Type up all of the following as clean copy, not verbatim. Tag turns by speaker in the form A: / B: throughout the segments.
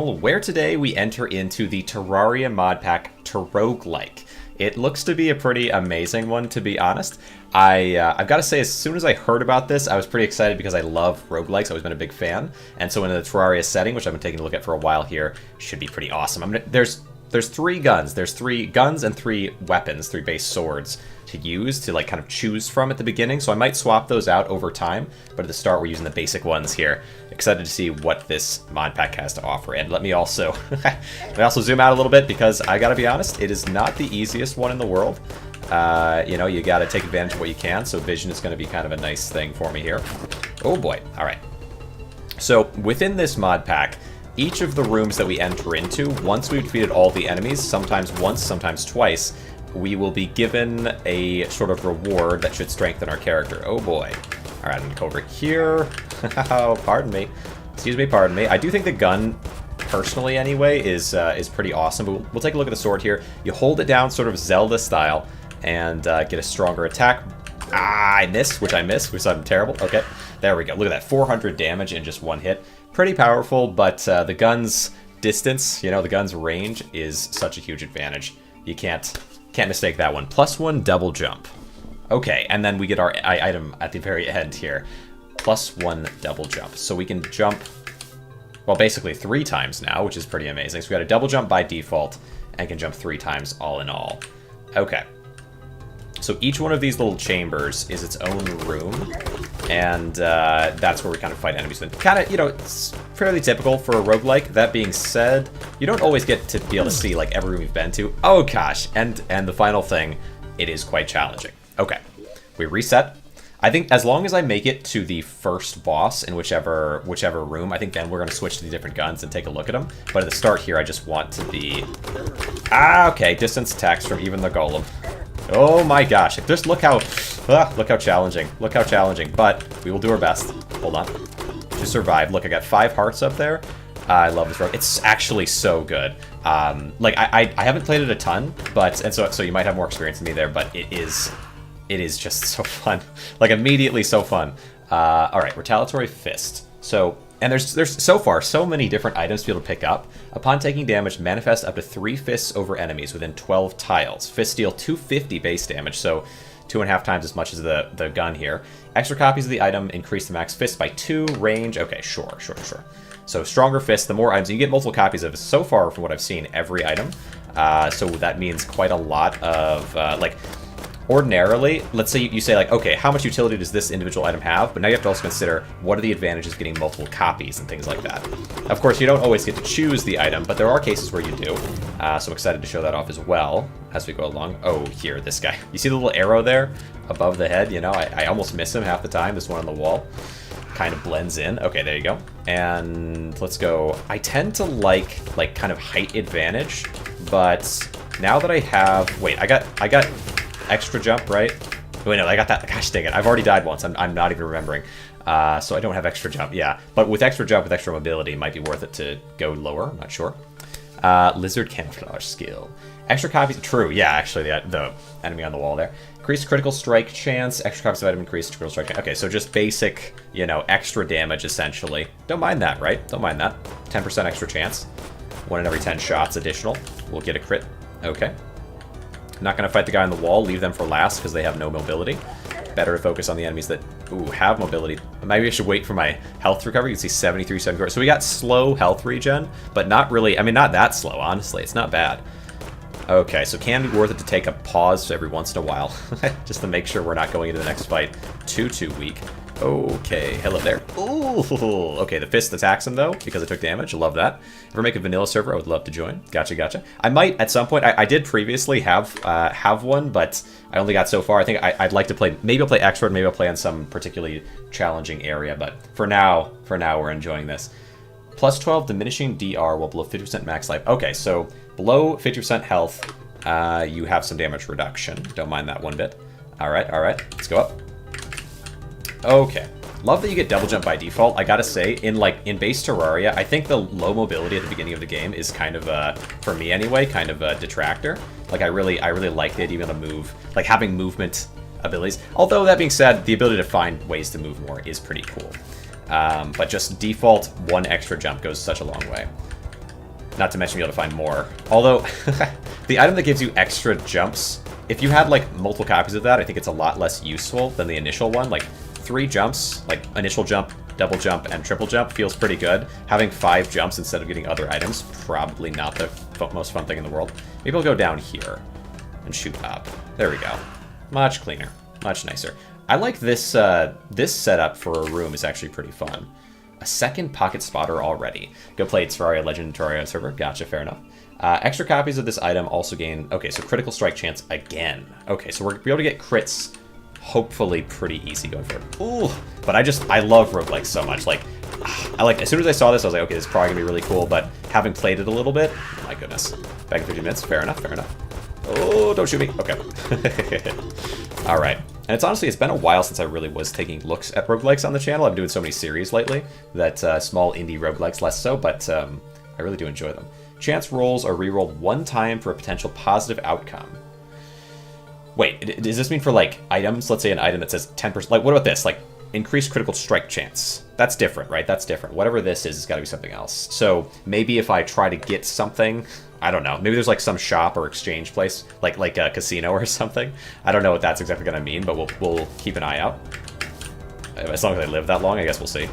A: Where today we enter into the Terraria mod pack to Roguelike. It looks to be a pretty amazing one, to be honest. I've got to say, as soon as I heard about this, I was pretty excited because I love roguelikes. I've always been a big fan. And so in the Terraria setting, which I've been taking a look at for a while here, should be pretty awesome. There's three guns. There's three guns and three weapons, three base swords to use to like kind of choose from at the beginning. So I might swap those out over time, but at the start we're using the basic ones here. Excited to see what this mod pack has to offer. And let me also zoom out a little bit because I gotta be honest, it is not the easiest one in the world. You know, you gotta take advantage of what you can. So vision is gonna be kind of a nice thing for me here. Oh boy! All right. So within this mod pack, each of the rooms that we enter into, once we've defeated all the enemies, sometimes once, sometimes twice, we will be given a sort of reward that should strengthen our character. Oh boy. Alright, I'm gonna go over here. Oh, pardon me. Excuse me, pardon me. I do think the gun, personally anyway, is pretty awesome. But we'll take a look at the sword here. You hold it down sort of Zelda style and get a stronger attack. Ah, I missed, which I'm terrible. Okay, there we go. Look at that, 400 damage in just one hit. Pretty powerful, but the gun's distance, you know, the gun's range is such a huge advantage. You can't mistake that one. +1 double jump. Okay, and then we get our item at the very end here. +1 double jump. So we can jump, well, basically 3 times now, which is pretty amazing. So we got a double jump by default and can jump 3 times all in all. Okay. So each one of these little chambers is its own room, and that's where we kind of fight enemies. Kind of, you know, it's fairly typical for a roguelike. That being said, you don't always get to be able to see, like, every room you've been to. Oh, gosh. And the final thing, it is quite challenging. Okay. We reset. I think as long as I make it to the first boss in whichever room, I think then we're going to switch to the different guns and take a look at them. But at the start here, I just want to be... Ah, okay. Distance attacks from even the golem. Oh my gosh, just look how challenging. Look how challenging, but we will do our best. Hold on. To survive. Look, I got 5 hearts up there. I love this rogue. It's actually so good. Like, I haven't played it a ton, but, and so you might have more experience than me there, but it is just so fun. Like, immediately so fun. Alright, Retaliatory Fist. So, and there's so far so many different items to be able to pick up. Upon taking damage, manifest up to 3 fists over enemies within 12 tiles. Fists deal 250 base damage, so 2.5 times as much as the gun here. Extra copies of the item increase the max fist by 2, range. Okay, sure. So stronger fists, the more items. You get multiple copies of, so far from what I've seen, every item. So that means quite a lot of, like... Ordinarily, let's say you say, like, okay, how much utility does this individual item have? But now you have to also consider what are the advantages of getting multiple copies and things like that. Of course, you don't always get to choose the item, but there are cases where you do. So I'm excited to show that off as well as we go along. Oh, here, this guy. You see the little arrow there above the head? You know, I almost miss him half the time. This one on the wall kind of blends in. Okay, there you go. And let's go. I tend to like kind of height advantage, but now that I have... Wait, I got extra jump, right? Wait, no, I got that. Gosh dang it. I've already died once. I'm not even remembering. So I don't have extra jump. Yeah. But with extra jump, with extra mobility, it might be worth it to go lower. I'm not sure. Lizard camouflage skill. Extra copies. True. Yeah, actually, the enemy on the wall there. Increased critical strike chance. Extra copies of item increased critical strike chance. Okay, so just basic, you know, extra damage, essentially. Don't mind that, right? Don't mind that. 10% extra chance. 1 in every 10 shots additional. We'll get a crit. Okay. Not going to fight the guy on the wall, leave them for last because they have no mobility. Better to focus on the enemies that, have mobility. Maybe I should wait for my health recovery. You can see 73, 74. So we got slow health regen, but not really, I mean, not that slow, honestly. It's not bad. Okay, so can be worth it to take a pause every once in a while, just to make sure we're not going into the next fight too weak. Okay, hello there. Ooh, okay, the fist attacks him, though, because it took damage. I love that. If we make a vanilla server, I would love to join. Gotcha. I might, at some point, I did previously have one, but I only got so far. I think I'd like to play, maybe I'll play expert, maybe I'll play on some particularly challenging area, but for now, we're enjoying this. +12 diminishing DR while below 50% max life. Okay, so below 50% health, you have some damage reduction. Don't mind that one bit. All right, let's go up. Okay. Love that you get double jump by default. I gotta say, in base Terraria, I think the low mobility at the beginning of the game is kind of for me anyway, kind of a detractor. Like I really like the idea of being able to move, like having movement abilities. Although that being said, the ability to find ways to move more is pretty cool. But just default 1 extra jump goes such a long way. Not to mention being able to find more. Although, the item that gives you extra jumps, if you had, like, multiple copies of that, I think it's a lot less useful than the initial one. Like, 3 jumps, like, initial jump, double jump, and triple jump feels pretty good. Having 5 jumps instead of getting other items, probably not the most fun thing in the world. Maybe I'll go down here and shoot up. There we go. Much cleaner. Much nicer. I like this, this setup for a room is actually pretty fun. A second pocket spotter already. Go play Terraria Legend Terraria server. Gotcha, fair enough. Extra copies of this item also gain... Okay, so critical strike chance again. Okay, so we're going to be able to get crits hopefully pretty easy going forward. Ooh, but I love roguelikes so much. Like, as soon as I saw this, I was like, okay, this is probably going to be really cool, but having played it a little bit, my goodness. Back in 50 minutes, fair enough, fair enough. Oh, don't shoot me. Okay. All right. And it's been a while since I really was taking looks at roguelikes on the channel. I'm doing so many series lately that small indie roguelikes less so, but I really do enjoy them. Chance rolls are rerolled 1 time for a potential positive outcome. Wait, does this mean for, like, items? Let's say an item that says 10%. Like, what about this? Like, increased critical strike chance. That's different, right? That's different. Whatever this is, it's got to be something else. So maybe if I try to get something... I don't know. Maybe there's like some shop or exchange place, like a casino or something. I don't know what that's exactly going to mean, but we'll keep an eye out. As long as I live that long, I guess we'll see.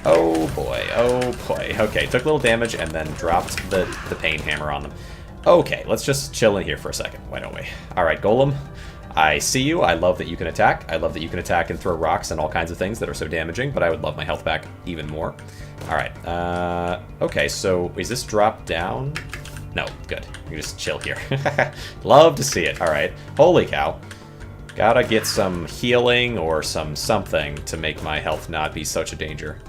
A: Oh boy, oh boy. Okay, took a little damage and then dropped the pain hammer on them. Okay, let's just chill in here for a second. Why don't we? All right, Golem. I see you. I love that you can attack. I love that you can attack and throw rocks and all kinds of things that are so damaging, but I would love my health back even more. All right. Okay, so is this drop down? No, good. You can just chill here. Love to see it. All right. Holy cow. Gotta get some healing or something to make my health not be such a danger.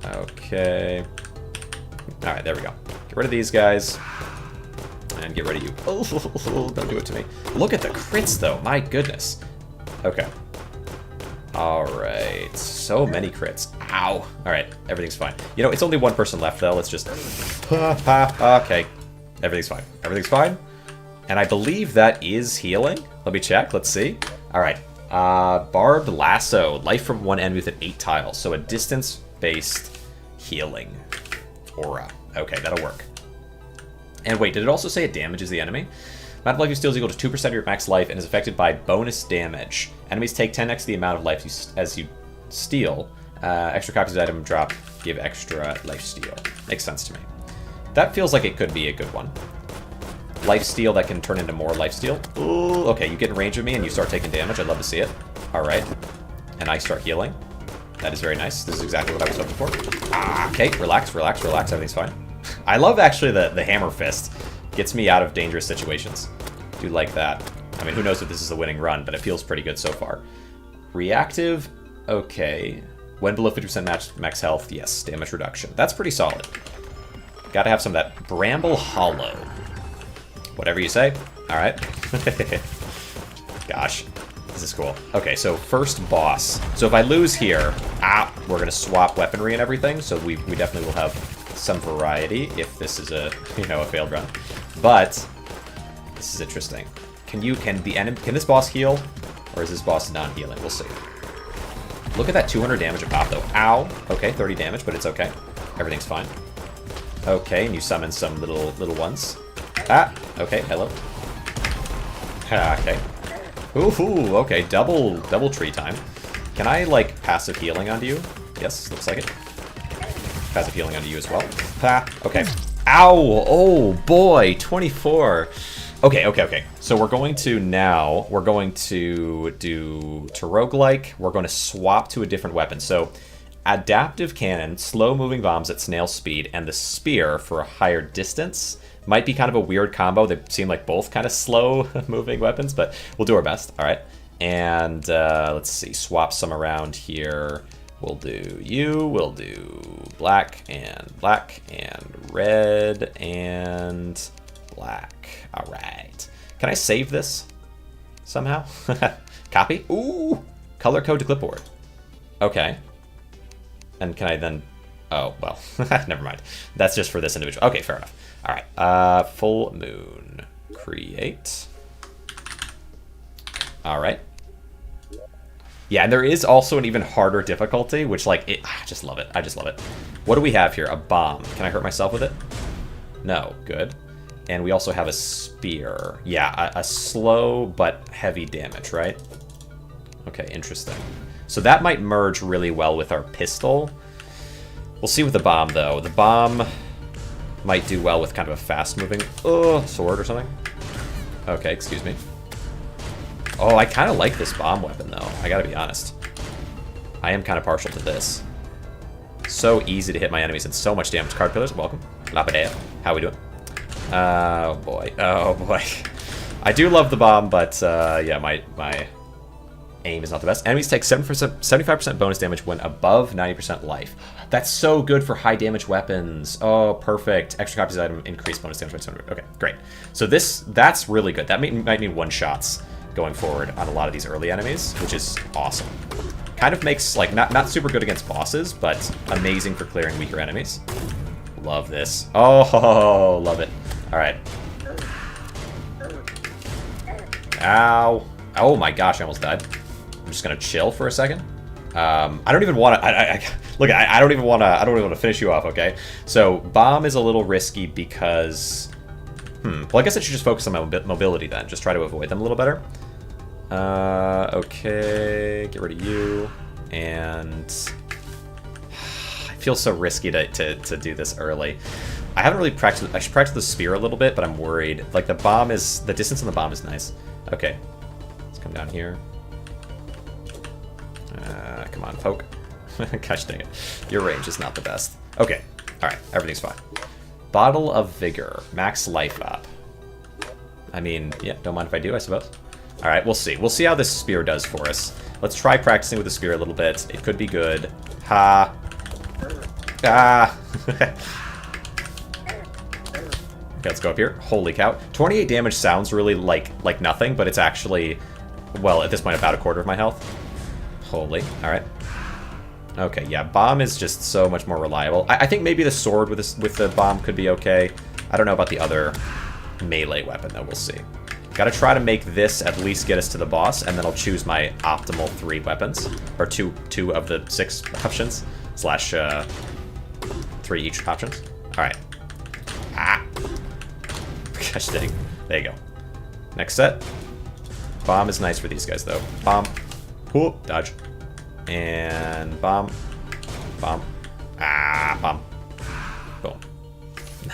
A: Okay. All right, there we go. Get rid of these guys. And get rid of you. Oh, don't do it to me. Look at the crits, though. My goodness. Okay. All right. So many crits. Ow. All right. Everything's fine. You know, it's only 1 person left, though. Let's just... Okay. Everything's fine. Everything's fine. And I believe that is healing. Let me check. Let's see. All right. Barbed Lasso. Life from one enemy with 8 tiles. So a distance-based healing aura. Okay, that'll work. And wait, did it also say it damages the enemy? Amount of life you steal is equal to 2% of your max life and is affected by bonus damage. Enemies take 10x the amount of life as you steal. Extra copies of the item drop give extra life steal. Makes sense to me. That feels like it could be a good one. Lifesteal that can turn into more lifesteal. Ooh, okay, you get in range of me and you start taking damage. I'd love to see it. All right. And I start healing. That is very nice. This is exactly what I was hoping for. Okay, relax, relax, relax. Everything's fine. I love, actually, the hammer fist. Gets me out of dangerous situations. Do like that. I mean, who knows if this is a winning run, but it feels pretty good so far. Reactive. Okay. When below 50% max health, yes, damage reduction. That's pretty solid. Gotta have some of that. Bramble Hollow. Whatever you say. Alright. Gosh. This is cool. Okay, so first boss. So if I lose here, we're gonna swap weaponry and everything, so we definitely will have some variety if this is a, a failed run. But this is interesting. Can this boss heal? Or is this boss non-healing? We'll see. Look at that 200 damage a pop though. Ow. Okay, 30 damage, but it's okay. Everything's fine. Okay, and you summon some little ones. Okay, hello. Okay. Ooh, okay, double tree time. Can I, like, passive healing onto you? Yes, looks like it. Passive healing onto you as well. Okay. Ow! Oh, boy, 24. Okay. So we're going to do to roguelike. We're going to swap to a different weapon. So adaptive cannon, slow-moving bombs at snail speed, and the spear for a higher distance might be kind of a weird combo. They seem like both kind of slow-moving weapons, but we'll do our best. All right. And let's see. Swap some around here. We'll do you. We'll do black and red and black. All right. Can I save this somehow? Copy. Ooh. Color code to clipboard. Okay. And can I then... Oh, well, never mind. That's just for this individual. Okay, fair enough. All right. Full moon. Create. All right. Yeah, and there is also an even harder difficulty, which, like, I just love it. I just love it. What do we have here? A bomb. Can I hurt myself with it? No, good. And we also have a spear. Yeah, a slow but heavy damage, right? Okay, interesting. So that might merge really well with our pistol. We'll see with the bomb, though. The bomb might do well with kind of a fast-moving sword or something. Okay, excuse me. Oh, I kind of like this bomb weapon, though. I gotta be honest. I am kind of partial to this. So easy to hit my enemies and so much damage. Card pillars, welcome. Lapadea. How we doing? Oh, boy. Oh, boy. I do love the bomb, but, yeah, my aim is not the best. Enemies take 75% bonus damage when above 90% life. That's so good for high damage weapons. Oh, perfect. Extra copies of item increase bonus damage by 200. Okay, great. So that's really good. That might mean one-shots going forward on a lot of these early enemies, which is awesome. Kind of makes, like, not super good against bosses, but amazing for clearing weaker enemies. Love this. Oh, love it. All right. Ow. Oh my gosh, I almost died. I'm just gonna chill for a second. I don't even want to. Look, I don't even want to. I don't even want to finish you off. Okay. So bomb is a little risky because. Well, I guess I should just focus on my mobility then. Just try to avoid them a little better. Okay. Get rid of you. And I feel so risky to do this early. I haven't really practiced. I should practice the spear a little bit, but I'm worried. Like the distance on the bomb is nice. Okay. Let's come down here. Come on, poke. Gosh dang it. Your range is not the best. Okay. Alright, everything's fine. Bottle of Vigor. Max life up. I mean, yeah, don't mind if I do, I suppose. Alright, we'll see. We'll see how this spear does for us. Let's try practicing with the spear a little bit. It could be good. Ha. Ah. Okay, let's go up here. Holy cow. 28 damage sounds really like nothing, but it's actually, well, at this point, about a quarter of my health. Holy. Alright. Okay, yeah, bomb is just so much more reliable. I think maybe the sword with the bomb could be okay. I don't know about the other melee weapon, though. We'll see. Gotta try to make this at least get us to the boss, and then I'll choose my optimal 3 weapons. Or two of the 6 options. Slash, 3 each options. Alright. Ah! Gosh dang. There you go. Next set. Bomb is nice for these guys, though. Bomb. Cool. Dodge. And bomb. Bomb. Ah, bomb. Boom.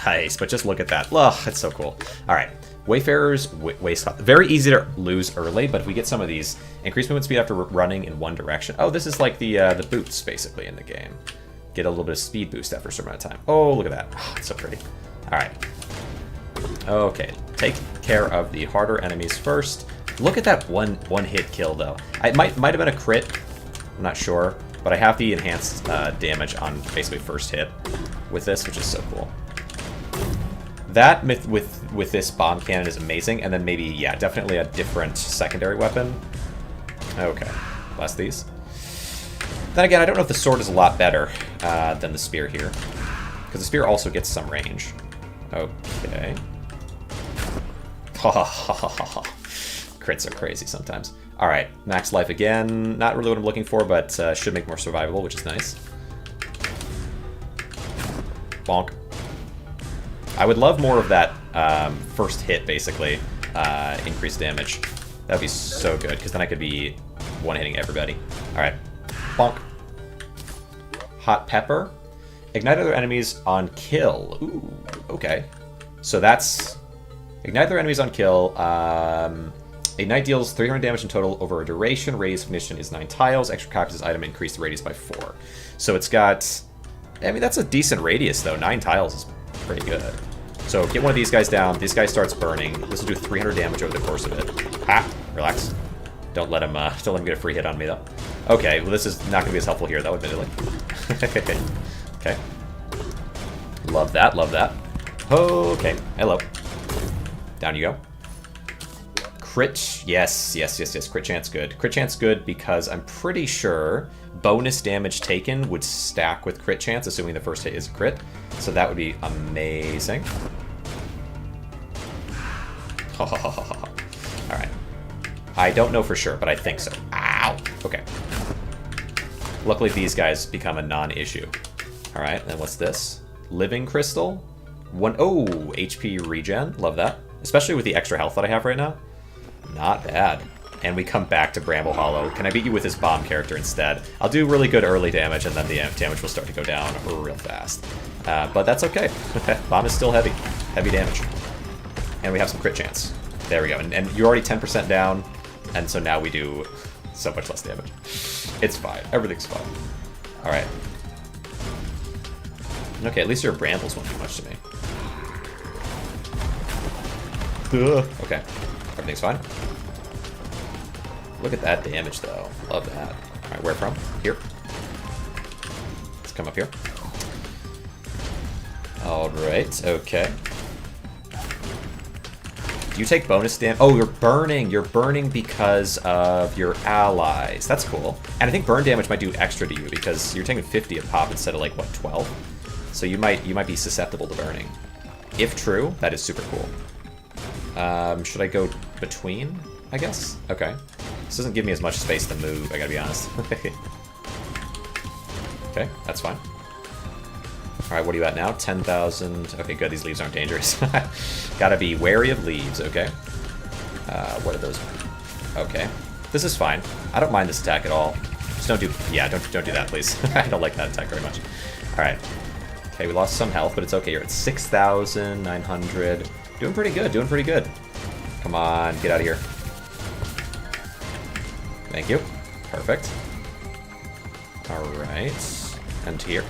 A: Nice, but just look at that. Ugh, it's so cool. Alright. Wayfarer's waist. Very easy to lose early, but if we get some of these, increased movement speed after running in one direction. Oh, this is like the boots, basically, in the game. Get a little bit of speed boost after a certain amount of time. Oh, look at that. Oh, it's so pretty. Alright. Okay. Take care of the harder enemies first. Look at that one-hit kill, though. It might have been a crit. I'm not sure. But I have the enhanced damage on basically first hit with this, which is so cool. That with this bomb cannon is amazing. And then maybe, yeah, definitely a different secondary weapon. Okay. Blast these. Then again, I don't know if the sword is a lot better than the spear here. Because the spear also gets some range. Okay. Ha ha ha ha ha. Crits are crazy sometimes. Alright, max life again. Not really what I'm looking for, but should make more survivable, which is nice. Bonk. I would love more of that first hit, basically. Increased damage. That would be so good, because then I could be one-hitting everybody. Alright. Bonk. Hot pepper. Ignite other enemies on kill. Ooh, okay. So that's... Ignite other enemies on kill. Ignite deals 300 damage in total over a duration. Radius of ignition is 9 tiles. Extra copies of this item increase the radius by 4. So it's got... I mean, that's a decent radius, though. 9 tiles is pretty good. So get one of these guys down. This guy starts burning. This will do 300 damage over the course of it. Ah, relax. Don't let him get a free hit on me, though. Okay, well, this is not going to be as helpful here, though, admittedly. Okay. Love that, love that. Okay, hello. Down you go. Crit, yes. Crit chance good. Crit chance good because I'm pretty sure bonus damage taken would stack with crit chance, assuming the first hit is a crit. So that would be amazing. Alright. I don't know for sure, but I think so. Ow! Okay. Luckily, these guys become a non-issue. Alright, then what's this? Living Crystal? Oh, HP regen. Love that. Especially with the extra health that I have right now. Not bad. And we come back to Bramble Hollow. Can I beat you with this bomb character instead? I'll do really good early damage, and then the damage will start to go down real fast. But that's okay. Bomb is still heavy. Heavy damage. And we have some crit chance. There we go. And you're already 10% down, and so now we do so much less damage. It's fine. Everything's fine. Alright. Okay, at least your brambles won't do much to me. Okay. Everything's fine. Look at that damage, though. Love that. Alright, where from? Here. Let's come up here. Alright, okay. Do you take bonus damage? Oh, you're burning! You're burning because of your allies. That's cool. And I think burn damage might do extra to you because you're taking 50 a pop instead of, like, what, 12? So you might be susceptible to burning. If true, that is super cool. Should I go between, I guess? Okay. This doesn't give me as much space to move, I gotta be honest. Okay, that's fine. Alright, what are you at now? 10,000. Okay, good, these leaves aren't dangerous. Gotta be wary of leaves, okay. What are those? Okay. This is fine. I don't mind this attack at all. Just don't do... Yeah, don't do that, please. I don't like that attack very much. Alright. Okay, we lost some health, but it's okay. You're at 6,900. Doing pretty good, doing pretty good. Come on, get out of here. Thank you. Perfect. Alright. And here.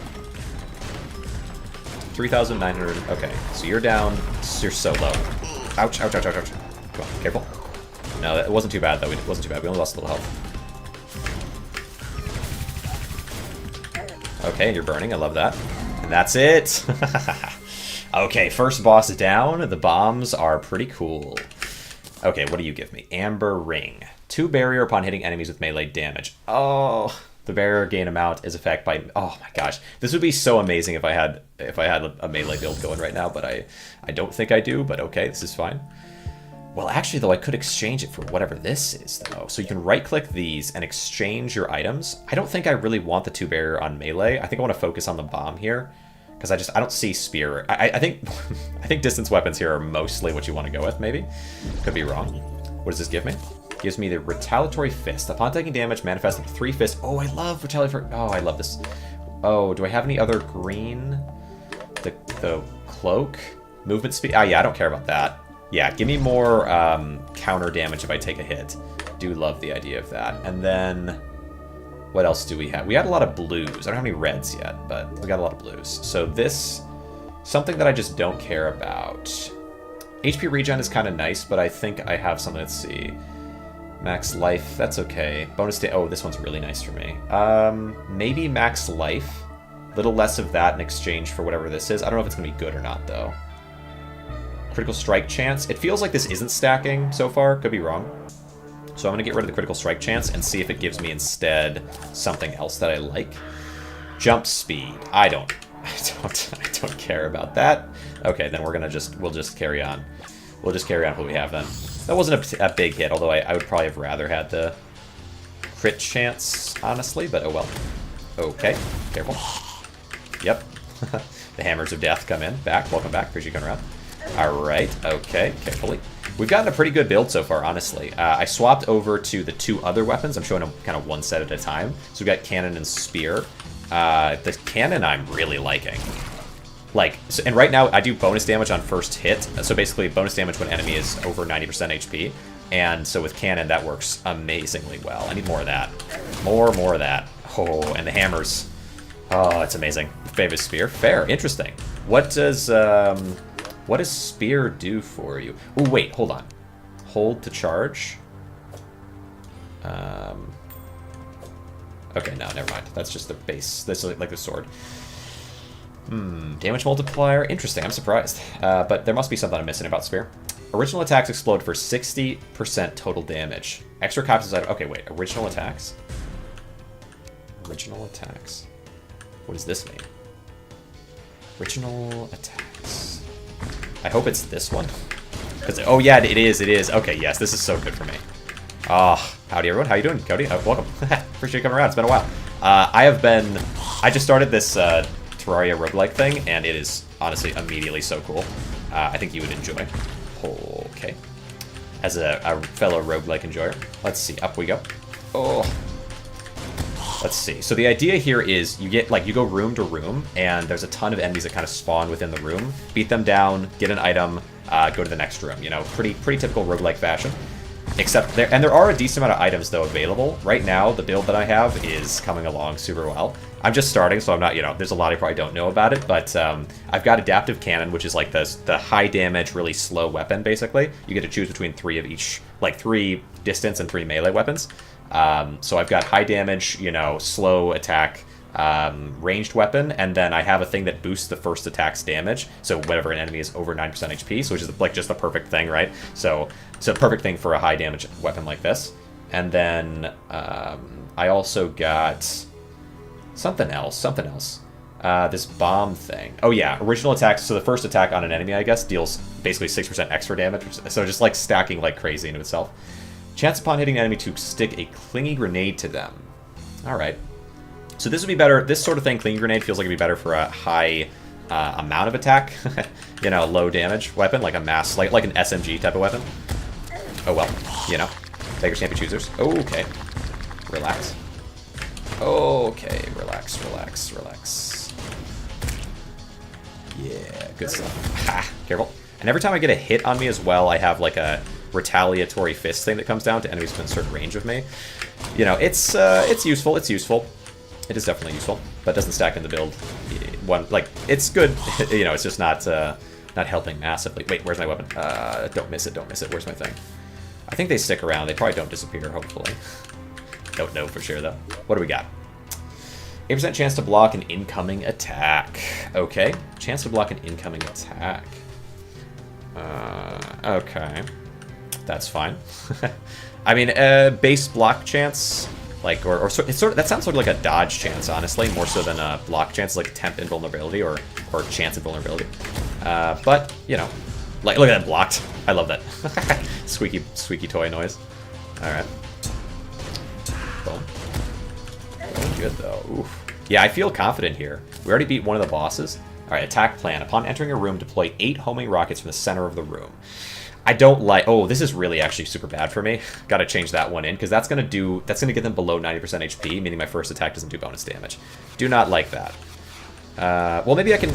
A: 3,900. Okay, so you're down. You're so low. Ouch, ouch, ouch, ouch, ouch. Come on, careful. No, it wasn't too bad, though. It wasn't too bad. We only lost a little health. Okay, and you're burning. I love that. And that's it. Okay, first boss down. The bombs are pretty cool. Okay, what do you give me? Amber Ring. 2 barrier upon hitting enemies with melee damage. Oh, the barrier gain amount is affected by... Oh my gosh. This would be so amazing if I had a melee build going right now, but I don't think I do, but okay, this is fine. Well, actually, though, I could exchange it for whatever this is, though. So you can right-click these and exchange your items. I don't think I really want the 2 barrier on melee. I think I want to focus on the bomb here, because I don't see spear. I think I think distance weapons here are mostly what you want to go with, maybe. Could be wrong. What does this give me? Gives me the Retaliatory Fist. Upon taking damage, manifest up to 3 fists. Oh, I love Retaliatory... Oh, I love this. Oh, do I have any other green? The cloak? Movement speed? Ah, yeah, I don't care about that. Yeah, give me more counter damage if I take a hit. Do love the idea of that. And then... What else do we have? We got a lot of blues. I don't have any reds yet, but we got a lot of blues. So this... Something that I just don't care about. HP regen is kind of nice, but I think I have something. Let's see. Max life, that's okay. Bonus day. Oh, this one's really nice for me. Maybe max life. Little less of that in exchange for whatever this is. I don't know if it's going to be good or not, though. Critical strike chance. It feels like this isn't stacking so far. Could be wrong. So I'm going to get rid of the critical strike chance and see if it gives me instead something else that I like. Jump speed. I don't care about that. Okay, then we'll just carry on. We'll just carry on what we have then. That wasn't a big hit, although I would probably have rather had the crit chance, honestly, but oh well. Okay, careful. Yep. The hammers of death come in. Back, welcome back. Appreciate you coming around. Alright, okay, carefully. We've gotten a pretty good build so far, honestly. I swapped over to the 2 other weapons. I'm showing them kind of one set at a time. So we've got cannon and spear. The cannon I'm really liking. And right now I do bonus damage on first hit. So basically bonus damage when enemy is over 90% HP. And so with cannon, that works amazingly well. I need more of that. More of that. Oh, and the hammers. Oh, it's amazing. Favorite spear. Fair. Interesting. What does spear do for you? Oh, wait. Hold on. Hold to charge. Okay, no, never mind. That's just the base. That's like the sword. Damage multiplier. Interesting. I'm surprised. But there must be something I'm missing about spear. Original attacks explode for 60% total damage. Extra copies of... Okay, wait. Original attacks? Original attacks. What does this mean? Original attacks. I hope it's this one. Oh, yeah, it is. Okay, yes, this is so good for me. Oh, howdy, everyone. How you doing, Cody? Welcome. Appreciate you coming around. It's been a while. I just started this Terraria Terraria roguelike thing, and it is honestly immediately so cool. I think you would enjoy. Okay. As a fellow roguelike enjoyer. Let's see, up we go. Oh. Let's see. So the idea here is you get, like, you go room to room, and there's a ton of enemies that kind of spawn within the room. Beat them down, get an item, go to the next room. You know, pretty typical roguelike fashion. Except there are a decent amount of items, though, available. Right now, the build that I have is coming along super well. I'm just starting, so I'm not, you know, there's a lot I probably don't know about it, but I've got Adaptive Cannon, which is like the high damage, really slow weapon, basically. You get to choose between 3 of each, like 3 distance and 3 melee weapons. So I've got high damage, you know, slow attack, ranged weapon, and then I have a thing that boosts the first attack's damage, so whenever an enemy is over 9% HP, so which is like just the perfect thing, right? So it's a perfect thing for a high damage weapon like this. And then I also got something else. This bomb thing. Oh yeah, original attacks. So the first attack on an enemy, I guess, deals basically 6% extra damage, so just like stacking like crazy into itself. Chance upon hitting an enemy to stick a clingy grenade to them. Alright. So this would be better. This sort of thing, clingy grenade, feels like it'd be better for a high amount of attack. You know, low damage weapon, like a mass, like an SMG type of weapon. Oh well, you know. Beggars can't be choosers. Okay. Relax. Okay, relax. Yeah, good stuff. Ha! Careful. And every time I get a hit on me as well, I have like a retaliatory fist thing that comes down to enemies within a certain range of me. You know, it's useful. It is definitely useful, but it doesn't stack in the build. It's good. You know, it's just not helping massively. Wait, where's my weapon? Don't miss it. Where's my thing? I think they stick around. They probably don't disappear, hopefully. Don't know for sure, though. What do we got? 8% chance to block an incoming attack. Okay. Chance to block an incoming attack. Okay. That's fine. I mean, base block chance, like, or it's sort of, that sounds sort of like a dodge chance, honestly, more so than a block chance, like temp invulnerability or chance invulnerability. But, you know, like, look at that blocked. I love that. Squeaky toy noise. Alright. Boom. Really good, though. Oof. Yeah, I feel confident here. We already beat one of the bosses. Alright, attack plan. Upon entering a room, deploy 8 homing rockets from the center of the room. I don't like... Oh, this is really actually super bad for me. Gotta change that one in, because that's gonna get them below 90% HP, meaning my first attack doesn't do bonus damage. Do not like that. Well, maybe I can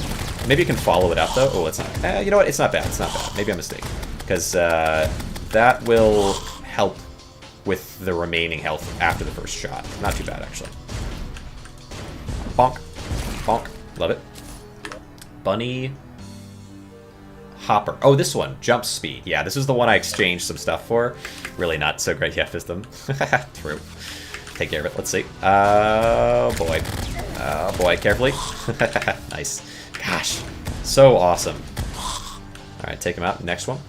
A: follow it up, though. Oh, it's not... you know what? It's not bad. Maybe I'm mistaken. Because that will help with the remaining health after the first shot. Not too bad, actually. Bonk. Bonk. Love it. Bunny... Hopper. Oh, this one. Jump speed. Yeah, this is the one I exchanged some stuff for. Really not so great yet, system. True. Take care of it. Let's see. Oh, boy. Oh, boy. Carefully. Nice. Gosh. So awesome. Alright, take him out. Next one.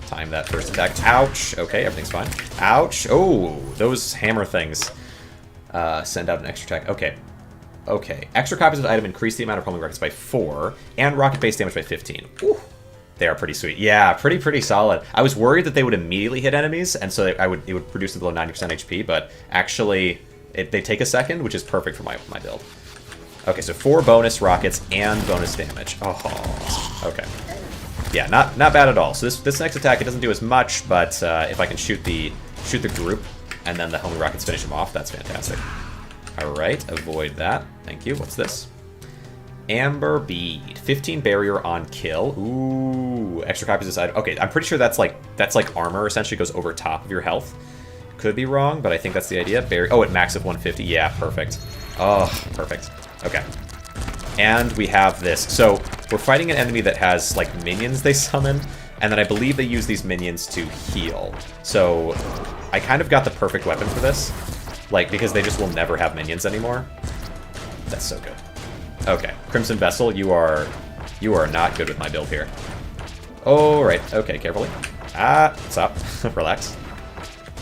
A: Time that first attack. Ouch. Okay, everything's fine. Ouch. Oh, those hammer things. Send out an extra attack. Okay. Okay, extra copies of the item increase the amount of homing rockets by 4, and rocket base damage by 15. Ooh, they are pretty sweet. Yeah, pretty solid. I was worried that they would immediately hit enemies, and so it would produce them below 90% HP, but actually, they take a second, which is perfect for my build. Okay, so 4 bonus rockets and bonus damage. Oh, awesome. Okay. Yeah, not bad at all. So this next attack, it doesn't do as much, but if I can shoot the group, and then the homing rockets finish them off, that's fantastic. Alright, avoid that. Thank you. What's this? Amber Bead. 15 barrier on kill. Ooh, extra copies of this item. Okay, I'm pretty sure that's like armor, essentially goes over top of your health. Could be wrong, but I think that's the idea. Oh, at max of 150. Yeah, perfect. Oh, perfect. Okay. And we have this. So, we're fighting an enemy that has, like, minions they summon, and then I believe they use these minions to heal. So, I kind of got the perfect weapon for this. Like, because they just will never have minions anymore. That's so good. Okay, Crimson Vessel, you are not good with my build here. Oh, right. Okay, carefully. Stop. Relax.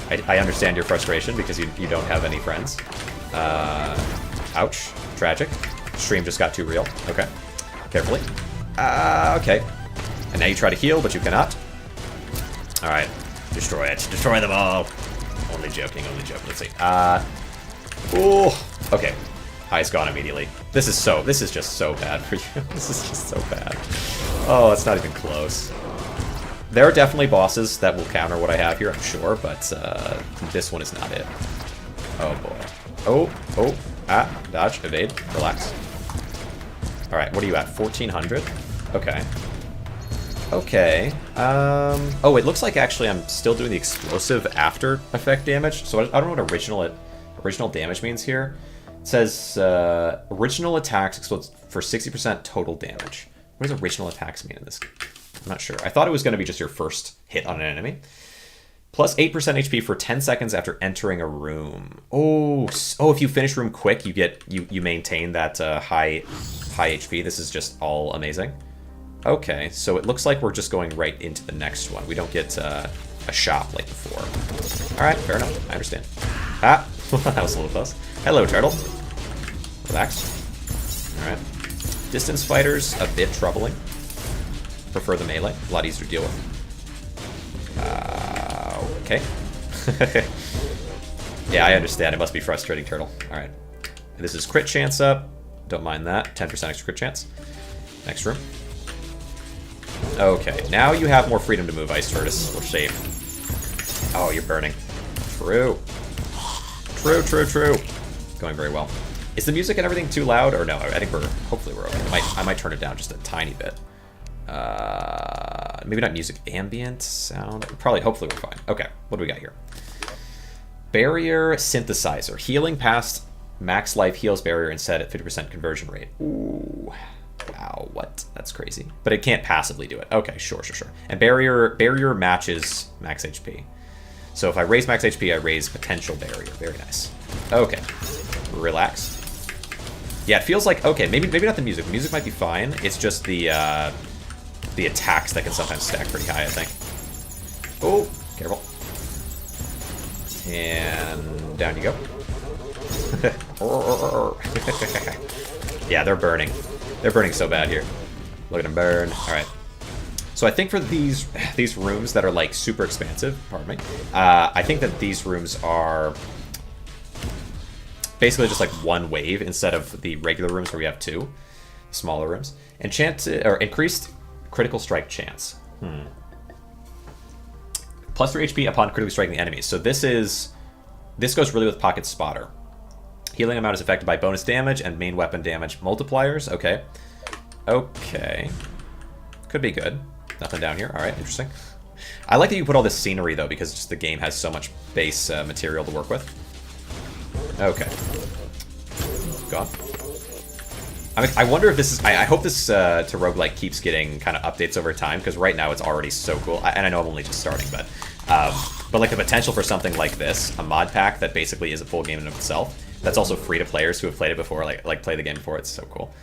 A: I understand your frustration because you don't have any friends. Ouch. Tragic. Stream just got too real. Okay. Carefully. Okay. And now you try to heal, but you cannot. Alright. Destroy it. Destroy them all. Only joking. Let's see. Ooh. Okay. High's gone immediately. This is just so bad for you. This is just so bad. Oh, it's not even close. There are definitely bosses that will counter what I have here, I'm sure, but this one is not it. Oh boy. Dodge, evade, relax. Alright, what are you at? 1400? Okay. Okay. Oh, it looks like actually I'm still doing the explosive after effect damage, so I don't know what original damage means here. It says original attacks explodes for 60% total damage. What does original attacks mean in this game? I'm not sure. I thought it was going to be just your first hit on an enemy. Plus 8% HP for 10 seconds after entering a room. Oh, if you finish room quick, you maintain that high HP. This is just all amazing. Okay, so it looks like we're just going right into the next one. We don't get a shop like before. All right, fair enough. I understand. Ah, that was a little close. Hello, turtle. Relax. All right. Distance fighters, a bit troubling. Prefer the melee. A lot easier to deal with. Okay. Yeah, I understand. It must be frustrating, turtle. All right. This is crit chance up. Don't mind that. 10% extra crit chance. Next room. Okay, now you have more freedom to move, Ice Tortoise. We're safe. Oh, you're burning. True. True. Going very well. Is the music and everything too loud? Or no, I think hopefully we're okay. I might turn it down just a tiny bit. Maybe not music, ambient sound. Hopefully we're fine. Okay, what do we got here? Barrier synthesizer. Healing past max life heals barrier and set at 50% conversion rate. Ooh. Wow, what? That's crazy. But it can't passively do it. Okay, sure. And barrier matches max HP. So if I raise max HP, I raise potential barrier. Very nice. Okay. Relax. Yeah, it feels like, okay, maybe not the music. The music might be fine. It's just the attacks that can sometimes stack pretty high, I think. Oh, careful. And down you go. Yeah, they're burning. They're burning so bad here. Look at them burn. All right. So I think for these rooms that are like super expansive, pardon me, I think that these rooms are basically just like one wave instead of the regular rooms where we have two smaller rooms. Increased critical strike chance. Plus 3 HP upon critically striking enemies. So this goes really with Pocket Spotter. Healing amount is affected by bonus damage and main weapon damage multipliers. Okay. Could be good. Nothing down here. All right, interesting. I like that you put all this scenery, though, because just the game has so much base material to work with. Okay. Gone. I wonder if this is... I hope this to Roguelike keeps getting kind of updates over time, because right now it's already so cool. And I know I'm only just starting, but like the potential for something like this, a mod pack that basically is a full game in itself, that's also free to players who have played it before, like play the game before. It's so cool.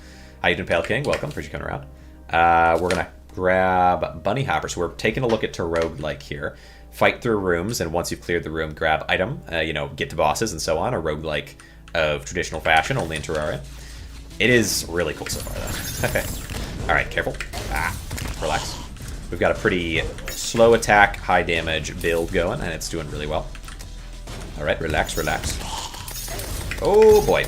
A: How you doing, Pale King? Welcome. Appreciate you coming around. We're gonna grab Bunny Hopper. So we're taking a look at Roguelike here. Fight through rooms, and once you've cleared the room, grab item. Get to bosses and so on. A roguelike of traditional fashion, only in Terraria. It is really cool so far, though. All right, careful. Relax. We've got a pretty slow attack, high damage build going, and it's doing really well. All right, relax. Oh boy.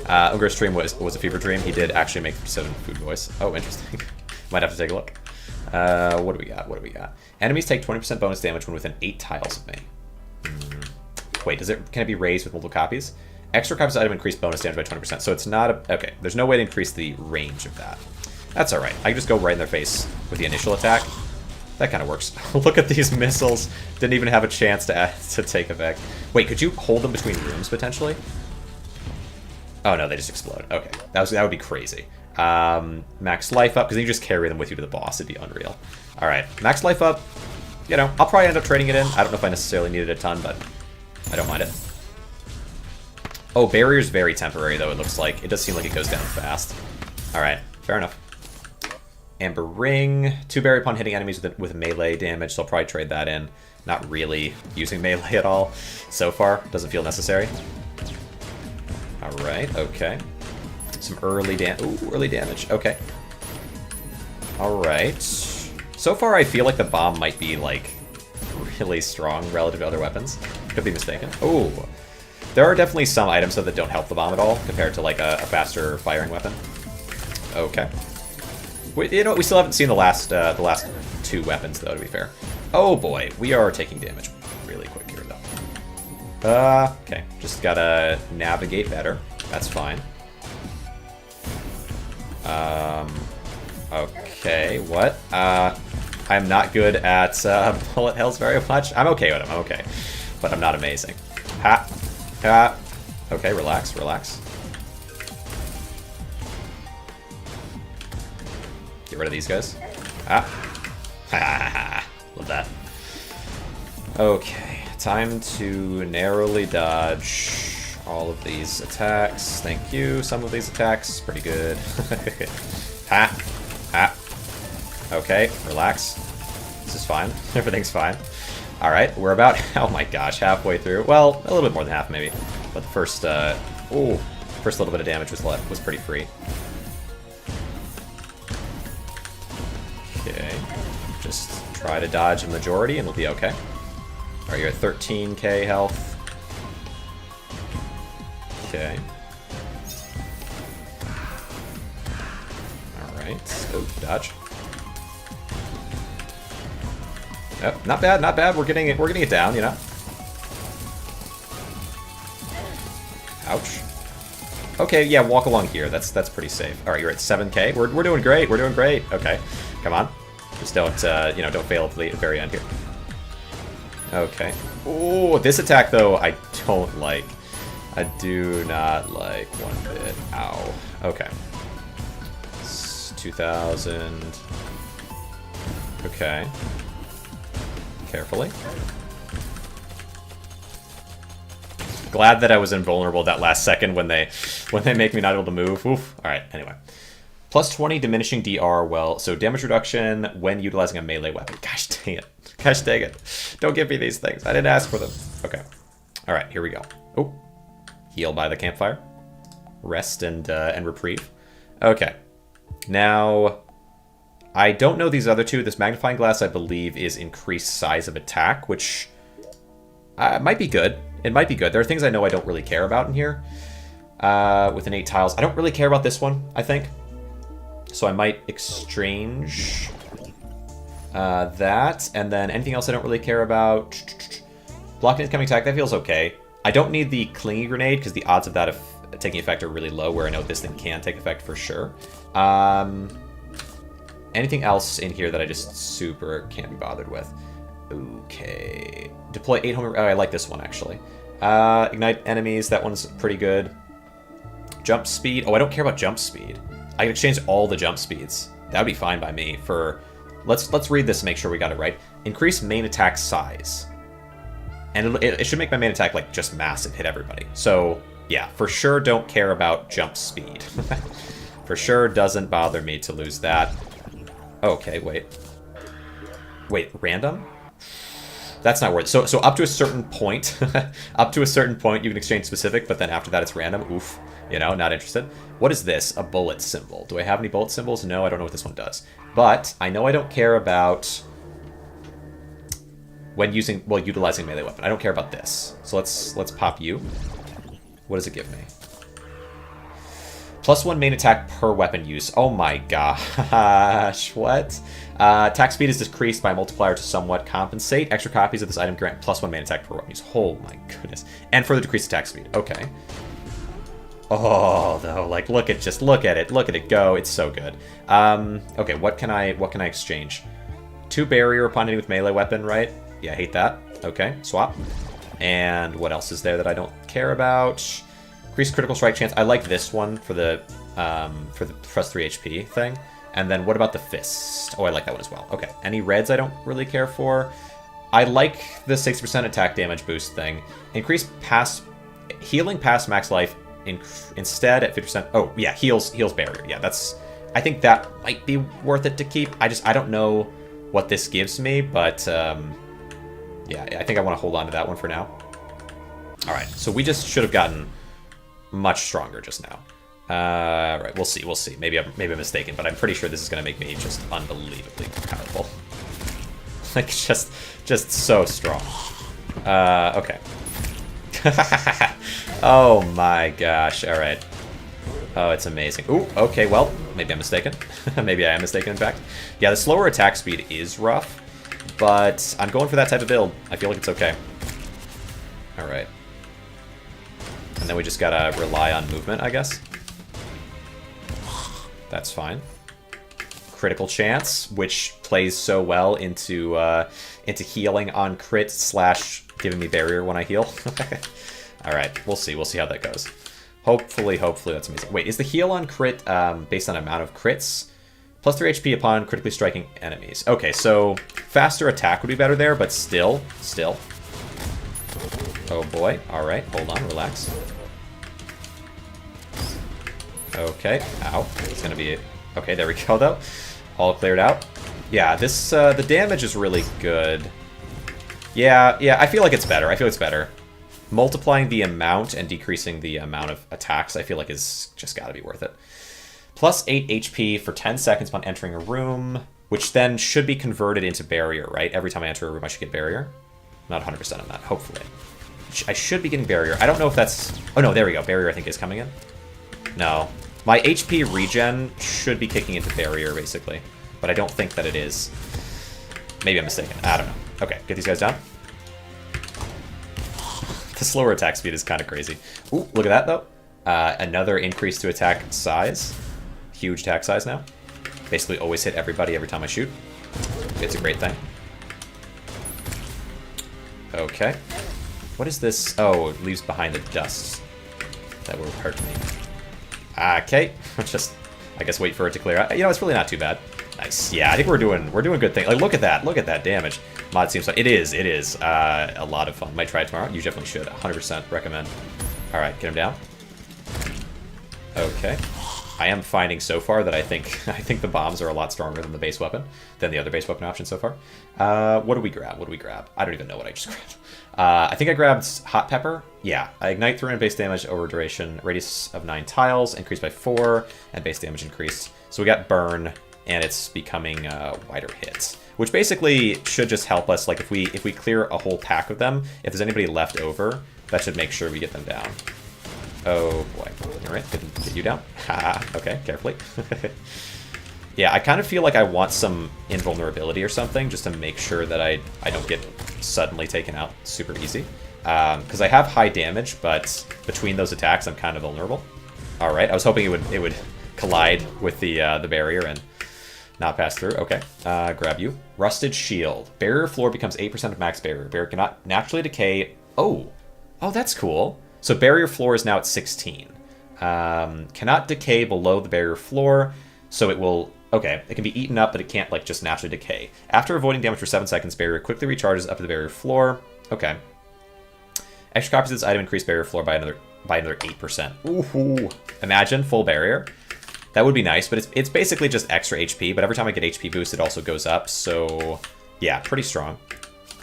A: Unger's stream was a fever dream. He did actually make 7 food voice. Oh, interesting. Might have to take a look. What do we got? Enemies take 20% bonus damage when within 8 tiles of me. Wait, can it be raised with multiple copies? Extra copies of item increase bonus damage by 20%. So it's not okay, there's no way to increase the range of that. That's alright. I can just go right in their face with the initial attack. That kind of works. Look at these missiles. Didn't even have a chance to take effect. Wait, could you hold them between rooms, potentially? Oh, no, they just explode. Okay, that would be crazy. Max life up, because then you just carry them with you to the boss. It'd be unreal. All right, max life up. I'll probably end up trading it in. I don't know if I necessarily needed a ton, but I don't mind it. Oh, barrier's very temporary, though, it looks like. It does seem like it goes down fast. All right, fair enough. Amber Ring. 2 barrier upon hitting enemies with melee damage, so I'll probably trade that in. Not really using melee at all so far. Doesn't feel necessary. All right, okay. Some early damage. Okay. All right. So far, I feel like the bomb might be, like, really strong relative to other weapons. Could be mistaken. Oh. There are definitely some items, though, that don't help the bomb at all, compared to, like, a faster firing weapon. Okay. You know, we still haven't seen the last 2 weapons, though, to be fair. Oh, boy. We are taking damage really quick here, though. Okay. Just gotta navigate better. That's fine. Okay, what? I'm not good at bullet hells very much. I'm okay with them, I'm okay. But I'm not amazing. Ha! Ha! Okay, relax, relax. Get rid of these guys. Ah! Ha ha ha! Love that. Okay, time to narrowly dodge all of these attacks. Thank you. Some of these attacks, pretty good. Ha! Ha! Okay, relax. This is fine. Everything's fine. Alright, we're about, oh my gosh, halfway through. Well, a little bit more than half, maybe. But the first little bit of damage was pretty free. Okay. Just try to dodge a majority and we'll be okay. Alright, you're at 13k health. Okay. Alright. Oh, dodge. Yep, not bad, not bad. We're getting it down, you know. Ouch. Okay, yeah, walk along here. That's pretty safe. All right, you're at 7k. We're doing great. We're doing great. Okay, come on. Just don't you know, don't fail at the very end here. Okay. Oh, this attack though, I don't like. I do not like one bit. Ow. Okay. It's 2,000. Okay. Carefully. Glad that I was invulnerable that last second when they make me not able to move. Oof. Alright, anyway. Plus 20 diminishing DR, well, so damage reduction when utilizing a melee weapon. Gosh dang it. Gosh dang it. Don't give me these things. I didn't ask for them. Okay. Alright, here we go. Oh. Heal by the campfire. Rest and reprieve. Okay. Now, I don't know these other two. This magnifying glass, I believe, is increased size of attack, which might be good. It might be good. There are things I know I don't really care about in here. With innate tiles. I don't really care about this one, I think. So I might exchange that. And then anything else I don't really care about. Blocking incoming attack, that feels okay. I don't need the clingy grenade, because the odds of that taking effect are really low, where I know this thing can take effect for sure. Anything else in here that I just super can't be bothered with? Okay. Deploy 8 home... Oh, I like this one, actually. Ignite enemies. That one's pretty good. Jump speed. Oh, I don't care about jump speed. I can exchange all the jump speeds. That would be fine by me for... Let's read this and make sure we got it right. Increase main attack size. And it should make my main attack, like, just massive, hit everybody. So, yeah, for sure don't care about jump speed. For sure doesn't bother me to lose that. Okay, wait. Wait, random? That's not worth it. So up to a certain point, up to a certain point you can exchange specific, but then after that it's random. Oof. You know, not interested. What is this? A bullet symbol. Do I have any bullet symbols? No, I don't know what this one does. But I know I don't care about when utilizing melee weapon. I don't care about this. So let's pop you. What does it give me? +1 main attack per weapon use. Oh my gosh, what? Attack speed is decreased by a multiplier to somewhat compensate. Extra copies of this item grant +1 main attack per weapon use. Oh my goodness. And further decreased attack speed. Okay. Oh, though, like, look at it go. It's so good. Okay, what can I exchange? 2 barrier upon hitting with melee weapon, right? Yeah, I hate that. Okay, swap. And what else is there that I don't care about? Increased critical strike chance. I like this one for the plus 3 HP thing. And then what about the fist? Oh, I like that one as well. Okay. Any reds I don't really care for. I like the 60% attack damage boost thing. Increase healing past max life instead at 50%. Oh, yeah, heals barrier. Yeah, I think that might be worth it to keep. I don't know what this gives me, but yeah, I think I want to hold on to that one for now. All right, so we just should have gotten much stronger just now. Right, we'll see. Maybe I'm mistaken, but I'm pretty sure this is going to make me just unbelievably powerful. Like, just so strong. Okay. Oh my gosh. All right. Oh, it's amazing. Ooh, okay, well, maybe I'm mistaken. Maybe I am mistaken, in fact. Yeah, the slower attack speed is rough, but I'm going for that type of build. I feel like it's okay. All right. And then we just gotta rely on movement, I guess. That's fine. Critical chance, which plays so well into healing on crit / giving me barrier when I heal. All right, we'll see. We'll see how that goes. Hopefully that's amazing. Wait, is the heal on crit based on amount of crits? Plus 3 HP upon critically striking enemies. Okay, so faster attack would be better there, but still. Oh boy. All right, hold on, relax. Okay, ow. It's gonna be... Okay, there we go, though. All cleared out. Yeah, this, the damage is really good. Yeah, I feel like it's better. Multiplying the amount and decreasing the amount of attacks, I feel like is just gotta be worth it. Plus 8 HP for 10 seconds upon entering a room, which then should be converted into barrier, right? Every time I enter a room, I should get barrier. Not 100% on that, hopefully. I should be getting barrier. I don't know if that's... Oh, no, there we go. Barrier, I think, is coming in. No. My HP regen should be kicking into barrier, basically. But I don't think that it is. Maybe I'm mistaken. I don't know. Okay, get these guys down. The slower attack speed is kind of crazy. Ooh, look at that, though. Another increase to attack size. Huge attack size now. Basically always hit everybody every time I shoot. It's a great thing. Okay. What is this? Oh, it leaves behind the dust. That will hurt me. Okay. Just, I guess, wait for it to clear out. You know, it's really not too bad. Nice. Yeah, I think we're doing good things. Like, look at that damage. Mod seems fun. It is a lot of fun. Might try it tomorrow. You definitely should. 100% recommend. All right, get him down. Okay. I am finding so far that I think the bombs are a lot stronger than the base weapon, than the other base weapon option so far. What do we grab? I don't even know what I just grabbed. I think I grabbed Hot Pepper. Yeah, I ignite 300 base damage over duration, radius of 9 tiles, increased by 4, and base damage increased. So we got Burn, and it's becoming wider hits, which basically should just help us. Like if we clear a whole pack of them, if there's anybody left over, that should make sure we get them down. Oh boy. Alright, get you down. Ha, okay, carefully. Yeah, I kind of feel like I want some invulnerability or something, just to make sure that I don't get suddenly taken out super easy. Because I have high damage, but between those attacks, I'm kind of vulnerable. Alright, I was hoping it would collide with the barrier and not pass through. Okay, grab you. Rusted Shield. Barrier floor becomes 8% of max barrier. Barrier cannot naturally decay. Oh, that's cool. So barrier floor is now at 16. Cannot decay below the barrier floor, so it will... Okay, it can be eaten up, but it can't, like, just naturally decay. After avoiding damage for 7 seconds, barrier quickly recharges up to the barrier floor. Okay. Extra copies of this item increase barrier floor by another 8%. Ooh, imagine full barrier. That would be nice, but it's basically just extra HP, but every time I get HP boost, it also goes up, so... Yeah, pretty strong.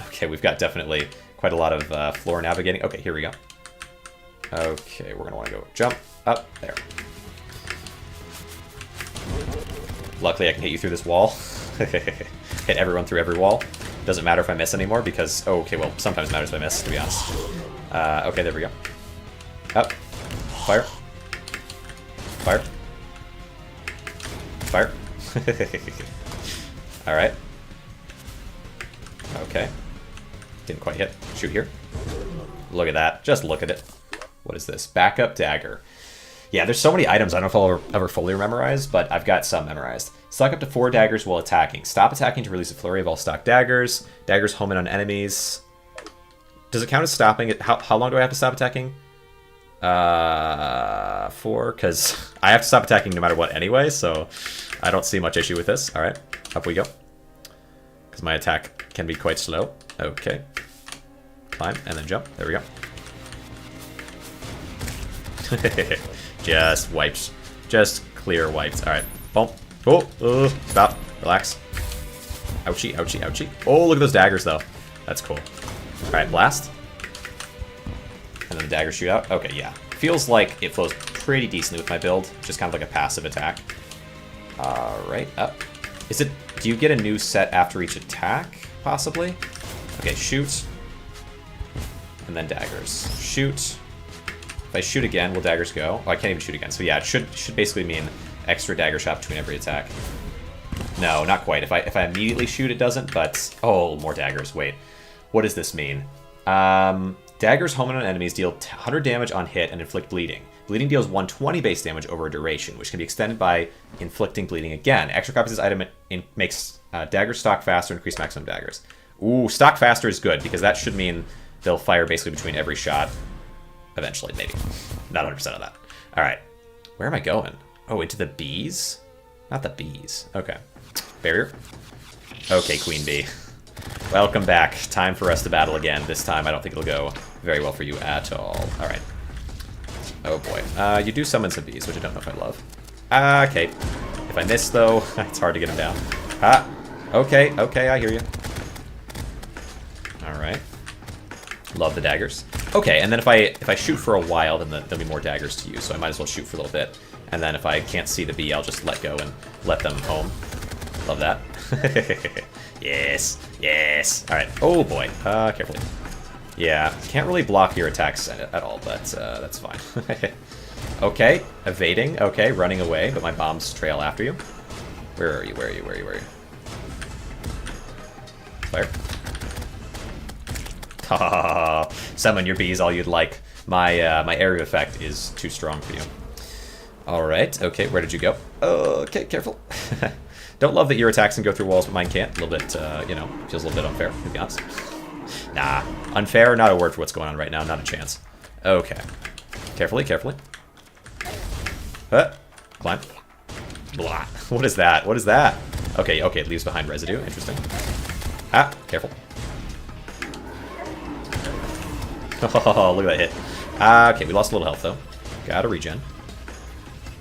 A: Okay, we've got definitely quite a lot of floor navigating. Okay, here we go. Okay, we're going to want to go jump up there. Luckily, I can hit you through this wall. Hit everyone through every wall. Doesn't matter if I miss anymore because... Oh, okay, well, sometimes it matters if I miss, to be honest. Okay, there we go. Up. Fire. Fire. Fire. Alright. Okay. Didn't quite hit. Shoot here. Look at that. Just look at it. What is this? Backup dagger. Yeah, there's so many items I don't know if I'll ever fully memorize, but I've got some memorized. Stock up to 4 daggers while attacking. Stop attacking to release a flurry of all stock daggers. Daggers home in on enemies. Does it count as stopping it? How long do I have to stop attacking? 4, because I have to stop attacking no matter what anyway, so I don't see much issue with this. All right, up we go. Because my attack can be quite slow. Okay. Climb and then jump. There we go. Just wipes. Just clear wipes. Alright. Boom. Oh, stop. Relax. Ouchie, ouchie, ouchie. Oh, look at those daggers, though. That's cool. Alright, blast. And then the daggers shoot out. Okay, yeah. Feels like it flows pretty decently with my build. Just kind of like a passive attack. Alright, up. Is it... Do you get a new set after each attack, possibly? Okay, shoot. and then daggers. Shoot. If I shoot again, will daggers go? Oh, I can't even shoot again. So yeah, it should basically mean extra dagger shot between every attack. No, not quite. If I immediately shoot, it doesn't, but... Oh, more daggers. Wait. What does this mean? Daggers home on enemies deal 100 damage on hit and inflict bleeding. Bleeding deals 120 base damage over a duration, which can be extended by inflicting bleeding again. Extra copies of this item makes daggers stock faster and increase maximum daggers. Ooh, stock faster is good, because that should mean they'll fire basically between every shot. Eventually, maybe. Not 100% of that. Alright. Where am I going? Oh, into the bees? Not the bees. Okay. Barrier. Okay, Queen Bee. Welcome back. Time for us to battle again. This time, I don't think it'll go very well for you at all. Alright. Oh boy. You do summon some bees, which I don't know if I love. Okay. If I miss, though, it's hard to get them down. Ah. Okay, okay, I hear you. Alright. Love the daggers. Okay, and then if I shoot for a while, then there'll be more daggers to use, so I might as well shoot for a little bit. And then if I can't see the bee, I'll just let go and let them home. Love that. Yes, yes. Alright. Oh boy. Carefully. Yeah, can't really block your attacks at all, but that's fine. Okay, evading. Okay, running away, but my bombs trail after you. Where are you? Where are you? Where are you? Where are you? Fire. Summon your bees all you'd like. My area effect is too strong for you. Alright, okay, where did you go? Okay, careful. Don't love that your attacks can go through walls, but mine can't. A little bit, you know, feels a little bit unfair, to be honest. Nah, unfair, not a word for what's going on right now, not a chance. Okay. Carefully, carefully. Climb. Blah. What is that? What is that? Okay, okay, it leaves behind residue. Interesting. Ah, careful. Oh, look at that hit. Okay, we lost a little health, though. Gotta regen.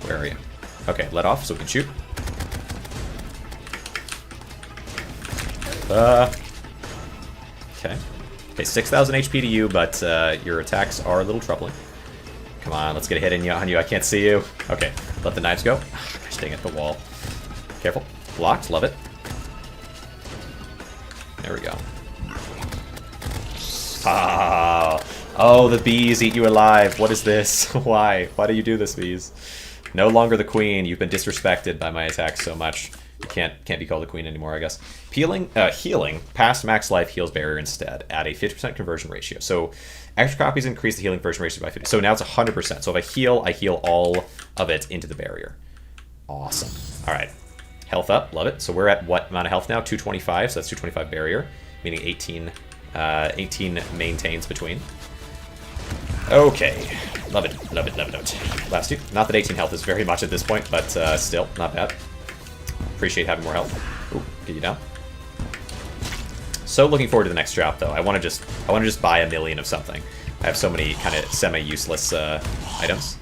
A: Where are you? Okay, let off so we can shoot. Okay. Okay, 6,000 HP to you, but your attacks are a little troubling. Come on, let's get a hit on you. I can't see you. Okay, let the knives go. Gosh dang it, the wall. Careful. Blocked, love it. There we go. Oh, the bees eat you alive. What is this? Why? Why do you do this, bees? No longer the queen. You've been disrespected by my attacks so much. You can't be called the queen anymore, I guess. Healing past max life heals barrier instead at a 50% conversion ratio. So extra copies increase the healing conversion ratio by 50. So now it's 100%. So if I heal all of it into the barrier. Awesome. All right. Health up. Love it. So we're at what amount of health now? 225. So that's 225 barrier, meaning 18 maintains between. Okay. Love it. Love it. Love it. Love it. Last two. Not that 18 health is very much at this point, but still, not bad. Appreciate having more health. Ooh, get you down. So looking forward to the next drop, though. I want to just buy 1,000,000 of something. I have so many kind of semi-useless items.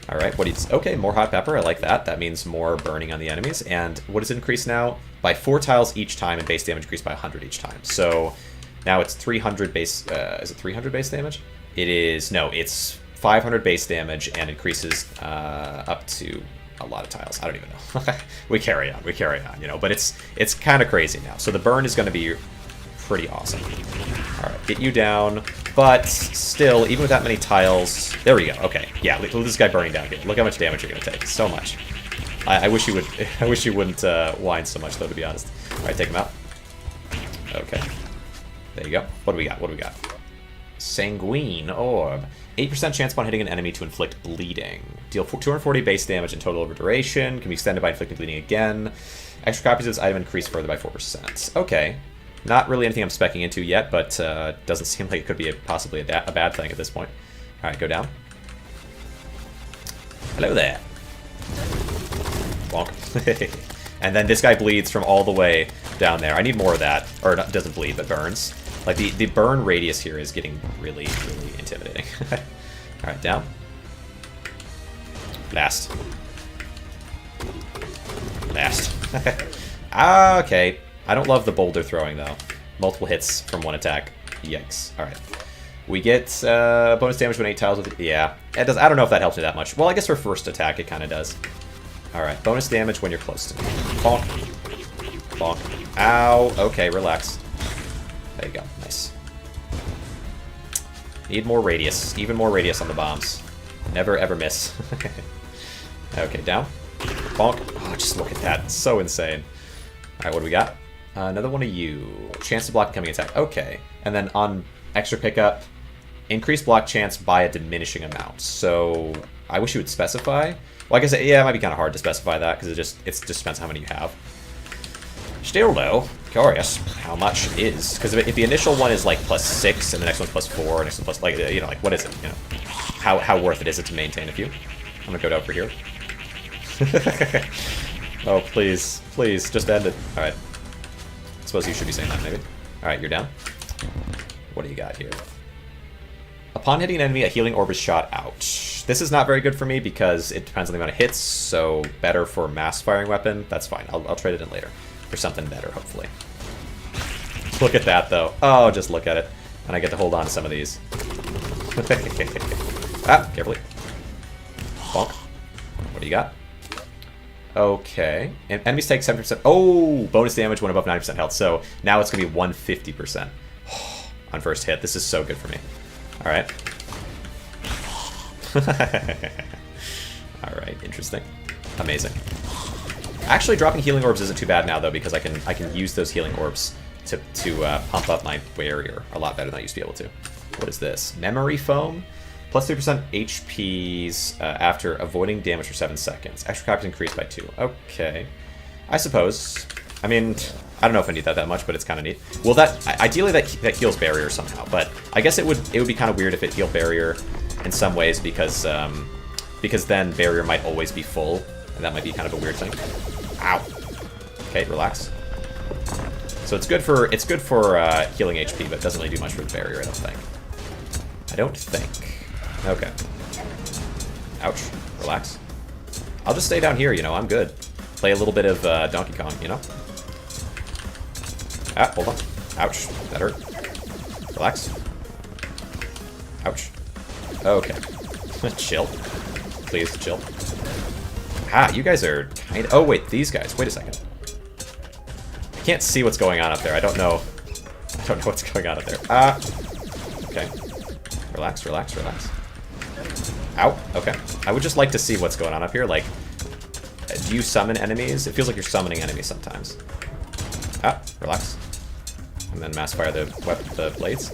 A: All right, what do you... Okay, more hot pepper. I like that. That means more burning on the enemies. And what does it increase now? By 4 tiles each time, and base damage increased by 100 each time. So now it's 300 base... is it 300 base damage? It is... No, it's 500 base damage and increases up to a lot of tiles. I don't even know. we carry on, you know. But it's kind of crazy now. So the burn is going to be pretty awesome. All right, get you down. But still, even with that many tiles... There we go. Okay. Yeah, look at this guy burning down here. Look how much damage you're going to take. So much. I wish you would. I wish you wouldn't whine so much, though, to be honest. All right, take him out. Okay. There you go. What do we got? What do we got? Sanguine Orb. 8% chance upon hitting an enemy to inflict bleeding. Deal 240 base damage in total over duration. Can be extended by inflicting bleeding again. Extra copies of this item increase further by 4%. Okay. Not really anything I'm specking into yet, but doesn't seem like it could be possibly a bad thing at this point. All right, go down. Hello there. Bonk. And then this guy bleeds from all the way down there. I need more of that. Or not, doesn't bleed, but burns. Like, the burn radius here is getting really, really intimidating. Alright, down. Blast. Blast. Okay. I don't love the boulder throwing, though. Multiple hits from one attack. Yikes. Alright. We get bonus damage when 8 tiles with... Yeah. It does. I don't know if that helps me that much. Well, I guess for first attack, it kind of does. Alright. Bonus damage when you're close to me. Bonk. Bonk. Ow. Okay, relax. There you go. Nice. Need more radius. Even more radius on the bombs. Never ever miss. Okay, down. Bonk. Oh, just look at that. It's so insane. Alright, what do we got? Another one of you. Chance to block incoming attack. Okay. And then on extra pickup, increase block chance by a diminishing amount. So I wish you would specify. Well, I guess, yeah, it might be kind of hard to specify that because it just depends how many you have. Still, though, curious how much it is. Because if the initial one is like +6 and the next one's +4, and next one plus, like, you know, like, what is it? You know, how worth it is it to maintain a few? I'm gonna go down for here. Oh, please, please, just end it. All right. I suppose you should be saying that, maybe. All right, you're down. What do you got here? Upon hitting an enemy, a healing orb is shot out. This is not very good for me because it depends on the amount of hits, so better for mass firing weapon. That's fine. I'll trade it in later for something better, hopefully. Look at that, though. Oh, just look at it. And I get to hold on to some of these. Ah, carefully. Bonk. What do you got? Okay. And enemies take 70%. Oh, bonus damage when above 90% health. So now it's going to be 150% on first hit. This is so good for me. All right. All right, interesting. Amazing. Actually, dropping healing orbs isn't too bad now, though, because I can use those healing orbs to pump up my barrier a lot better than I used to be able to. What is this? Memory foam? Plus 3% HPs after avoiding damage for 7 seconds. Extra copies increased by 2. Okay. I suppose. I mean, I don't know if I need that much, but it's kind of neat. Well, ideally that heals barrier somehow, but I guess it would be kind of weird if it healed barrier in some ways because then barrier might always be full, and that might be kind of a weird thing. Ow. Okay, relax. So it's good for healing HP, but it doesn't really do much for the barrier, I don't think. I don't think. Okay. Ouch. Relax. I'll just stay down here, you know, I'm good. Play a little bit of Donkey Kong, you know? Ah, hold on. Ouch. That hurt. Relax. Ouch. Okay. Chill. Please, chill. Ah, you guys are kind of... Oh, wait, these guys. Wait a second. I can't see what's going on up there. I don't know what's going on up there. Ah. Okay. Relax, relax, relax. Ow. Okay. I would just like to see what's going on up here. Like, do you summon enemies? It feels like you're summoning enemies sometimes. Ah, relax. And then mass fire the blades.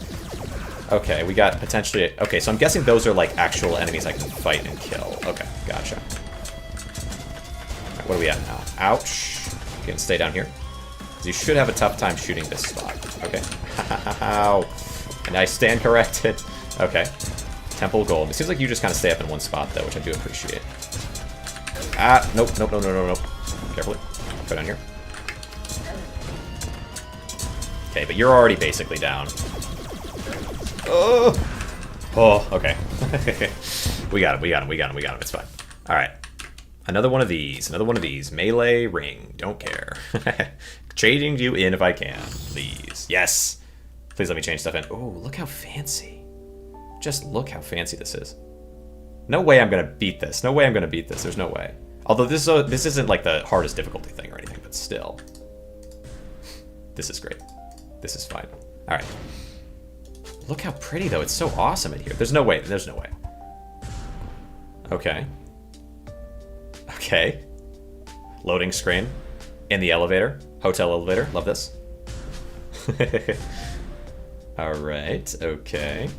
A: Okay, we got potentially... Okay, so I'm guessing those are like actual enemies I can fight and kill. Okay, gotcha. Right, what are we at now? Ouch. You can stay down here. You should have a tough time shooting this spot. Okay. Ow. And I stand corrected. Okay. Temple Gold. It seems like you just kind of stay up in one spot, though, which I do appreciate. Ah, nope, nope, no, no, no, no. Carefully. Go down here. Okay, but you're already basically down. Oh, oh, okay. We got him, we got him, we got him, we got him. It's fine. All right. Another one of these. Another one of these. Melee ring. Don't care. Trading you in if I can. Please. Yes. Please let me change stuff in. Oh, look how fancy. Just look how fancy this is. No way I'm going to beat this. No way I'm going to beat this. There's no way. Although this isn't like the hardest difficulty thing or anything, but still. This is great. This is fine. All right. Look how pretty, though. It's so awesome in here. There's no way. There's no way. Okay. Okay. Loading screen. In the elevator. Hotel elevator. Love this. Alright. Okay.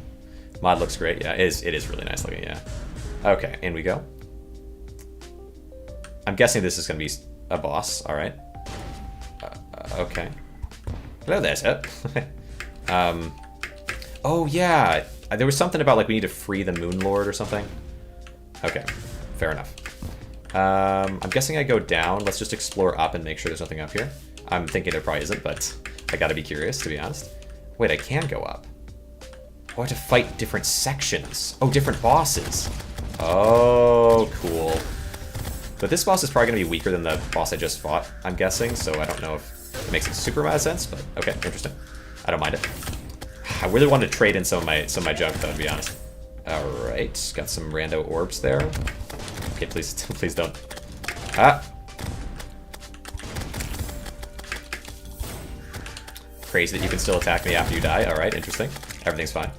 A: Mod looks great. Yeah, it is really nice looking, yeah. Okay, in we go. I'm guessing this is going to be a boss. Alright. Okay. Hello there, sir. Oh, yeah. There was something about, like, we need to free the Moon Lord or something. Okay. Fair enough. I'm guessing I go down. Let's just explore up and make sure there's nothing up here. I'm thinking there probably isn't, but I gotta be curious, to be honest. Wait, I can go up. Oh, I have to fight different sections. Oh, different bosses. Oh, cool. But this boss is probably gonna be weaker than the boss I just fought, I'm guessing, so I don't know if it makes super amount of sense, but okay, interesting. I don't mind it. I really wanted to trade in some of my junk, though, to be honest. Alright, got some rando orbs there. Okay, please, please don't. Ah! Crazy that you can still attack me after you die. Alright, interesting. Everything's fine.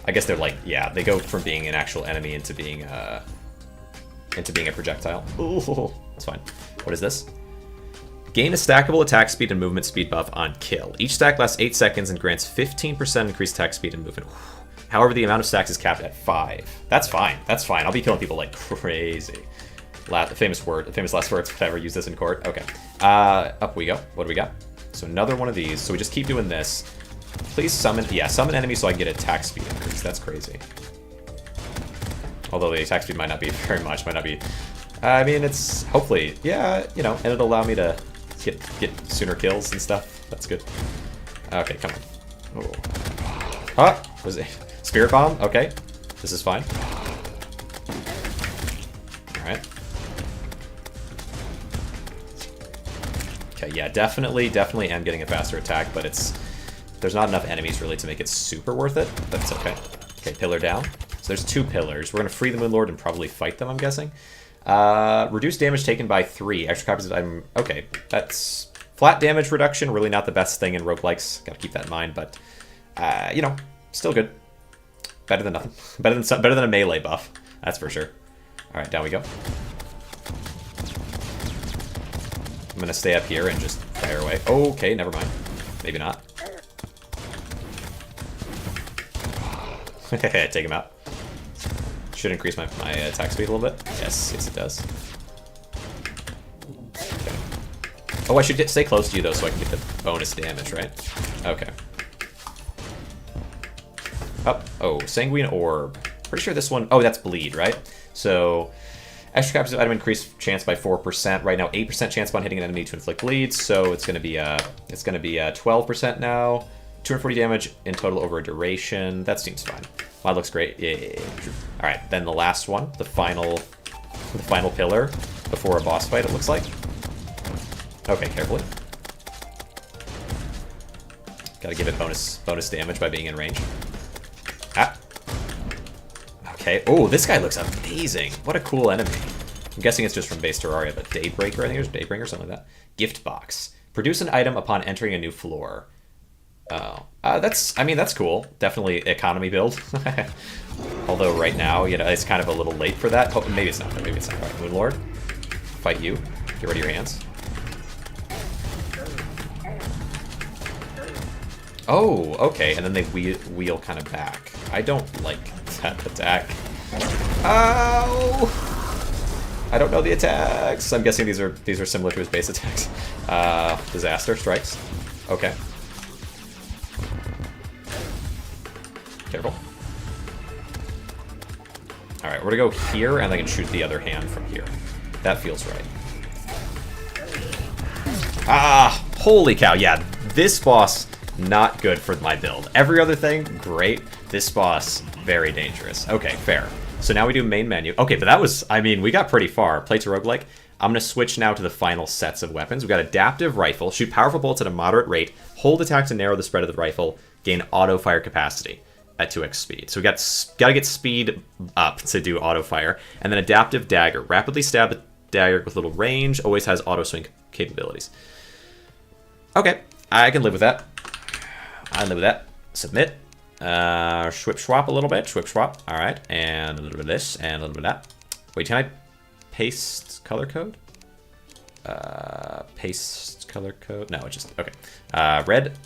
A: I guess they're like, yeah, they go from being an actual enemy into being a projectile. Ooh, that's fine. What is this? Gain a stackable attack speed and movement speed buff on kill. Each stack lasts 8 seconds and grants 15% increased attack speed and movement. However, the amount of stacks is capped at 5. That's fine. That's fine. I'll be killing people like crazy. Famous last words if I ever use this in court. Okay. Up we go. What do we got? So another one of these. So we just keep doing this. Please summon, yeah, summon enemies so I can get attack speed increase. That's crazy. Although the attack speed might not be very much, might not be. I mean, it's hopefully, yeah, you know, and it'll allow me to get sooner kills and stuff. That's good. Okay, come on. Oh. Huh? Was it Spirit Bomb? Okay, this is fine. All right. Okay, yeah, definitely am getting a faster attack, but there's not enough enemies really to make it super worth it, but it's okay. Okay, pillar down. So there's 2 pillars. We're going to free the Moonlord and probably fight them, I'm guessing. Reduce damage taken by 3. Extra copies of item. Okay, that's flat damage reduction. Really not the best thing in roguelikes. Got to keep that in mind, but you know, still good. Better than nothing. Better than a melee buff. That's for sure. All right, down we go. I'm gonna stay up here and just fire away. Okay, never mind. Maybe not. Take him out. Should increase my attack speed a little bit. Yes, it does. Okay. Oh, I should stay close to you though, so I can get the bonus damage, right? Okay. Oh, Sanguine Orb. Pretty sure this one. Oh, that's bleed, right? So, extra copies of item increase chance by 4%. Right now, 8% chance upon hitting an enemy to inflict bleed. So it's gonna be 12% now. 240 damage in total over a duration. That seems fine. Wow, that looks great. Yeah. All right, then the last one, the final pillar before a boss fight. It looks like. Okay, carefully. Gotta give it bonus damage by being in range. Ah. Okay. Oh, this guy looks amazing. What a cool enemy. I'm guessing it's just from base Terraria, but Daybreaker. I think there's Daybreaker, something like that. Gift box. Produce an item upon entering a new floor. Oh, that's cool. Definitely economy build. Although right now, you know, it's kind of a little late for that. Oh, maybe it's not. Maybe it's not. All right, Moonlord, fight you. Get rid of your hands. Oh, okay. And then they wheel kind of back. I don't like that attack. Ow! I don't know the attacks. I'm guessing these are similar to his base attacks. Disaster strikes. Okay. Careful. Alright, we're gonna go here, and I can shoot the other hand from here. That feels right. Ah! Holy cow, yeah. This boss, not good for my build. Every other thing, great. This boss, very dangerous. Okay, fair. So now we do main menu. Okay, but that was, I mean, we got pretty far. Play to roguelike. I'm gonna switch now to the final sets of weapons. We've got adaptive rifle. Shoot powerful bolts at a moderate rate. Hold attack to narrow the spread of the rifle. Gain auto fire capacity at 2x speed. So we gotta get speed up to do auto fire. And then adaptive dagger. Rapidly stab the dagger with little range. Always has auto swing capabilities. Okay, I can live with that. I live with that. Submit. Swip swap a little bit. Swip swap. All right, and a little bit of this and a little bit of that. Wait, can I paste color code? Paste color code. No, it's just okay. Red.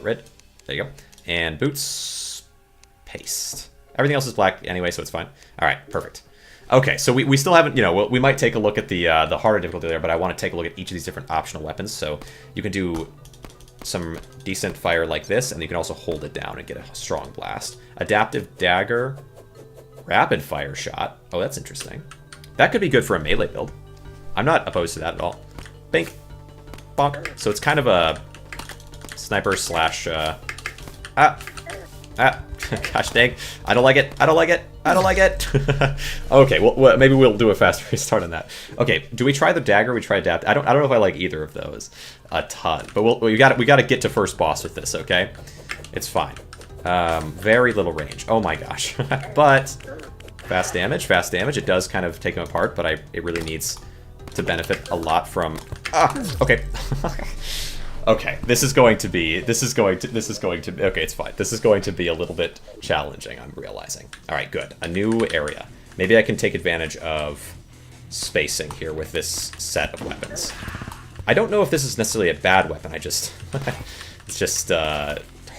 A: Red. There you go. And boots, paste. Everything else is black anyway, so it's fine. All right, perfect. Okay, so we still haven't, you know, we might take a look at the harder difficulty there, but I want to take a look at each of these different optional weapons. So you can do some decent fire like this, and you can also hold it down and get a strong blast. Adaptive dagger, rapid fire shot. Oh, that's interesting. That could be good for a melee build. I'm not opposed to that at all. Bink, bonk. So it's kind of a sniper slash. Gosh dang. I don't like it. I don't like it. I don't like it. Okay, well, maybe we'll do a fast restart on that. Okay, do we try the dagger? We try adapt. I don't know if I like either of those a ton, but we got to get to first boss with this. Okay, it's fine. Very little range. Oh my gosh. But fast damage. Fast damage. It does kind of take him apart, but it really needs to benefit a lot from. Okay. Okay, this is going to be, okay, it's fine. This is going to be a little bit challenging, I'm realizing. All right, good. A new area. Maybe I can take advantage of spacing here with this set of weapons. I don't know if this is necessarily a bad weapon. It's just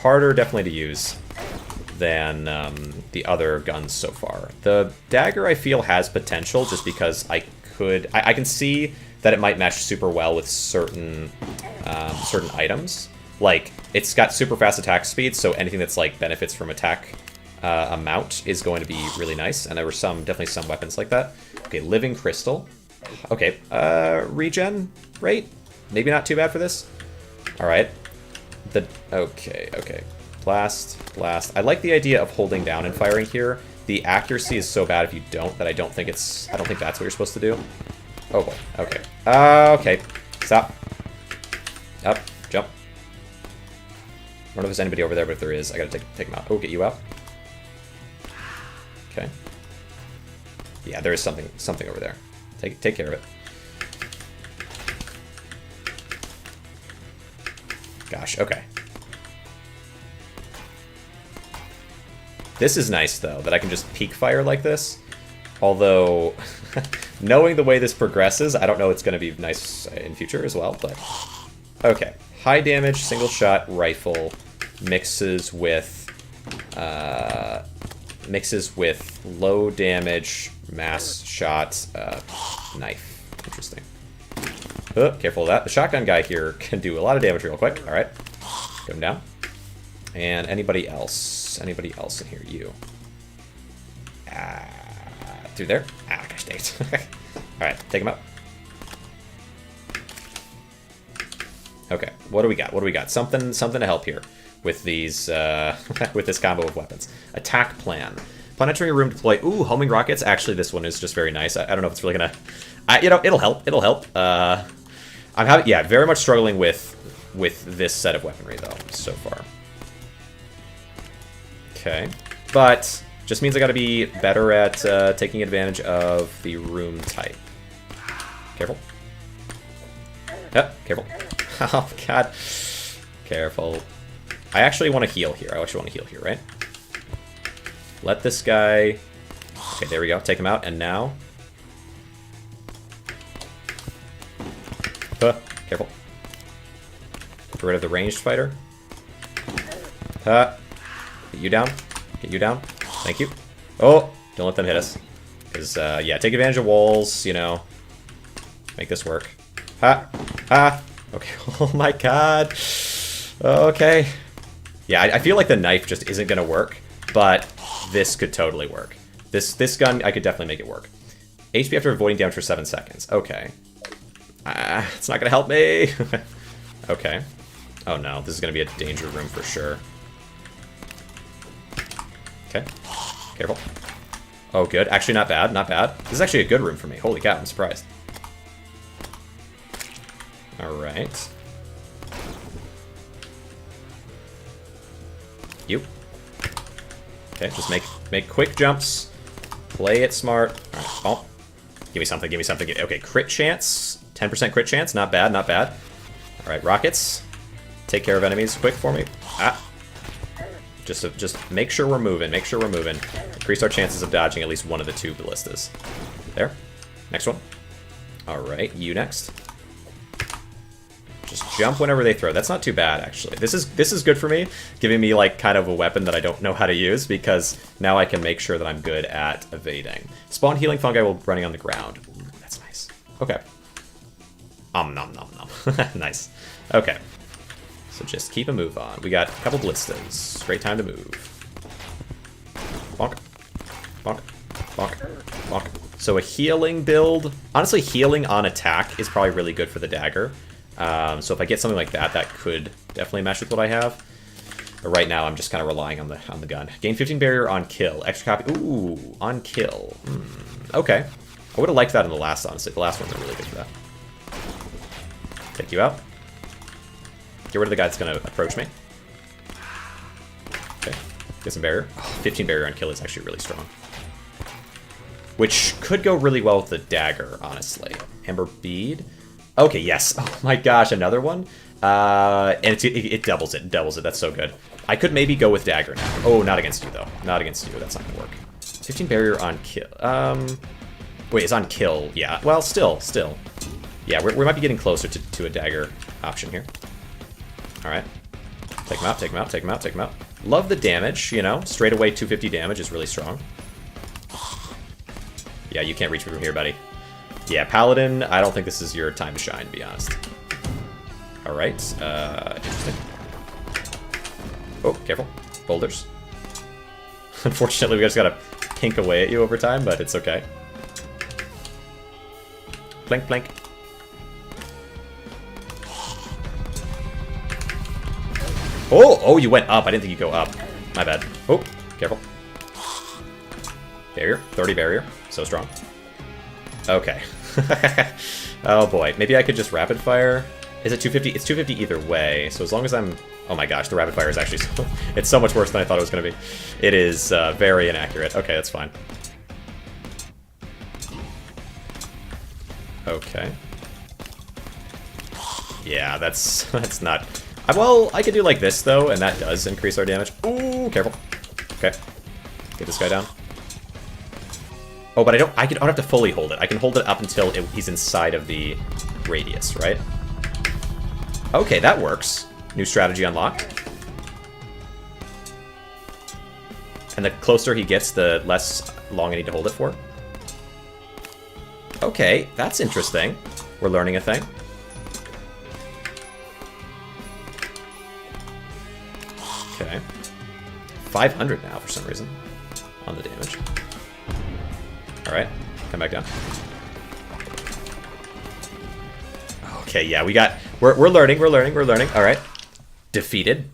A: harder definitely to use than the other guns so far. The dagger I feel has potential just because I can see that it might match super well with certain items. Like, it's got super fast attack speed, so anything that's like benefits from attack amount is going to be really nice. And there were definitely some weapons like that. Okay, living crystal. Okay, regen rate? Maybe not too bad for this. All right. Okay. Blast. I like the idea of holding down and firing here. The accuracy is so bad if you don't that I don't think that's what you're supposed to do. Oh boy. Okay. Okay. Stop. Up. Jump. I don't know if there's anybody over there, but if there is, I gotta take him out. Oh, get you out. Okay. Yeah, there is something over there. Take care of it. Gosh, okay. This is nice, though, that I can just peek fire like this. Although, knowing the way this progresses, I don't know it's going to be nice in future as well, but... Okay. High damage, single shot rifle mixes with low damage mass shot knife. Interesting. Oh, careful of that. The shotgun guy here can do a lot of damage real quick. All right. Get him down. And anybody else? Anybody else in here? You. Through there? Ah, gosh dang it. All right, take him out. Okay, what do we got? What do we got? Something to help here with these with this combo of weapons. Attack plan. Upon entering a room, deploy. Ooh, homing rockets. Actually, this one is just very nice. I don't know if it's really gonna. It'll help. It'll help. Yeah, very much struggling with this set of weaponry though so far. Okay, but just means I got to be better at taking advantage of the room type. Careful. Yep, careful. Oh god. Careful. I actually want to heal here. Right? Let this guy... Okay, there we go. Take him out, and now... Careful. Get rid of the ranged fighter. Get you down. Get you down. Thank you. Oh! Don't let them hit us. Because, yeah, take advantage of walls, you know. Make this work. Ha! Ha! Okay. Oh my god. Okay. Yeah, I feel like the knife just isn't going to work, but this could totally work. This gun, I could definitely make it work. HP after avoiding damage for 7 seconds. Okay. It's not going to help me. Okay. Oh no, this is going to be a danger room for sure. Okay. Careful. Oh, good. Actually, not bad. Not bad. This is actually a good room for me. Holy cow, I'm surprised. Alright. You. Okay, just make quick jumps. Play it smart. Alright, oh. Give me something, give me something. Okay, crit chance. 10% crit chance. Not bad, not bad. Alright, rockets. Take care of enemies quick for me. Ah. Just make sure we're moving. Make sure we're moving. Increase our chances of dodging at least one of the 2 ballistas. There. Next one. Alright, you next. Just jump whenever they throw. That's not too bad, actually. This is good for me, giving me like kind of a weapon that I don't know how to use, because now I can make sure that I'm good at evading. Spawn healing fungi while running on the ground. Ooh, that's nice. Okay. Nom nom nom. Nice. Okay. So just keep a move on. We got a couple ballistas. Great time to move. Bonk. Bonk. Bonk. Bonk. So a healing build. Honestly, healing on attack is probably really good for the dagger. So if I get something like that, that could definitely mesh with what I have. But right now, I'm just kind of relying on the gun. Gain 15 barrier on kill. Extra copy. Ooh, on kill. Okay. I would have liked that in the last, honestly. The last ones are really good for that. Take you out. Get rid of the guy that's going to approach me. Okay. Get some barrier. Oh, 15 barrier on kill is actually really strong. Which could go really well with the dagger, honestly. Amber bead. Okay, yes. Oh my gosh, another one. And it doubles it. Doubles it. That's so good. I could maybe go with dagger now. Oh, not against you, though. Not against you. That's not going to work. 15 barrier on kill. Wait, it's on kill. Yeah. Well, still. Yeah, we might be getting closer to a dagger option here. All right. Take him out, take him out, take him out, take him out. Love the damage, you know. Straight away 250 damage is really strong. Yeah, you can't reach me from here, buddy. Yeah, Paladin, I don't think this is your time to shine, to be honest. All right. Interesting. Oh, careful. Boulders. Unfortunately, we just gotta pink away at you over time, but it's okay. Blink, blink. Oh, you went up. I didn't think you'd go up. My bad. Oh, careful. Barrier. 30 barrier. So strong. Okay. Oh, boy. Maybe I could just rapid fire. Is it 250? It's 250 either way. So as long as I'm... Oh my gosh, the rapid fire is actually... It's so much worse than I thought it was going to be. It is very inaccurate. Okay, that's fine. Okay. Yeah, that's not... Well, I could do like this, though, and that does increase our damage. Ooh, careful. Okay. Get this guy down. Oh, but I don't have to fully hold it. I can hold it up until he's inside of the radius, right? Okay, that works. New strategy unlocked. And the closer he gets, the less long I need to hold it for. Okay, that's interesting. We're learning a thing. Okay. 500 now for some reason on the damage. Alright, come back down. Okay, yeah, we're learning. Alright. Defeated.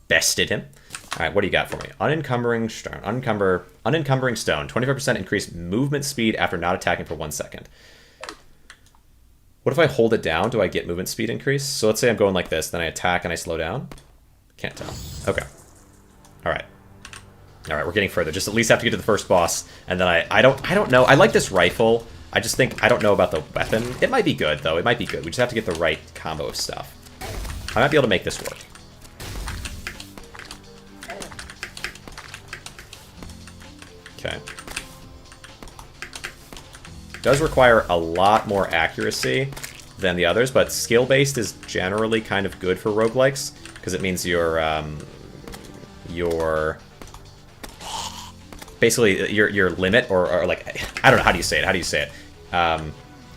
A: Bested him. Alright, what do you got for me? Unencumbering stone. Unencumbering stone. 25% increased movement speed after not attacking for 1 second. What if I hold it down? Do I get movement speed increase? So let's say I'm going like this, then I attack and I slow down. Can't tell. Okay. Alright. Alright, we're getting further. Just at least have to get to the first boss. And then I don't know. I like this rifle. I just think I don't know about the weapon. It might be good, though. It might be good. We just have to get the right combo of stuff. I might be able to make this work. Okay. Does require a lot more accuracy than the others, but skill-based is generally kind of good for roguelikes, because it means basically your limit, or like, I don't know, how do you say it?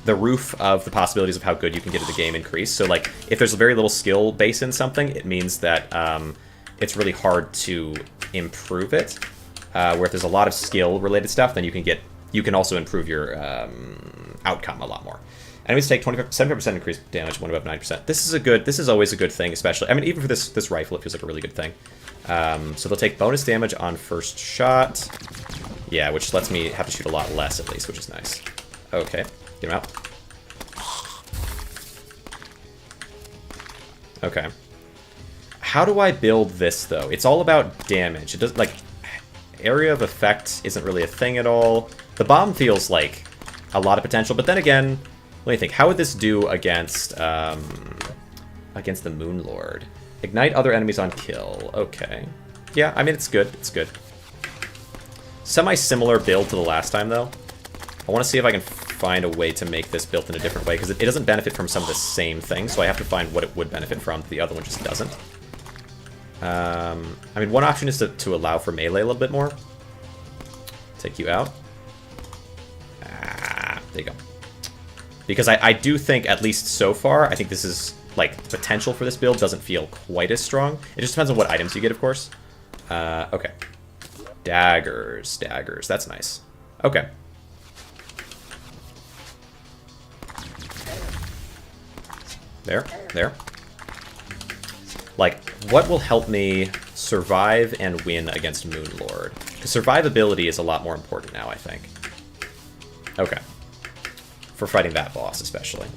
A: The roof of the possibilities of how good you can get at the game increase. So like, if there's very little skill base in something, it means that it's really hard to improve it. Where if there's a lot of skill-related stuff, then you can also improve your outcome a lot more. Enemies take 75% increased damage, 1 above 9%. This is always a good thing, especially, I mean, even for this rifle, it feels like a really good thing. So they'll take bonus damage on first shot. Yeah, which lets me have to shoot a lot less, at least, which is nice. Okay, get him out. Okay. How do I build this, though? It's all about damage. It doesn't, like, area of effect isn't really a thing at all. The bomb feels like a lot of potential, but then again, let me think. How would this do against the Moon Lord? Ignite other enemies on kill. Okay. Yeah, I mean, it's good. It's good. Semi-similar build to the last time, though. I want to see if I can find a way to make this built in a different way, because it doesn't benefit from some of the same things, so I have to find what it would benefit from. The other one just doesn't. I mean, one option is to allow for melee a little bit more. Take you out. Ah, there you go. Because I do think, at least so far, I think this is, like, potential for this build doesn't feel quite as strong. It just depends on what items you get, of course. Okay. Daggers. That's nice. Okay. There. Like, what will help me survive and win against Moon Lord? Because survivability is a lot more important now, I think. Okay. For fighting that boss, especially.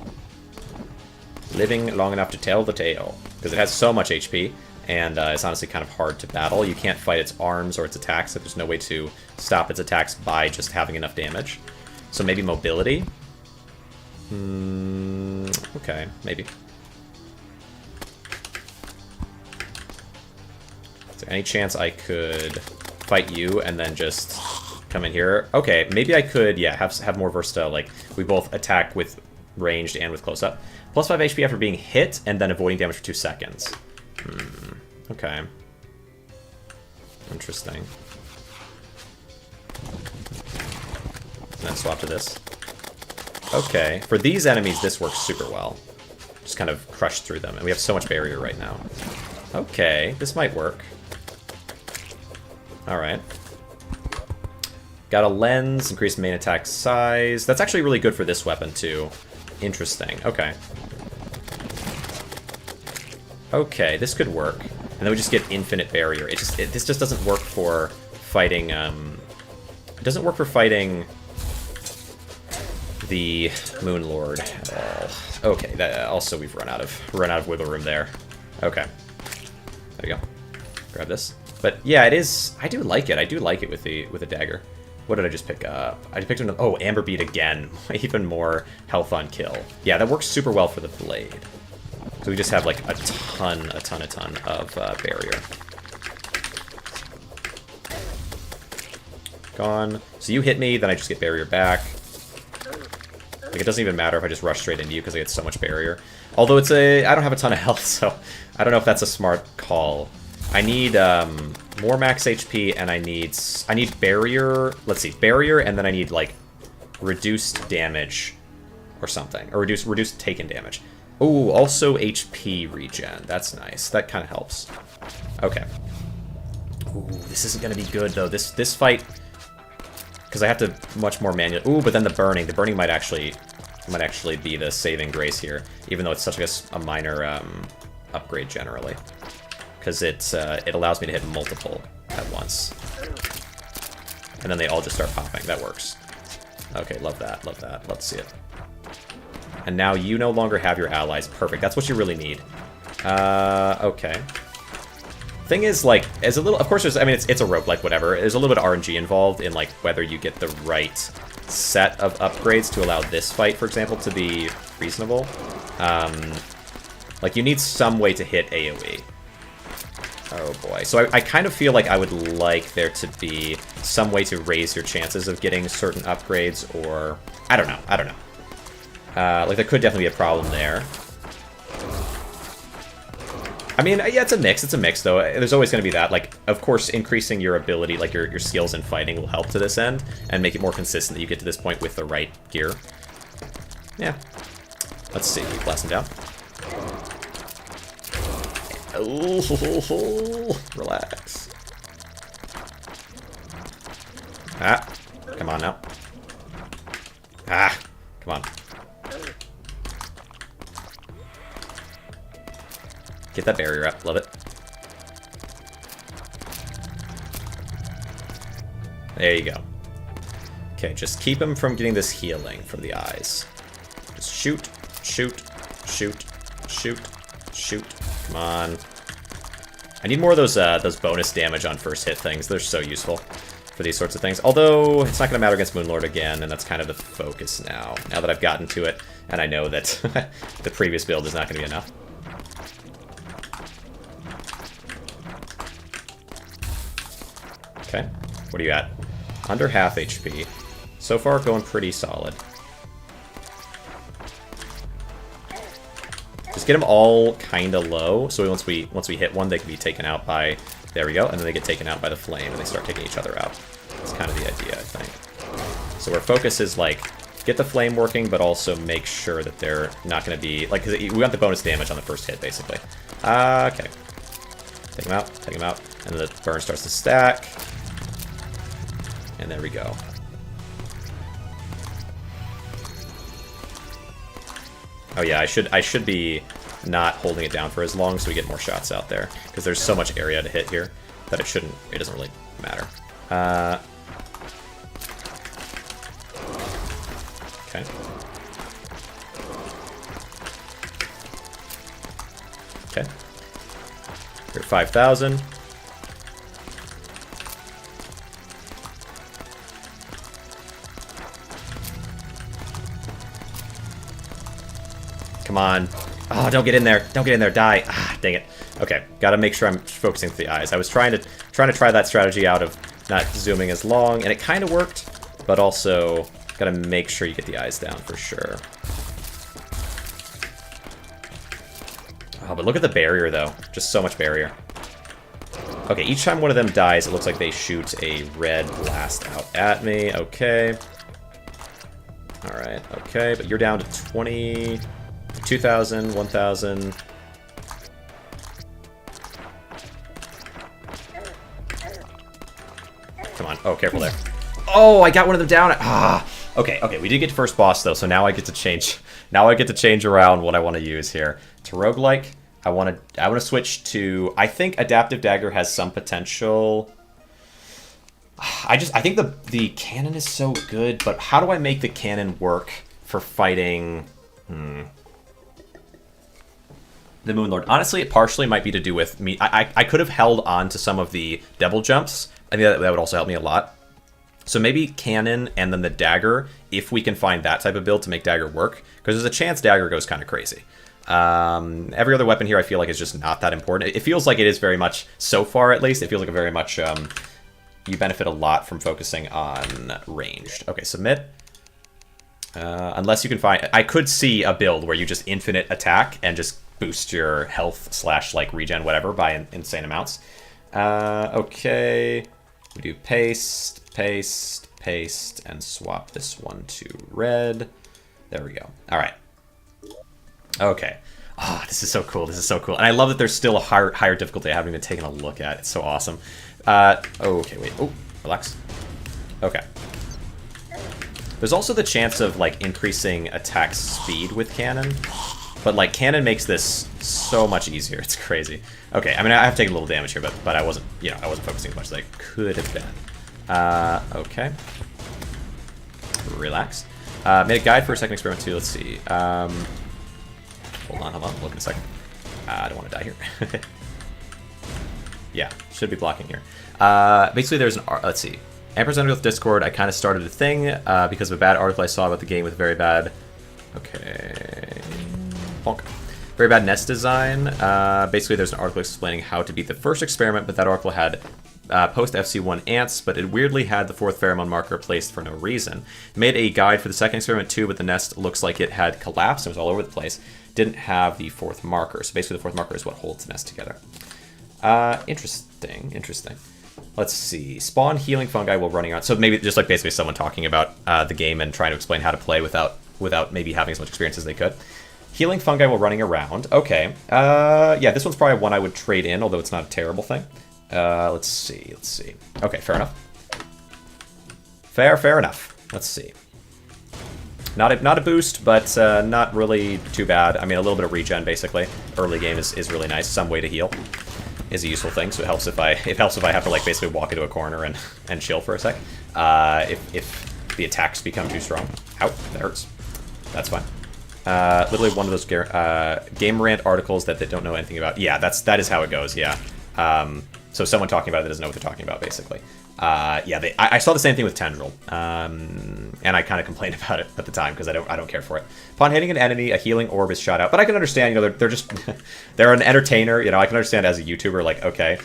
A: Living long enough to tell the tale. Because it has so much HP, and it's honestly kind of hard to battle. You can't fight its arms or its attacks if there's no way to stop its attacks by just having enough damage. So maybe mobility? Okay, maybe. there any chance I could fight you and then just come in here? Okay, maybe I could, yeah, have more versatile. Like, we both attack with ranged and with close-up. Plus 5 HP after being hit, and then avoiding damage for 2 seconds. Okay. Interesting. And then swap to this. Okay, for these enemies, this works super well. Just kind of crush through them, and we have so much barrier right now. Okay, this might work. Alright. Got a lens, increased main attack size. That's actually really good for this weapon, too. Interesting, okay. Okay, this could work. And then we just get infinite barrier. This just doesn't work for fighting, it doesn't work for fighting the Moon Lord at all. Okay, also we've run out of wiggle room there. Okay. There you go. Grab this. But yeah, it is, I do like it. I do like it with the dagger. What did I just pick up? I just picked up, oh, Amber Bead again. Even more health on kill. Yeah, that works super well for the blade. So we just have like a ton of barrier. Gone. So you hit me, then I just get barrier back. Like, it doesn't even matter if I just rush straight into you because I get so much barrier. Although it's I don't have a ton of health, so I don't know if that's a smart call. I need more max HP, and I need barrier. Let's see, barrier, and then I need like reduced damage or something, or reduced taken damage. Oh, also HP regen. That's nice. That kind of helps. Okay. Ooh, this isn't gonna be good though. This fight, because I have to much more manual. Ooh, but then the burning might actually be the saving grace here, even though it's such a minor upgrade generally. Because it allows me to hit multiple at once. And then they all just start popping. That works. Okay, love that, love that. Love to see it. And now you no longer have your allies. Perfect. That's what you really need. Okay. Thing is, like, as a little... Of course, there's... I mean, it's a roguelike, whatever. There's a little bit of RNG involved in, like, whether you get the right set of upgrades to allow this fight, for example, to be reasonable. Like, you need some way to hit AoE. Oh boy. So I kind of feel like I would like there to be some way to raise your chances of getting certain upgrades, or... I don't know. Like, there could definitely be a problem there. I mean, yeah, it's a mix, though. There's always going to be that. Like, of course, increasing your ability, like, your skills in fighting will help to this end, and make it more consistent that you get to this point with the right gear. Yeah. Let's see. Blast him down. Oh, relax. Ah, come on now. Ah, come on. Get that barrier up, love it. There you go. Okay, just keep him from getting this healing from the eyes. Just shoot, shoot, shoot, shoot, shoot. Come on. I need more of those bonus damage on first hit things. They're so useful for these sorts of things. Although, it's not going to matter against Moonlord again, and that's kind of the focus now. Now that I've gotten to it, and I know that the previous build is not going to be enough. Okay. What are you at? Under half HP. So far, going pretty solid. Just get them all kind of low, so once we hit one, they can be taken out by... There we go, and then they get taken out by the flame, and they start taking each other out. That's kind of the idea, I think. So our focus is, like, get the flame working, but also make sure that they're not going to be... Like, because we want the bonus damage on the first hit, basically. Okay. Take him out, and then the burn starts to stack. And there we go. Oh yeah, I should be not holding it down for as long so we get more shots out there. Because there's so much area to hit here that it doesn't really matter. Okay. Okay. You're 5,000. Come on. Oh, don't get in there. Don't get in there. Die. Ah, dang it. Okay, gotta make sure I'm focusing with the eyes. I was trying to try that strategy out of not zooming as long, and it kind of worked, but also gotta make sure you get the eyes down for sure. Oh, but look at the barrier, though. Just so much barrier. Okay, each time one of them dies, it looks like they shoot a red blast out at me. Okay. Alright, okay, but you're down to 20... 2,000, 1,000... Come on. Oh, careful there. Oh, I got one of them down. Ah. Okay, okay. We did get first boss though, so now I get to change. Now I get to change around what I want to use here. To roguelike, I want to switch to. I think adaptive dagger has some potential. I think the cannon is so good, but how do I make the cannon work for fighting? The Moonlord. Honestly, it partially might be to do with me. I could have held on to some of the double jumps. I think that would also help me a lot. So maybe cannon and then the dagger, if we can find that type of build to make dagger work. Because there's a chance dagger goes kind of crazy. Every other weapon here I feel like is just not that important. It feels like it is very much, so far at least, it feels like a very much, you benefit a lot from focusing on ranged. Okay, submit. Unless you can find, I could see a build where you just infinite attack and just boost your health / like regen whatever by insane amounts. Okay, we do paste, paste, paste, and swap this one to red. There we go. All right. Okay. Ah, oh, this is so cool. This is so cool. And I love that there's still a higher difficulty I haven't even taken a look at. It's so awesome. Okay, wait. Oh, relax. Okay. There's also the chance of, like, increasing attack speed with cannon. But, like, cannon makes this so much easier. It's crazy. Okay, I mean, I have taken a little damage here, but I wasn't, you know, I wasn't focusing as much as I could have been. Okay. Relax. Made a guide for a second experiment, too. Let's see. Hold on. Look in a second. I don't want to die here. Yeah, should be blocking here. Basically, there's an... Let's see. Ampersand with Discord, I kind of started a thing because of a bad article I saw about the game with very bad... Okay... Bonk. Very bad nest design. Basically, there's an article explaining how to beat the first experiment, but that article had post-FC1 ants, but it weirdly had the fourth pheromone marker placed for no reason. It made a guide for the second experiment too, but the nest looks like it had collapsed. It was all over the place. Didn't have the fourth marker. So basically, the fourth marker is what holds the nest together. Interesting. Let's see. Spawn healing fungi while running around. So maybe just like basically someone talking about the game and trying to explain how to play without maybe having as much experience as they could. Healing fungi while running around. Okay. Yeah, this one's probably one I would trade in, although it's not a terrible thing. Let's see. Okay, fair enough. Fair enough. Let's see. Not a boost, but not really too bad. I mean, a little bit of regen, basically. Early game is really nice. Some way to heal is a useful thing, so it helps if I have to, like, basically walk into a corner and chill for a sec. If the attacks become too strong. Ow, that hurts. That's fine. Literally one of those Game Rant articles that they don't know anything about. Yeah, that is how it goes, yeah. So someone talking about it that doesn't know what they're talking about, basically. Yeah, I saw the same thing with Tendril, and I kind of complained about it at the time because I don't care for it. Upon hitting an enemy, a healing orb is shot out. But I can understand, you know, they're just they're an entertainer. You know, I can understand as a YouTuber, like, okay,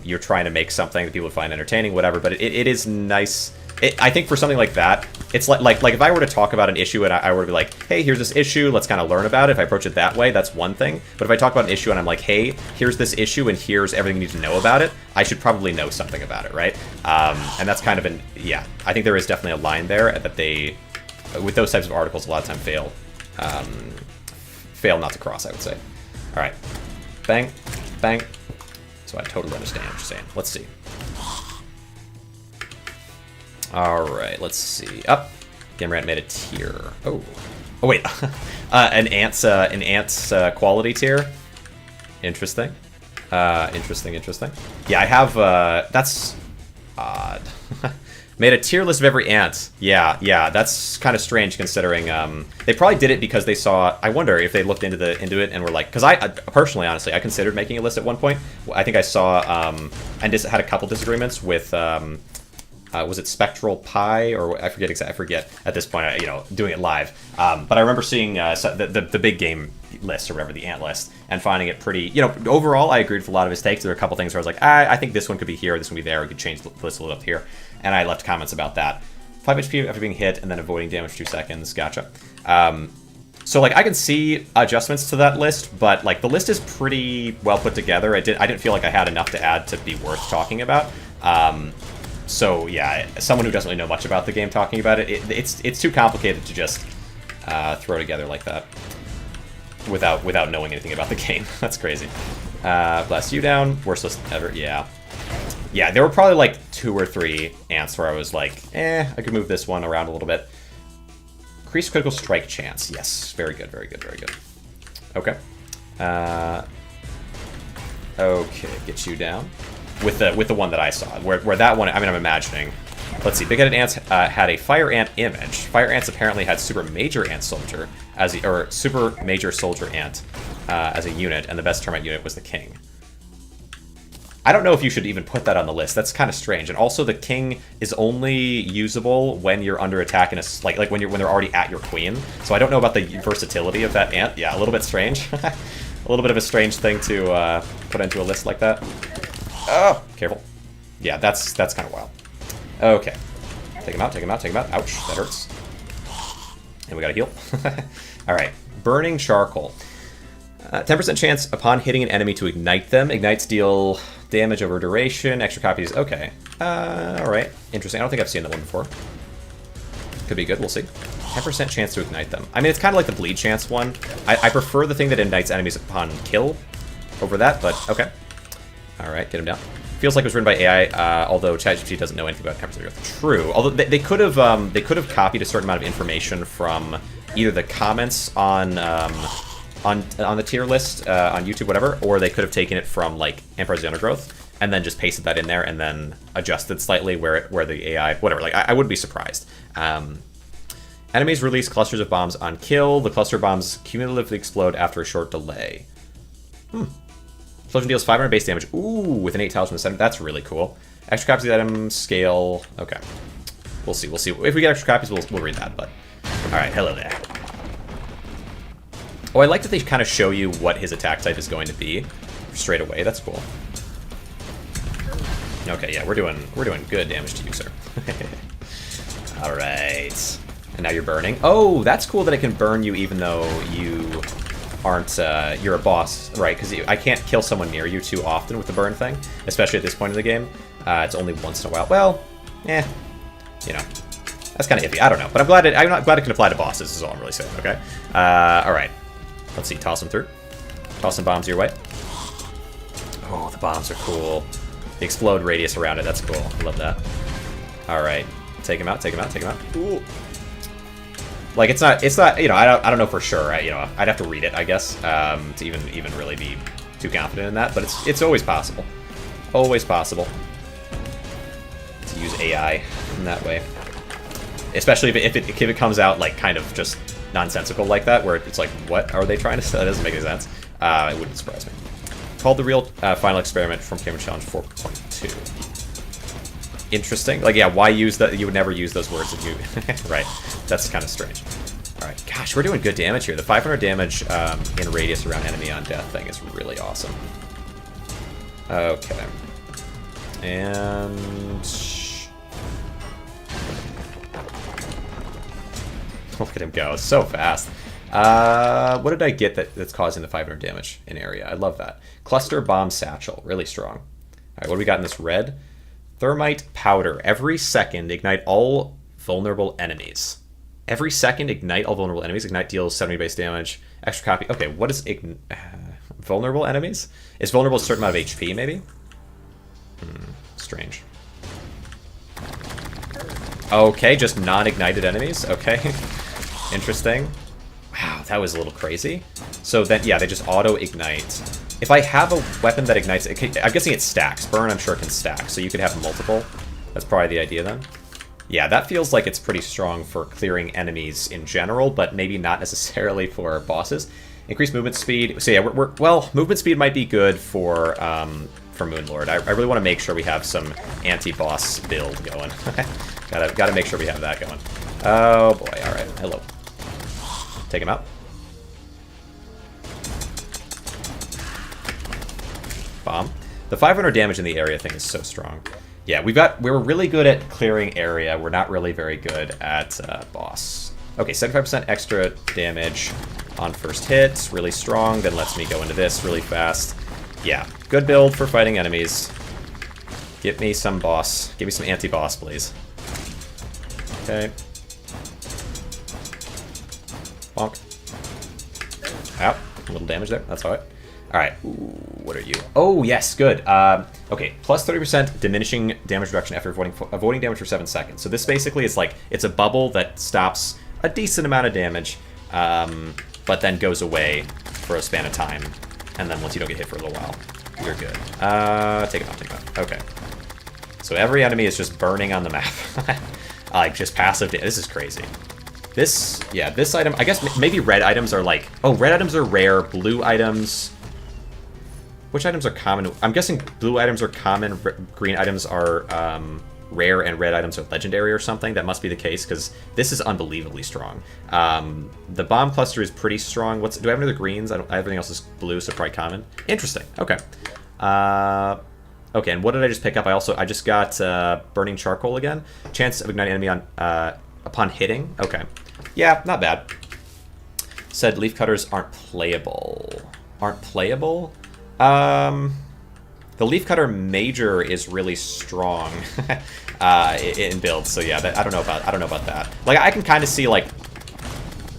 A: you're trying to make something that people would find entertaining, whatever. But it is nice. I think for something like that, it's like if I were to talk about an issue and I were to be like, hey, here's this issue, let's kind of learn about it. If I approach it that way, that's one thing. But if I talk about an issue and I'm like, hey, here's this issue and here's everything you need to know about it, I should probably know something about it, right? And that's kind of yeah, I think there is definitely a line there that they, with those types of articles, a lot of time fail not to cross, I would say. All right, bang, bang. So I totally understand what you're saying. Let's see. Alright, let's see. Up. Game Rant made a tier. Oh wait. An ant's quality tier. Interesting. Interesting. Yeah, I have that's odd. Made a tier list of every ant. Yeah, that's kind of strange considering they probably did it because they saw, I wonder if they looked into it and were like, because I personally, honestly, I considered making a list at one point. I think I saw and just had a couple disagreements with Was it Spectral Pie, or I forget exactly. I forget at this point. Doing it live. But I remember seeing the big game list or whatever, the ant list, and finding it pretty. Overall, I agreed with a lot of his takes. There were a couple things where I was like, I think this one could be here, this one could be there. We could change the list a little up here, and I left comments about that. 5 HP after being hit, and then avoiding damage for 2 seconds. Gotcha. So like I can see adjustments to that list, but like the list is pretty well put together. I didn't feel like I had enough to add to be worth talking about. So yeah, someone who doesn't really know much about the game talking about it, it's too complicated to just throw together like that without knowing anything about the game. That's crazy. Blast you down. Worst list ever. Yeah. Yeah, there were probably like 2 or 3 ants where I was like, I could move this one around a little bit. Increased critical strike chance. Yes, very good, very good, very good. Okay. Okay, get you down. With the one that I saw, where that one, I mean, I'm imagining. Let's see, big-headed ants had a fire ant image. Fire ants apparently had super major ant soldier or super major soldier ant as a unit, and the best termite unit was the king. I don't know if you should even put that on the list. That's kind of strange. And also, the king is only usable when you're under attack in a like when they're already at your queen. So I don't know about the versatility of that ant. Yeah, a little bit strange. A little bit of a strange thing to put into a list like that. Oh, careful. Yeah, that's kind of wild. Okay, take him out, take him out, take him out. Ouch, that hurts. And we gotta heal. All right, burning charcoal. 10% chance upon hitting an enemy to ignite them. Ignites deal damage over duration. Extra copies. Okay. All right. Interesting. I don't think I've seen that one before. Could be good. We'll see. 10% chance to ignite them. I mean, it's kind of like the bleed chance one. I prefer the thing that ignites enemies upon kill over that, but okay. All right. Get him down. Feels like it was written by AI, although ChatGPT doesn't know anything about 10% growth. True. Although they could have copied a certain amount of information from either the comments on the tier list on YouTube, whatever, or they could have taken it from like Empire's Undergrowth and then just pasted that in there and then adjusted slightly where the AI, whatever. Like I wouldn't be surprised. Enemies release clusters of bombs on kill. The cluster bombs cumulatively explode after a short delay. Explosion deals 500 base damage. Ooh, with an 8 tiles from the center. That's really cool. Extra copies of the item scale. Okay, we'll see. We'll see if we get extra copies. We'll read that. But all right, hello there. Oh, I like that they kind of show you what his attack type is going to be straight away. That's cool. Okay, yeah, we're doing good damage to you, sir. All right, and now you're burning. Oh, that's cool that it can burn you even though you aren't. You're a boss, right? Because I can't kill someone near you too often with the burn thing, especially at this point in the game. It's only once in a while. Well, that's kind of iffy. I don't know, but I'm glad it can apply to bosses. Is all I'm really saying. Okay. All right. Let's see, toss them through. Toss some bombs your way. Oh, the bombs are cool. The explode radius around it, that's cool. I love that. Alright. Take him out, take him out, take him out. Ooh. Like, it's not, I don't know for sure. I'd have to read it, I guess, to even really be too confident in that, but it's always possible. Always possible to use AI in that way. Especially if it comes out, like, kind of just nonsensical like that, where it's like, what are they trying to say? That doesn't make any sense. It wouldn't surprise me. Called the real final experiment from Cambridge Challenge 4.2. Interesting. Like, yeah, why use that? You would never use those words if you... Right. That's kind of strange. All right. Gosh, we're doing good damage here. The 500 damage in radius around enemy on death thing is really awesome. Okay. And... Look at him go, so fast. What did I get that's causing the 500 damage in area? I love that. Cluster bomb satchel, really strong. All right, what do we got in this red? Thermite powder. Every second, ignite all vulnerable enemies. Every second, ignite all vulnerable enemies. Ignite deals 70 base damage. Extra copy. Okay, what is vulnerable enemies? Is vulnerable a certain amount of HP, maybe? Strange. Okay, just non-ignited enemies. Okay. Interesting. Wow, that was a little crazy. So then, yeah, they just auto-ignite. If I have a weapon that ignites, I'm guessing it stacks. Burn, I'm sure, can stack, so you could have multiple. That's probably the idea then. Yeah, that feels like it's pretty strong for clearing enemies in general, but maybe not necessarily for bosses. Increased movement speed. So yeah, well, movement speed might be good for for Moonlord. I really want to make sure we have some anti-boss build going. gotta make sure we have that going. Oh boy, alright, hello. Take him out. Bomb. The 500 damage in the area thing is so strong. Yeah, we're really good at clearing area. We're not really very good at boss. Okay, 75% extra damage on first hit, really strong. Then lets me go into this really fast. Yeah, good build for fighting enemies. Give me some boss. Give me some anti-boss, please. Okay. Bonk. Ow, a little damage there. That's alright. Alright, what are you? Oh, yes, good. Okay, plus 30% diminishing damage reduction after avoiding damage for 7 seconds. So this basically is like, it's a bubble that stops a decent amount of damage, but then goes away for a span of time. And then once you don't get hit for a little while, you're good. Take it out, take it out. Okay. So every enemy is just burning on the map. Like, just passive damage. This is crazy. This item, I guess maybe red items are like, oh, red items are rare, blue items... Which items are common? I'm guessing blue items are common, green items are rare, and red items are legendary or something. That must be the case, because this is unbelievably strong. The bomb cluster is pretty strong. Do I have any other greens? Everything else is blue, so probably common. Interesting. Okay. Okay, and what did I just pick up? I just got burning charcoal again. Chance of igniting enemy on upon hitting. Okay. Yeah, not bad. Said leaf cutters aren't playable. Aren't playable? The leafcutter major is really strong in builds, so yeah, I don't know about that. Like, I can kind of see, like,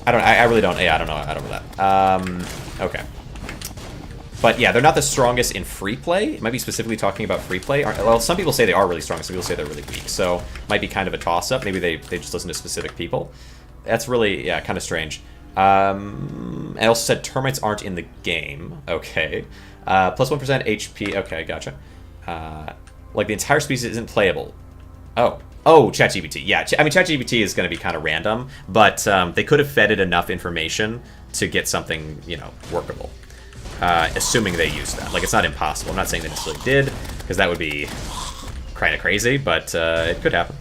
A: I really don't. Yeah, I don't know that. Okay. But yeah, they're not the strongest in free play. It might be specifically talking about free play. Well, some people say they are really strong. Some people say they're really weak. So might be kind of a toss up. Maybe they just listen to specific people. That's really, yeah, kind of strange. I also said termites aren't in the game. Okay. Plus 1% HP. Okay, gotcha. Like, the entire species isn't playable. Oh, ChatGPT. Yeah, I mean, ChatGPT is going to be kind of random, but they could have fed it enough information to get something, you know, workable. Assuming they used that. Like, it's not impossible. I'm not saying they necessarily did, because that would be kind of crazy, but it could happen.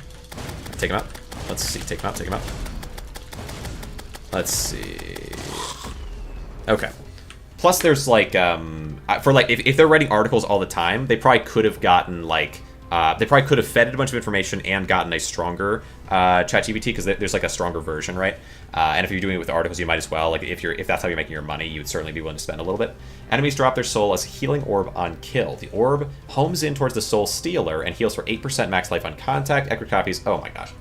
A: Take him out. Let's see. Take him out. Take him out. Let's see. Okay. Plus, there's, like, for, like, if they're writing articles all the time, they probably could have gotten, like, they probably could have fed it a bunch of information and gotten a stronger ChatGPT, because there's, like, a stronger version, right? And if you're doing it with articles, you might as well. Like, if that's how you're making your money, you would certainly be willing to spend a little bit. Enemies drop their soul as a healing orb on kill. The orb homes in towards the soul stealer and heals for 8% max life on contact. Extra copies. Oh, my gosh.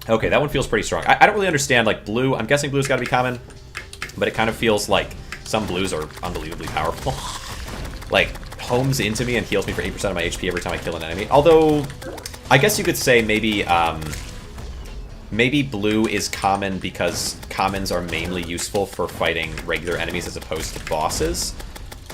A: Okay, that one feels pretty strong. I don't really understand, like, blue. I'm guessing blue's got to be common. But it kind of feels like some blues are unbelievably powerful. Like, homes into me and heals me for 8% of my HP every time I kill an enemy. Although, I guess you could say maybe, maybe blue is common because commons are mainly useful for fighting regular enemies as opposed to bosses.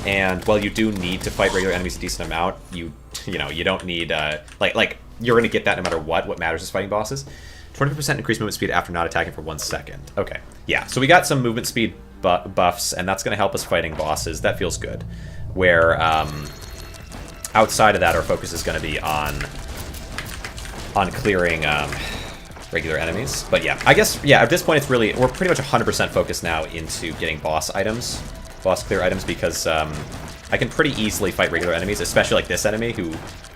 A: And while you do need to fight regular enemies a decent amount, you know, you don't need, like, you're going to get that no matter what. What matters is fighting bosses. 20% increased movement speed after not attacking for 1 second. Okay, yeah, so we got some movement speed buffs, and that's going to help us fighting bosses. That feels good. Where, outside of that, our focus is going to be on clearing regular enemies. But yeah, I guess, yeah, at this point, we're pretty much 100% focused now into getting boss clear items, because I can pretty easily fight regular enemies, especially like this enemy, who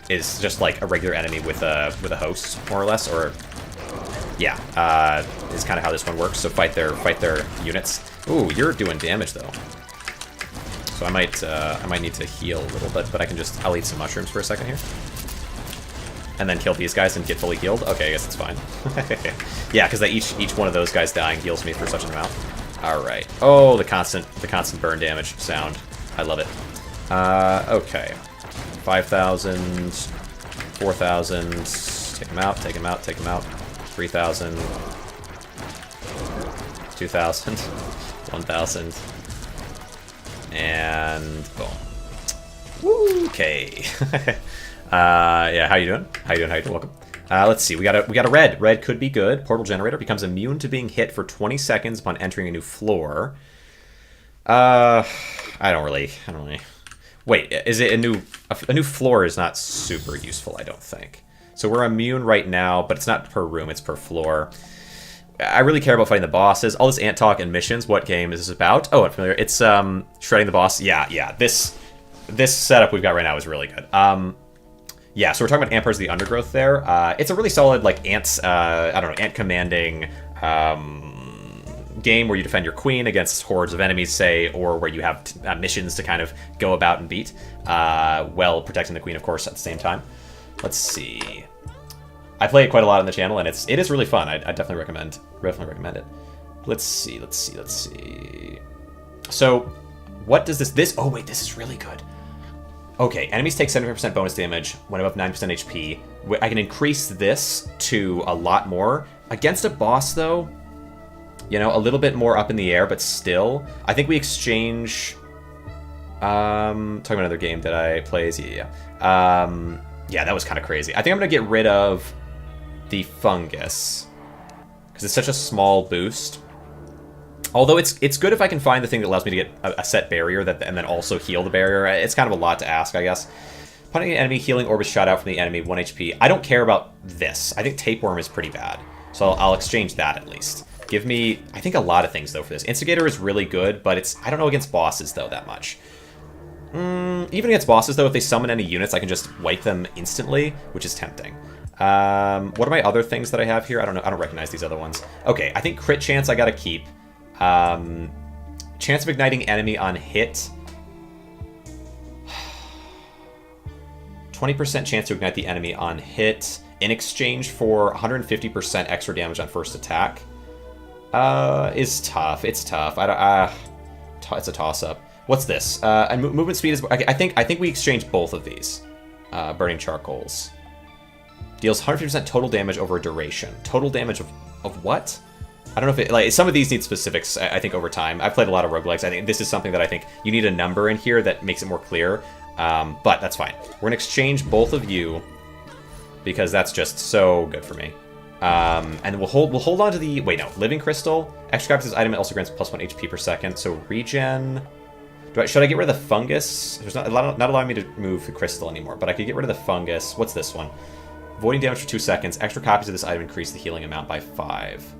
A: is just like a regular enemy with a host, more or less, or... Yeah, is kind of how this one works. So fight their units. Ooh, you're doing damage though. So I might need to heal a little bit, but I'll eat some mushrooms for a second here, and then kill these guys and get fully healed. Okay, I guess it's fine. Yeah, because each one of those guys dying heals me for such an amount. All right. Oh, the constant burn damage sound. I love it. Okay. 5,000, 4,000. Take them out. Take them out. Take them out. 3,000, 2,000, 1,000, and boom. Woo, okay. Yeah, how you doing? How you doing? Welcome. Let's see. We got a red. Red could be good. Portal generator becomes immune to being hit for 20 seconds upon entering a new floor. I don't really. Wait, is it a new floor is not super useful, I don't think. So we're immune right now, but it's not per room, it's per floor. I really care about fighting the bosses. All this ant talk and missions, what game is this about? Oh, I'm familiar. It's shredding the boss. Yeah. This setup we've got right now is really good. Yeah, so we're talking about Ant of the Undergrowth there. It's a really solid, like, ants, I don't know, ant commanding game where you defend your queen against hordes of enemies, say, or where you have missions to kind of go about and beat, while protecting the queen, of course, at the same time. Let's see. I play it quite a lot on the channel, and it is really fun. I definitely recommend it. Let's see. So, what does this... Oh, wait, this is really good. Okay, enemies take 75% bonus damage when above 9% HP. I can increase this to a lot more. Against a boss, though, you know, a little bit more up in the air, but still. I think we exchange... talking about another game that I play. Yeah. Yeah, that was kind of crazy. I think I'm going to get rid of the fungus, because it's such a small boost. Although it's good if I can find the thing that allows me to get a set barrier and then also heal the barrier. It's kind of a lot to ask, I guess. Punishing an enemy, healing orb is shot out from the enemy, 1 HP. I don't care about this. I think Tapeworm is pretty bad, so I'll exchange that at least. Give me, I think, a lot of things, though, for this. Instigator is really good, but I don't know against bosses, though, that much. Even against bosses, though, if they summon any units, I can just wipe them instantly, which is tempting. What are my other things that I have here? I don't know. I don't recognize these other ones. Okay, I think crit chance I gotta keep. Chance of igniting enemy on hit. 20% chance to ignite the enemy on hit in exchange for 150% extra damage on first attack. Is tough. It's tough. It's a toss-up. What's this? And movement speed is... I think we exchange both of these. Burning charcoals. Deals 150% total damage over a duration. Total damage of what? I don't know if it... Like, some of these need specifics, I think, over time. I've played a lot of roguelikes. I think this is something that I think you need a number in here that makes it more clear. But that's fine. We're going to exchange both of you because that's just so good for me. And we'll hold on to the... Wait, no. Living Crystal. Extra copies of this item also grants +1 HP per second. So regen... Should I get rid of the fungus? There's not allowing me to move the crystal anymore, but I could get rid of the fungus. What's this one? Voiding damage for 2 seconds. Extra copies of this item increase the healing amount by 5.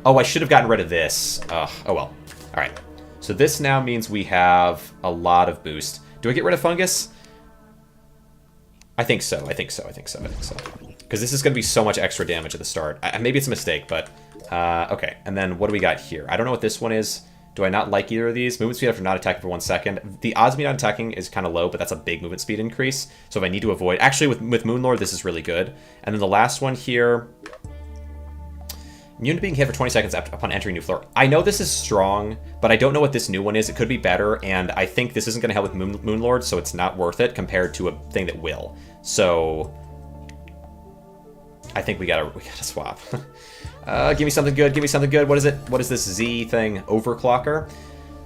A: Oh, I should have gotten rid of this. Oh well. Alright. So this now means we have a lot of boost. Do I get rid of fungus? I think so. Because this is going to be so much extra damage at the start. Maybe it's a mistake, but... okay. And then what do we got here? I don't know what this one is. Do I not like either of these? Movement speed after not attacking for 1 second. The odds of me not attacking is kind of low, but that's a big movement speed increase. So if I need to avoid... Actually, with Moonlord, this is really good. And then the last one here... Immune to being hit for 20 seconds upon entering new floor. I know this is strong, but I don't know what this new one is. It could be better, and I think this isn't going to help with Moonlord, so it's not worth it compared to a thing that will. So... I think we gotta swap. Give me something good, What is it? What is this Z thing? Overclocker?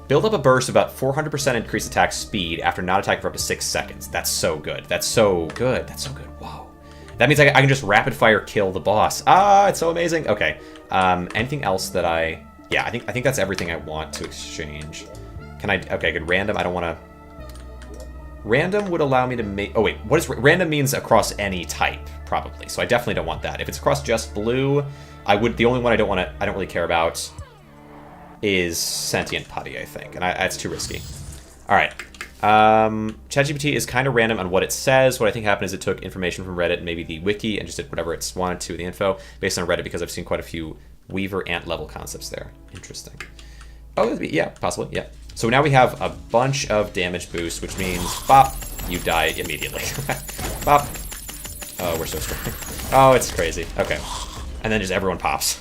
A: Build up a burst about 400% increased attack speed after not attacking for up to 6 seconds. That's so good. Whoa. That means I can just rapid fire kill the boss. Ah, it's so amazing. Okay. Anything else that Yeah, I think that's everything I want to exchange. Okay, good. Random, I don't want to... Random would allow me to make... Oh, wait. What is... Random means across any type, probably. So I definitely don't want that. If it's across just blue, I would... The only one I don't really care about is Sentient Putty, I think. And that's too risky. All right. ChatGPT is kind of random on what it says. What I think happened is it took information from Reddit, maybe the wiki, and just did whatever it's wanted to with the info based on Reddit, because I've seen quite a few Weaver ant level concepts there. Interesting. Oh, yeah, possibly, yeah. So now we have a bunch of damage boost, which means, bop, you die immediately. Bop. Oh, we're so strong. Oh, it's crazy. Okay. And then just everyone pops.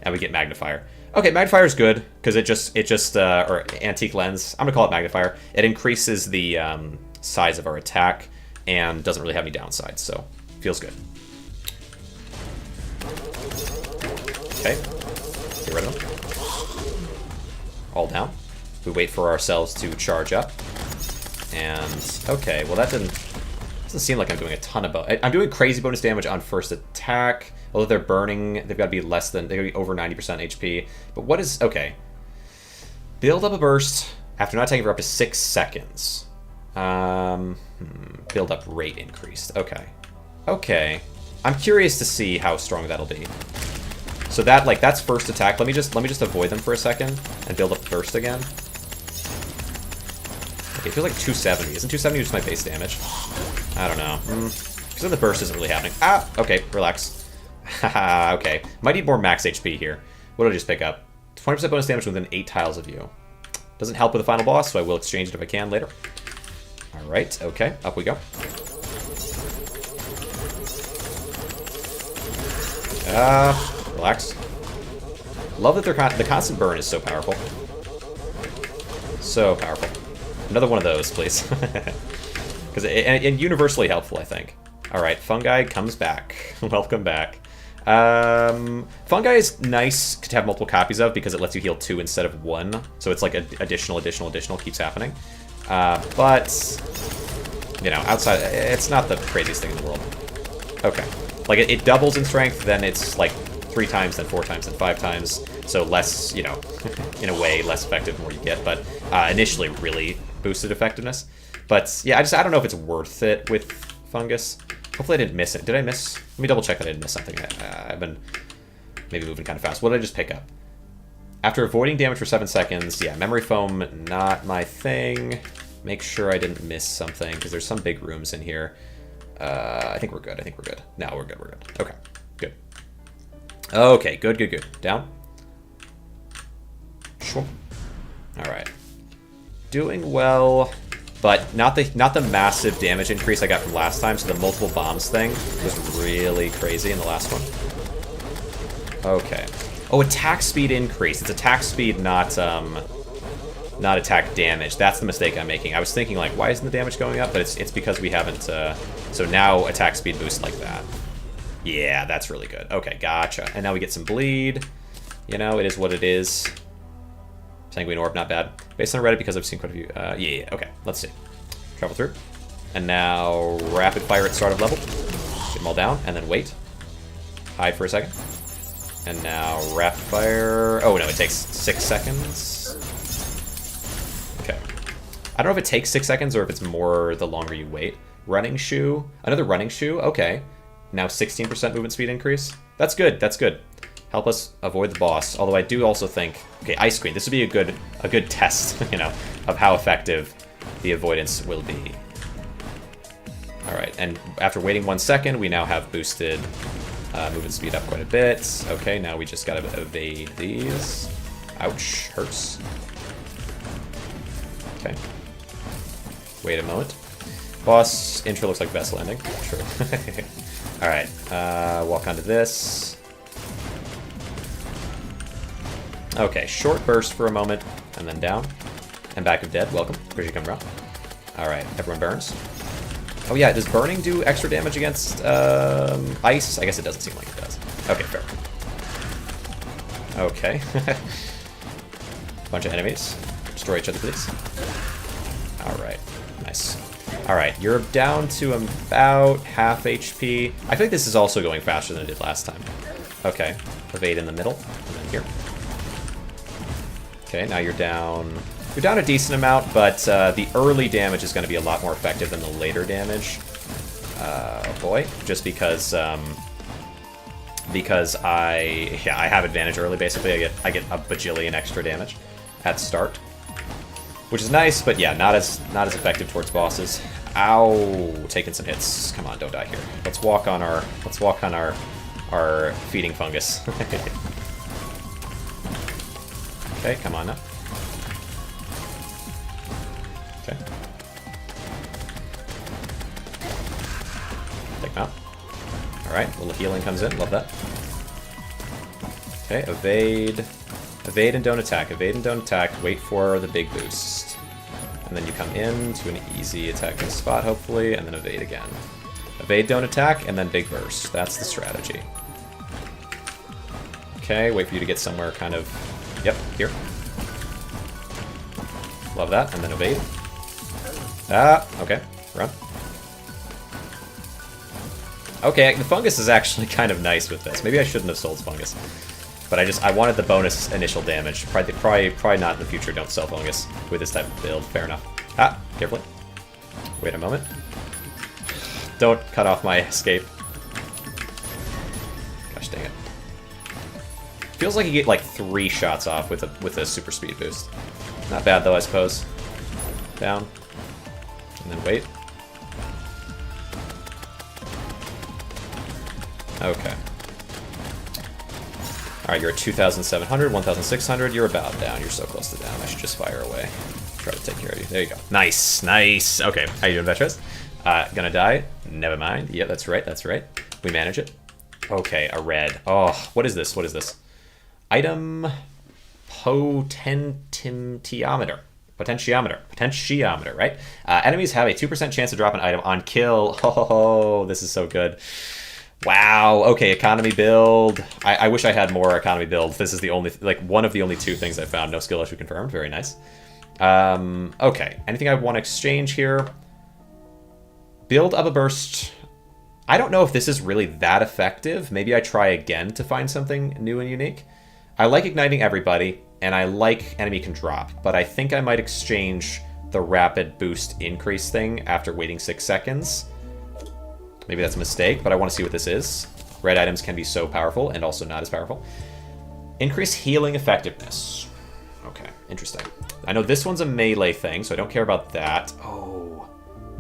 A: And we get Magnifier. Okay, Magnifier is good, because or Antique Lens. I'm going to call it Magnifier. It increases the size of our attack and doesn't really have any downsides, so feels good. Okay. Get rid of them. All down. We wait for ourselves to charge up. And, okay, well that doesn't seem like I'm doing a ton of... I'm doing crazy bonus damage on first attack. Although they're burning, they've got to be they've got to be over 90% HP. But what is... Okay. Build up a burst after not attacking for up to 6 seconds. Build up rate increased. Okay. Okay. I'm curious to see how strong that'll be. So that, like, that's first attack. Let me just avoid them for a second and build up burst again. Okay, it feels like 270. Isn't 270 just my base damage? I don't know. Because then the burst isn't really happening. Ah, okay, relax. Haha, okay. Might need more max HP here. What did I just pick up? 20% bonus damage within 8 tiles of you. Doesn't help with the final boss, so I will exchange it if I can later. Alright, okay, up we go. Relax. Love that the constant burn is so powerful. So powerful. Another one of those, please. And universally helpful, I think. Alright, Fungi comes back. Welcome back. Fungi is nice to have multiple copies of because it lets you heal 2 instead of 1. So it's like additional keeps happening. But, you know, outside, it's not the craziest thing in the world. Okay. Like, it doubles in strength, then it's like 3 times, then 4 times, then 5 times. So less, you know, in a way, less effective the more you get. But initially, really boosted effectiveness. But, yeah, I don't know if it's worth it with Fungus. Hopefully I didn't miss it. Did I miss? Let me double check that I didn't miss something. I've been maybe moving kind of fast. What did I just pick up? After avoiding damage for 7 seconds, yeah, memory foam, not my thing. Make sure I didn't miss something, because there's some big rooms in here. I think we're good. No, we're good. Okay, good. Okay, good. Down. Sure. All right. Doing well. But not the massive damage increase I got from last time, so the multiple bombs thing was really crazy in the last one. Okay. Oh, attack speed increase. It's attack speed, not attack damage. That's the mistake I'm making. I was thinking, like, why isn't the damage going up? But it's because we haven't... So now attack speed boosts like that. Yeah, that's really good. Okay, gotcha. And now we get some bleed. You know, it is what it is. Sanguine Orb, not bad. Based on Reddit, because I've seen quite a few... yeah, okay, let's see. Travel through. And now rapid fire at start of level. Get them all down, and then wait. Hide for a second. And now rapid fire... Oh, no, it takes 6 seconds. Okay. I don't know if it takes 6 seconds or if it's more the longer you wait. Running shoe. Another running shoe. Okay. Now 16% movement speed increase. That's good, that's good. Help us avoid the boss. Although I do also think... Okay, Ice Queen. This would be a good test, you know, of how effective the avoidance will be. Alright, and after waiting 1 second, we now have boosted movement speed up quite a bit. Okay, now we just gotta evade these. Ouch, hurts. Okay. Wait a moment. Boss intro looks like best landing. True. Alright, walk onto this. Okay, short burst for a moment, and then down. And back of dead, welcome. Appreciate you coming around. Alright, everyone burns. Oh yeah, does burning do extra damage against ice? I guess it doesn't seem like it does. Okay, fair. Okay. Bunch of enemies. Destroy each other, please. Alright, nice. Alright, you're down to about half HP. I think this is also going faster than it did last time. Okay, evade in the middle, and then here. Okay, now you're down a decent amount, but the early damage is going to be a lot more effective than the later damage. Oh boy, just because I have advantage early. Basically, I get a bajillion extra damage at start, which is nice, but yeah, not as effective towards bosses. Ow, taking some hits. Come on, don't die here. Let's walk on our feeding fungus. Okay, come on now. Okay. Take him out. Alright, a little healing comes in. Love that. Okay, evade. Evade and don't attack. Evade and don't attack. Wait for the big boost. And then you come in to an easy attacking spot, hopefully, and then evade again. Evade, don't attack, and then big burst. That's the strategy. Okay, wait for you to get somewhere kind of... Yep, here. Love that, and then evade. Ah, okay, run. Okay, the fungus is actually kind of nice with this. Maybe I shouldn't have sold fungus. But I wanted the bonus initial damage. Probably not in the future, don't sell fungus with this type of build. Fair enough. Ah, carefully. Wait a moment. Don't cut off my escape. Gosh dang it. Feels like you get like 3 shots off with a super speed boost. Not bad though, I suppose. Down. And then wait. Okay. Alright, you're at 2,700, 1,600. You're about down. You're so close to down. I should just fire away. Try to take care of you. There you go. Nice, nice. Okay, how you doing, Vetros? Gonna die? Never mind. Yeah, that's right, that's right. We manage it. Okay, a red. Oh, what is this? What is this? Item potentiometer. Potentiometer, right? Enemies have a 2% chance to drop an item on kill. Oh, this is so good. Wow, okay, economy build. I wish I had more economy builds. This is the only, like, one of the only 2 things I found. No skill issue confirmed. Very nice. Okay, anything I want to exchange here? Build up a burst. I don't know if this is really that effective. Maybe I try again to find something new and unique. I like igniting everybody, and I like enemy can drop, but I think I might exchange the rapid boost increase thing after waiting 6 seconds. Maybe that's a mistake, but I want to see what this is. Red items can be so powerful and also not as powerful. Increase healing effectiveness. Okay, interesting. I know this one's a melee thing, so I don't care about that. Oh,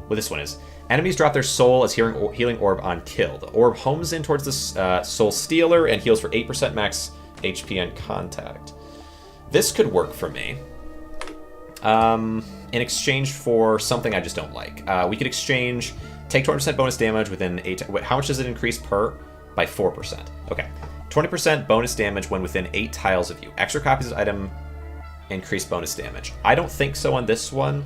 A: well, this one is. Enemies drop their soul as healing orb on kill. The orb homes in towards the soul stealer and heals for 8% max HP on contact. This could work for me. In exchange for something I just don't like. We could exchange... Take 20% bonus damage within 8... Wait, how much does it increase per? By 4%. Okay. 20% bonus damage when within 8 tiles of you. Extra copies of item increase bonus damage. I don't think so on this one.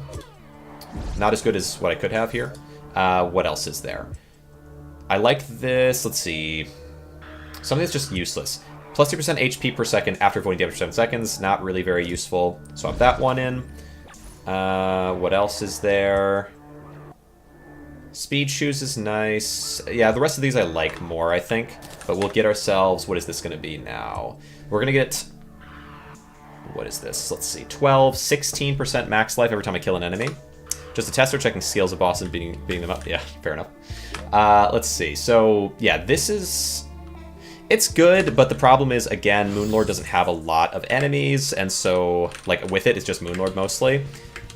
A: Not as good as what I could have here. What else is there? I like this. Let's see. Something that's just useless. Plus 2% HP per second after avoiding damage for 7 seconds. Not really very useful. Swap that one in. What else is there? Speed shoes is nice. Yeah, the rest of these I like more, I think. But we'll get ourselves... What is this going to be now? We're going to get... What is this? Let's see. 12, 16% max life every time I kill an enemy. Just a tester checking skills of boss and beating them up. Yeah, fair enough. Let's see. So, yeah, this is... It's good, but the problem is, again, Moonlord doesn't have a lot of enemies, and so, like, with it, it's just Moonlord mostly.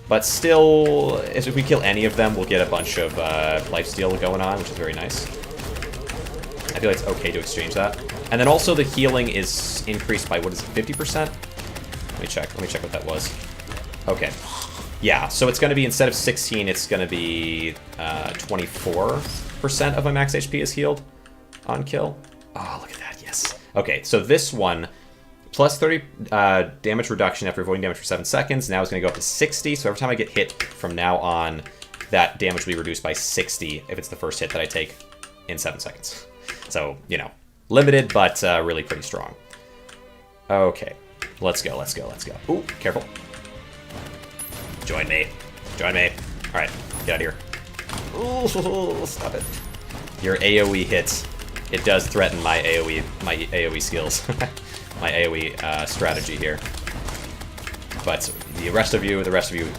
A: But still, if we kill any of them, we'll get a bunch of lifesteal going on, which is very nice. I feel like it's okay to exchange that. And then also the healing is increased by, what is it, 50%? Let me check what that was. Okay. Yeah, so it's going to be, instead of 16, it's going to be 24% of my max HP is healed on kill. Oh, look at that, yes. Okay, so this one... Plus 30 damage reduction after avoiding damage for 7 seconds. Now it's going to go up to 60. So every time I get hit from now on, that damage will be reduced by 60 if it's the first hit that I take in 7 seconds. So, you know, limited, but really pretty strong. Okay, let's go, let's go, let's go. Ooh, careful. Join me. Join me. All right, get out of here. Ooh, stop it. Your AoE hits. It does threaten my AoE skills. My AoE strategy here. But the rest of you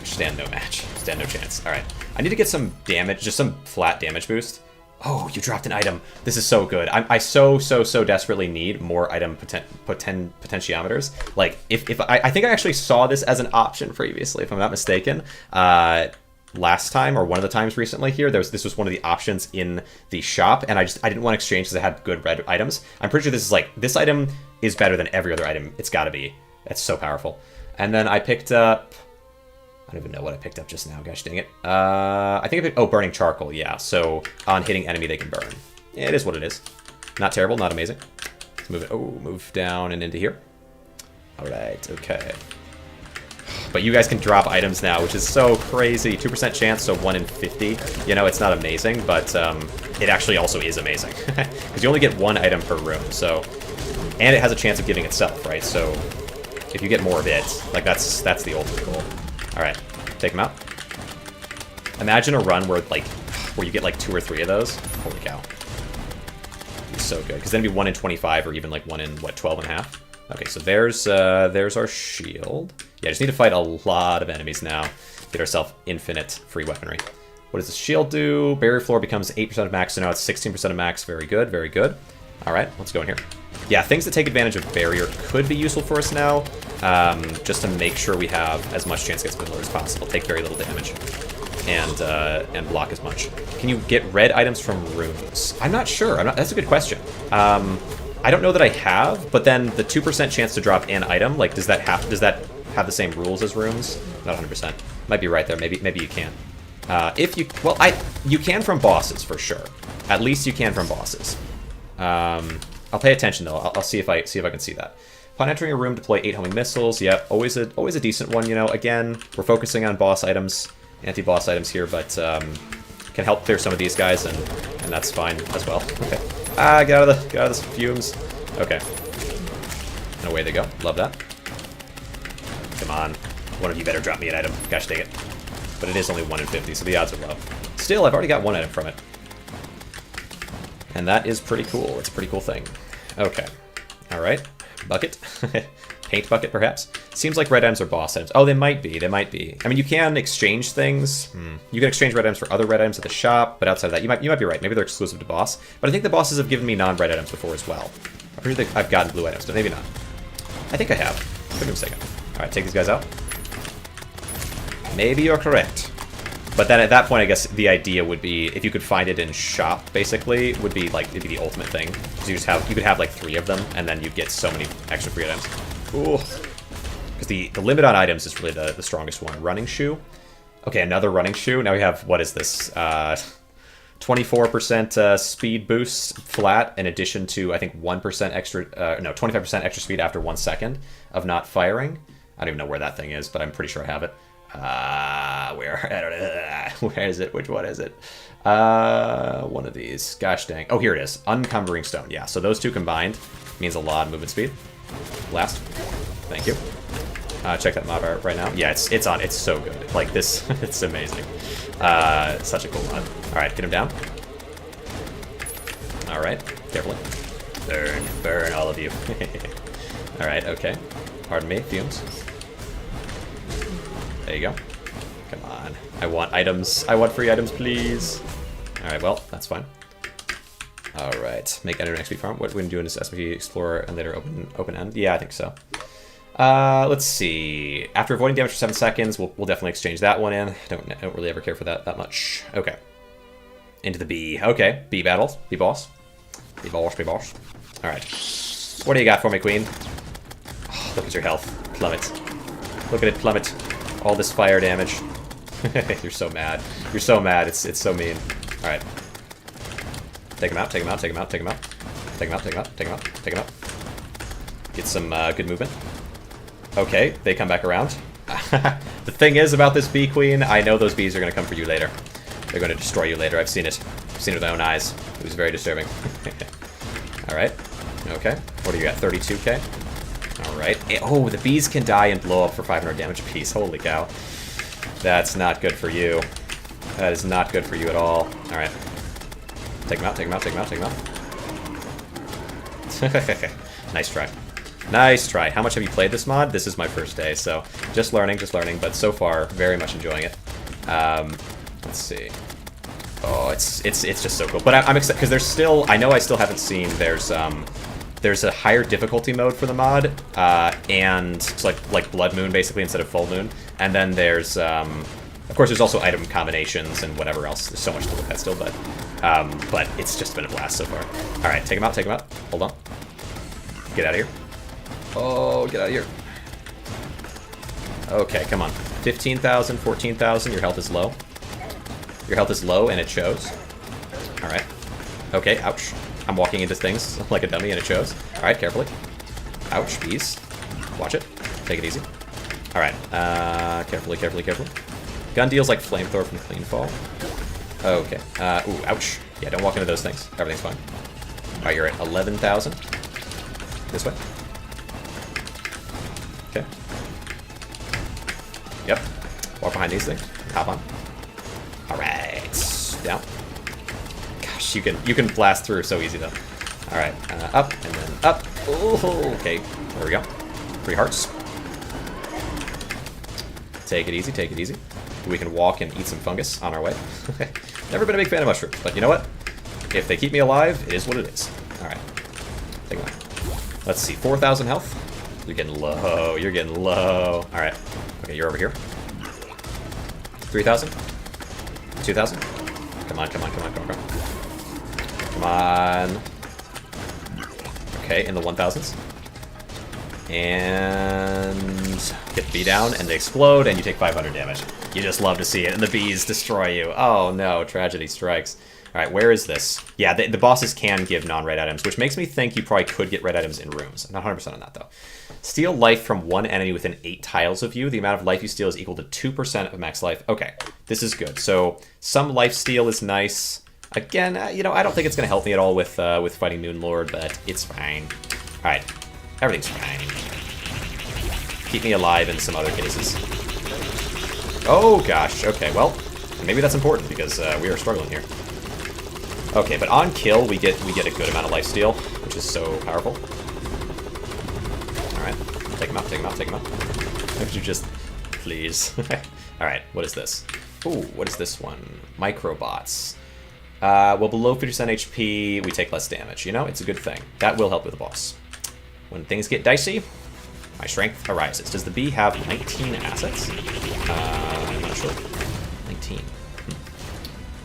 A: stand no match. Stand no chance. Alright. I need to get some damage, just some flat damage boost. Oh, you dropped an item. This is so good. I so desperately need more item potentiometers. Like, if I think I actually saw this as an option previously, if I'm not mistaken. Last time, or one of the times recently here, this was one of the options in the shop, and I didn't want to exchange because I had good red items. I'm pretty sure this is like, this item is better than every other item. It's gotta be. That's so powerful. And then I picked up, I don't even know what I picked up just now, gosh dang it. I think I picked, oh, burning charcoal, yeah. So on hitting enemy, they can burn. Yeah, it is what it is. Not terrible, not amazing. Let's move it, oh, move down and into here. All right, okay. But you guys can drop items now, which is so crazy. 2% chance, so 1 in 50. You know, it's not amazing, but it actually also is amazing. Because you only get 1 item per room, so... And it has a chance of giving itself, right? So if you get more of it, like that's the ultimate goal. Alright, take them out. Imagine a run where you get like 2 or 3 of those. Holy cow. It's so good. Because then it'd be 1 in 25 or even like 1 in, what, 12 and a half? Okay, so there's our shield. Yeah, I just need to fight a lot of enemies now. Get ourselves infinite free weaponry. What does the shield do? Barrier floor becomes 8% of max, so now it's 16% of max. Very good, very good. All right, let's go in here. Yeah, things that take advantage of barrier could be useful for us now, just to make sure we have as much chance against Middler as possible. Take very little damage, and block as much. Can you get red items from runes? I'm not sure. That's a good question. I don't know that I have, but then the 2% chance to drop an item, like, does that have the same rules as runes? Not 100%. Might be right there. Maybe you can. If you, well, you can from bosses for sure. At least you can from bosses. I'll pay attention though. I'll see if I can see that. Upon entering a room, deploy 8 homing missiles. Yep, always a decent one. You know, again, we're focusing on boss items, anti-boss items here, but can help clear some of these guys, and that's fine as well. Okay. Get out of the fumes. Okay. And away they go. Love that. Come on. One of you better drop me an item. Gosh dang it. But it is only 1 in 50, so the odds are low. Still, I've already got 1 item from it. And that is pretty cool. It's a pretty cool thing. Okay. Alright. Bucket. Paint bucket, perhaps? Seems like red items are boss items. Oh, they might be. They might be. I mean, you can exchange things. You can exchange red items for other red items at the shop, but outside of that, you might be right. Maybe they're exclusive to boss. But I think the bosses have given me non-red items before as well. I'm pretty sure I've gotten blue items, but maybe not. I think I have. Could be mistaken. Alright, take these guys out. Maybe you're correct. But then at that point, I guess the idea would be, if you could find it in shop, basically, would be like, it'd be the ultimate thing. Because you could have like 3 of them, and then you'd get so many extra free items. Ooh. Because the limit on items is really the strongest one. Running shoe. Okay, another running shoe. Now we have, what is this? 24% speed boost flat, in addition to, I think, 1% extra, no, 25% extra speed after 1 second of not firing. I don't even know where that thing is, but I'm pretty sure I have it. Where? I don't know. Where is it? Which one is it? One of these. Gosh dang. Oh, here it is. Uncumbering stone. Yeah, so those two combined means a lot of movement speed. Last. Thank you. Check that mod art right now. Yeah, it's on. It's so good. Like this, it's amazing. Such a cool mod. All right, get him down. All right, carefully. Burn all of you. All right, okay. Pardon me, fumes. There you go. Come on. I want items. I want free items, please. Alright, well, that's fine. Alright. Make enter next week farm. What we're going to do in this SPP Explorer and later open end? Yeah, I think so. Let's see. After avoiding damage for 7 seconds, we'll definitely exchange that one in. Don't really ever care for that much. Okay. Into the B. Okay. B battles. B boss. B boss, B boss. Alright. What do you got for me, queen? Oh, look at your health. Plummet. Look at it plummet. All this fire damage. You're so mad. You're so mad. It's so mean. Alright. Take him out, take him out, take him out, take him out. Take him out, take him out, take him out, take him out. Get some good movement. Okay, they come back around. The thing is about this bee queen, I know those bees are going to come for you later. They're going to destroy you later. I've seen it. I've seen it with my own eyes. It was very disturbing. Alright. Okay. What do you got? 32k? Alright. Oh, the bees can die and blow up for 500 damage apiece. Holy cow. That's not good for you. That is not good for you at all. Alright. Take him out, take him out, take him out, take him out. Nice try. Nice try. How much have you played this mod? This is my first day, so just learning, but so far, very much enjoying it. Let's see. Oh, it's just so cool. But I'm excited, because there's still, I know I still haven't seen, there's a higher difficulty mode for the mod, and it's like Blood Moon, basically, instead of Full Moon. And then there's, of course, there's also item combinations and whatever else. There's so much to look at still, but it's just been a blast so far. All right, take him out, take him out. Hold on. Get out of here. Oh, get out of here. Okay, come on. 15,000, 14,000, your health is low. Your health is low, and it shows. All right. Okay, ouch. I'm walking into things like a dummy, and it shows. All right, carefully. Ouch, bees. Watch it. Take it easy. All right, carefully, carefully, carefully. Gun deals like flamethrower from clean fall. Okay. Ooh, ouch. Yeah, don't walk into those things. Everything's fine. All right, you're at 11,000. This way. Okay. Yep. Walk behind these things. Hop on. All right. Down. Gosh, you can blast through so easy though. All right. Up and then up. Oh, okay. There we go. 3 hearts. Take it easy. Take it easy. We can walk and eat some fungus on our way. Never been a big fan of mushrooms, but you know what? If they keep me alive, it is what it is. Alright. Take them out. Let's see, 4,000 health. You're getting low, you're getting low. Alright. Okay, you're over here. 3,000? 2,000? Come on, come on, come on, come on, come on. Come on. Okay, in the 1,000s. And get the bee down, and they explode, and you take 500 damage. You just love to see it, and the bees destroy you. Oh no, tragedy strikes. Alright, where is this? Yeah, the bosses can give non-red items, which makes me think you probably could get red items in rooms. I'm not 100% on that, though. Steal life from one enemy within 8 tiles of you. The amount of life you steal is equal to 2% of max life. Okay, this is good. So, some life steal is nice. Again, you know, I don't think it's going to help me at all with fighting Moonlord, but it's fine. Alright, everything's fine. Keep me alive in some other cases. Oh, gosh. Okay, well, maybe that's important, because we are struggling here. Okay, but on kill, we get a good amount of lifesteal, which is so powerful. Alright, take him out, take him out, take him out. Don't you just... please. Alright, what is this? Ooh, what is this one? Microbots. Well, below 50% HP, we take less damage. You know, it's a good thing. That will help with the boss. When things get dicey, my strength arises. Does the bee have 19 assets? I'm not sure. 19.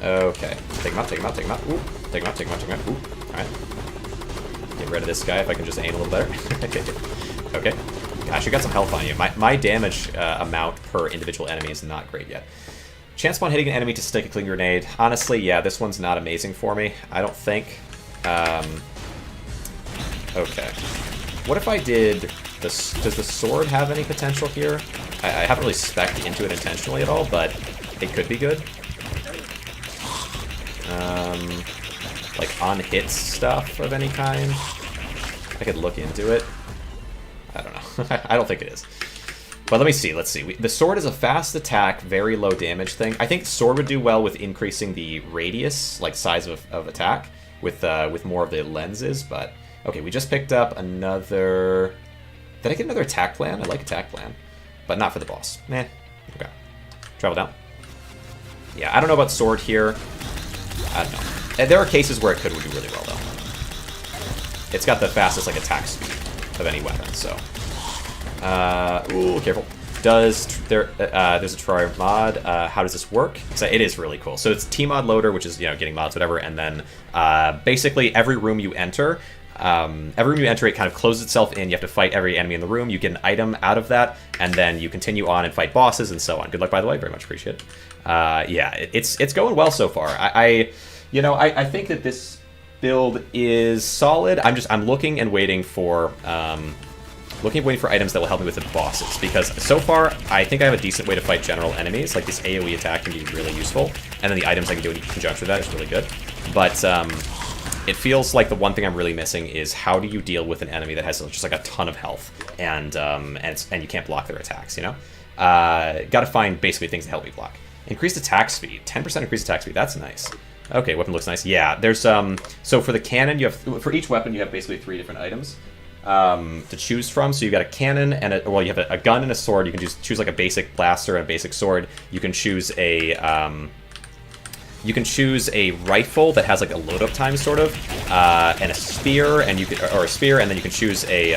A: Okay. Take him out, take him out, take him out. Ooh. Take him out, take him out, take him out. Ooh. Alright. Get rid of this guy if I can just aim a little better. Okay. Gosh, you got some health on you. My damage amount per individual enemy is not great yet. Chance upon hitting an enemy to stick a clean grenade. Honestly, yeah, this one's not amazing for me. I don't think. Okay. What if I did this? Does the sword have any potential here? I haven't really spec'd into it intentionally at all, but it could be good. Like on-hit stuff of any kind. I could look into it. I don't know. I don't think it is. But let me see, let's see. The sword is a fast attack, very low damage thing. I think sword would do well with increasing the radius, like size of attack, with more of the lenses, but... Okay, we just picked up another... Did I get another attack plan? I like attack plan. But not for the boss. Meh. Okay. Travel down. Yeah, I don't know about sword here. I don't know. There are cases where it could do really well, though. It's got the fastest, like, attack speed of any weapon, so... ooh, careful. There's a Terraria mod. How does this work? So it is really cool. So it's T-mod loader, which is, you know, getting mods, whatever, and then basically every room you enter, it kind of closes itself in. You have to fight every enemy in the room. You get an item out of that, and then you continue on and fight bosses and so on. Good luck, by the way. Very much appreciate it. Yeah, it's going well so far. I think that this build is solid. I'm looking and waiting for waiting for items that will help me with the bosses, because so far I think I have a decent way to fight general enemies. Like this AoE attack can be really useful, and then the items I can do in conjunction with that is really good. But it feels like the one thing I'm really missing is how do you deal with an enemy that has just like a ton of health and you can't block their attacks. You know, got to find basically things that help me block. Increased attack speed, 10% increased attack speed. That's nice. Okay, weapon looks nice. Yeah, there's so for the cannon, you have for each weapon you have basically 3 different items to choose from. So you've got a cannon and you have a gun and a sword. You can choose like a basic blaster and a basic sword. You can choose a rifle that has like a load up time sort of, and a spear, and or a spear, and then you can choose a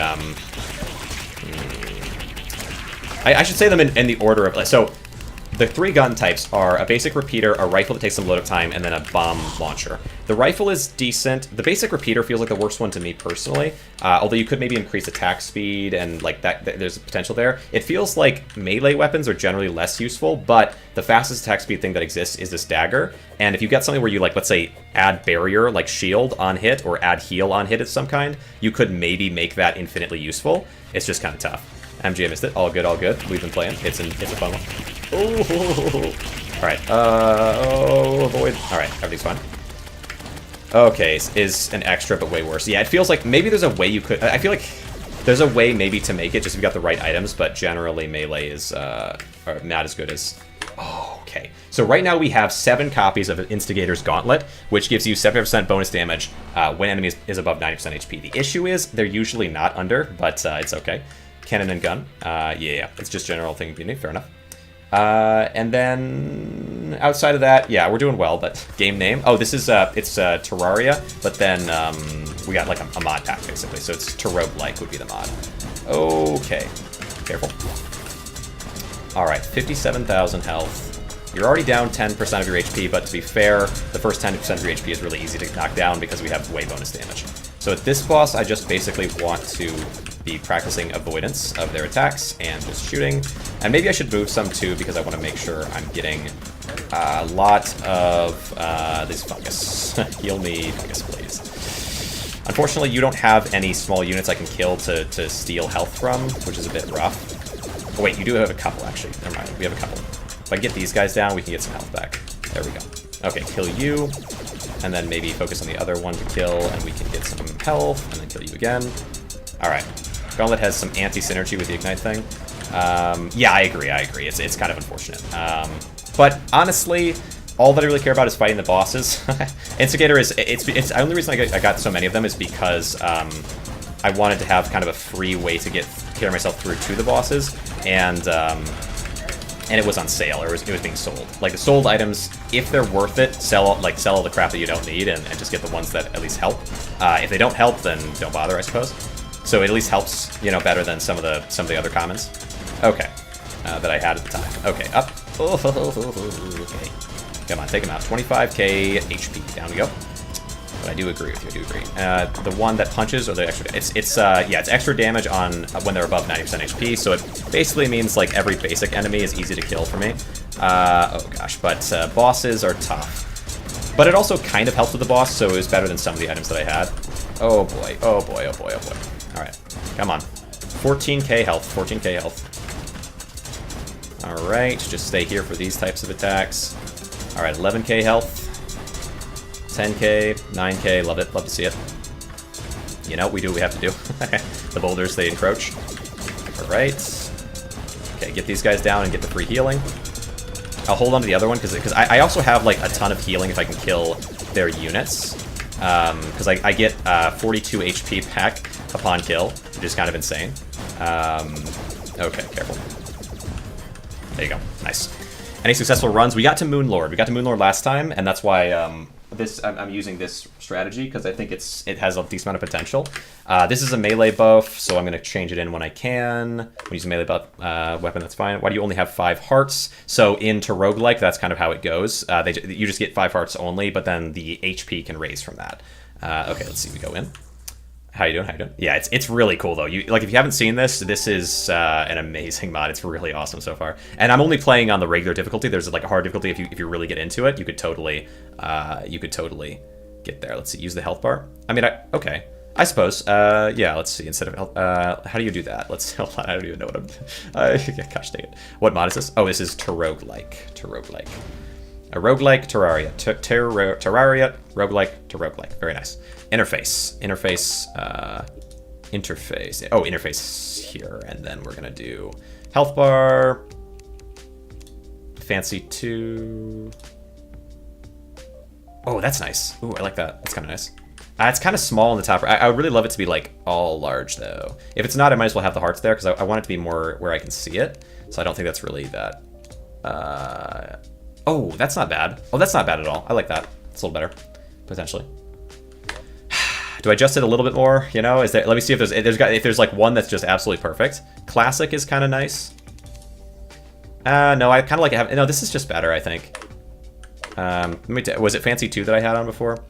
A: I should say them in the order of so. The 3 gun types are a basic repeater, a rifle that takes some load-up time, and then a bomb launcher. The rifle is decent. The basic repeater feels like the worst one to me personally, although you could maybe increase attack speed and like that. There's potential there. It feels like melee weapons are generally less useful, but the fastest attack speed thing that exists is this dagger. And if you get something where you like, let's say, add barrier like shield on hit or add heal on hit of some kind, you could maybe make that infinitely useful. It's just kind of tough. MG, I missed it. All good, all good. We've been playing. It's a fun one. Oh, alright. Avoid. Alright, everything's fine. Okay, is an extra, but way worse. Yeah, it feels like maybe there's a way you could... I feel like there's a way maybe to make it, just if you got the right items, but generally melee is not as good as... Oh, okay. So right now we have 7 copies of Instigator's Gauntlet, which gives you 70% bonus damage when enemy is above 90% HP. The issue is they're usually not under, but it's okay. Cannon and gun. Yeah, it's just general thing you need. Fair enough. And then outside of that, yeah, we're doing well, but game name. Oh, this is, it's Terraria, but then we got like a mod pack, basically. So it's Roguelike would be the mod. Okay. Careful. All right, 57,000 health. You're already down 10% of your HP, but to be fair, the first 10% of your HP is really easy to knock down because we have way bonus damage. So at this boss, I just basically want to be practicing avoidance of their attacks and just shooting. And maybe I should move some too because I want to make sure I'm getting a lot of this fungus. Heal me, fungus, please. Unfortunately, you don't have any small units I can kill to steal health from, which is a bit rough. Oh wait, you do have a couple actually. Never mind, we have a couple. If I get these guys down, we can get some health back. There we go. Okay, kill you. And then maybe focus on the other one to kill, and we can get some health, and then kill you again. Alright. Gauntlet has some anti-synergy with the Ignite thing. Yeah, I agree. It's kind of unfortunate. But honestly, all that I really care about is fighting the bosses. Instigator is... It's the only reason I got so many of them is because I wanted to have kind of a free way to carry myself through to the bosses, and it was on sale, or it was being sold. Like, the sold items, if they're worth it, sell all the crap that you don't need and just get the ones that at least help. If they don't help, then don't bother, I suppose. So it at least helps, you know, better than some of the other commons. Okay. That I had at the time. Okay, up. Okay. Come on, take him out. 25k HP. Down we go. But I do agree with you, I do agree. The one that punches, or the extra... It's extra damage on when they're above 90% HP, so it basically means, like, every basic enemy is easy to kill for me. Oh gosh, but bosses are tough. But it also kind of helps with the boss, so it was better than some of the items that I had. Oh boy, oh boy, oh boy, oh boy. Alright, come on. 14k health, 14k health. Alright, just stay here for these types of attacks. Alright, 11k health. 10k, 9k, love it, love to see it. You know, we do what we have to do. The boulders, they encroach. Alright. Okay, get these guys down and get the free healing. I'll hold on to the other one, because I also have, like, a ton of healing if I can kill their units. Because I get 42 HP back upon kill, which is kind of insane. Okay, careful. There you go, nice. Any successful runs? We got to Moonlord. We got to Moonlord last time, and that's why I'm using this strategy, because I think it has a decent amount of potential. This is a melee buff, so I'm going to change it in when I can. When you use a melee buff weapon, that's fine. Why do you only have 5 hearts? So into Roguelike, that's kind of how it goes. You just get 5 hearts only, but then the HP can raise from that. Okay, let's see. We go in. How you doing? How you doing? Yeah, it's really cool though. If you haven't seen this is an amazing mod. It's really awesome so far. And I'm only playing on the regular difficulty. There's like a hard difficulty if you really get into it. You could totally get there. Let's see. Use the health bar. I mean, okay. I suppose. Yeah. Let's see. Instead of health, how do you do that? Let's hold on. I don't even know what I'm. Gosh dang it. What mod is this? Oh, this is Roguelike. Roguelike. A Roguelike Terraria. Terraria. Roguelike to Roguelike. Very nice. Interface. Interface. Oh, interface here. And then we're going to do health bar. Fancy 2. Oh, that's nice. Ooh, I like that. That's kind of nice. It's kind of small on the top. I would really love it to be, like, all large, though. If it's not, I might as well have the hearts there, because I want it to be more where I can see it. So I don't think that's really that... Oh, that's not bad. Oh, that's not bad at all. I like that. It's a little better, potentially. Do I adjust it a little bit more? You know, let me see if there's like one that's just absolutely perfect. Classic is kind of nice. No, I kind of like it. No, this is just better, I think. Was it Fancy 2 that I had on before?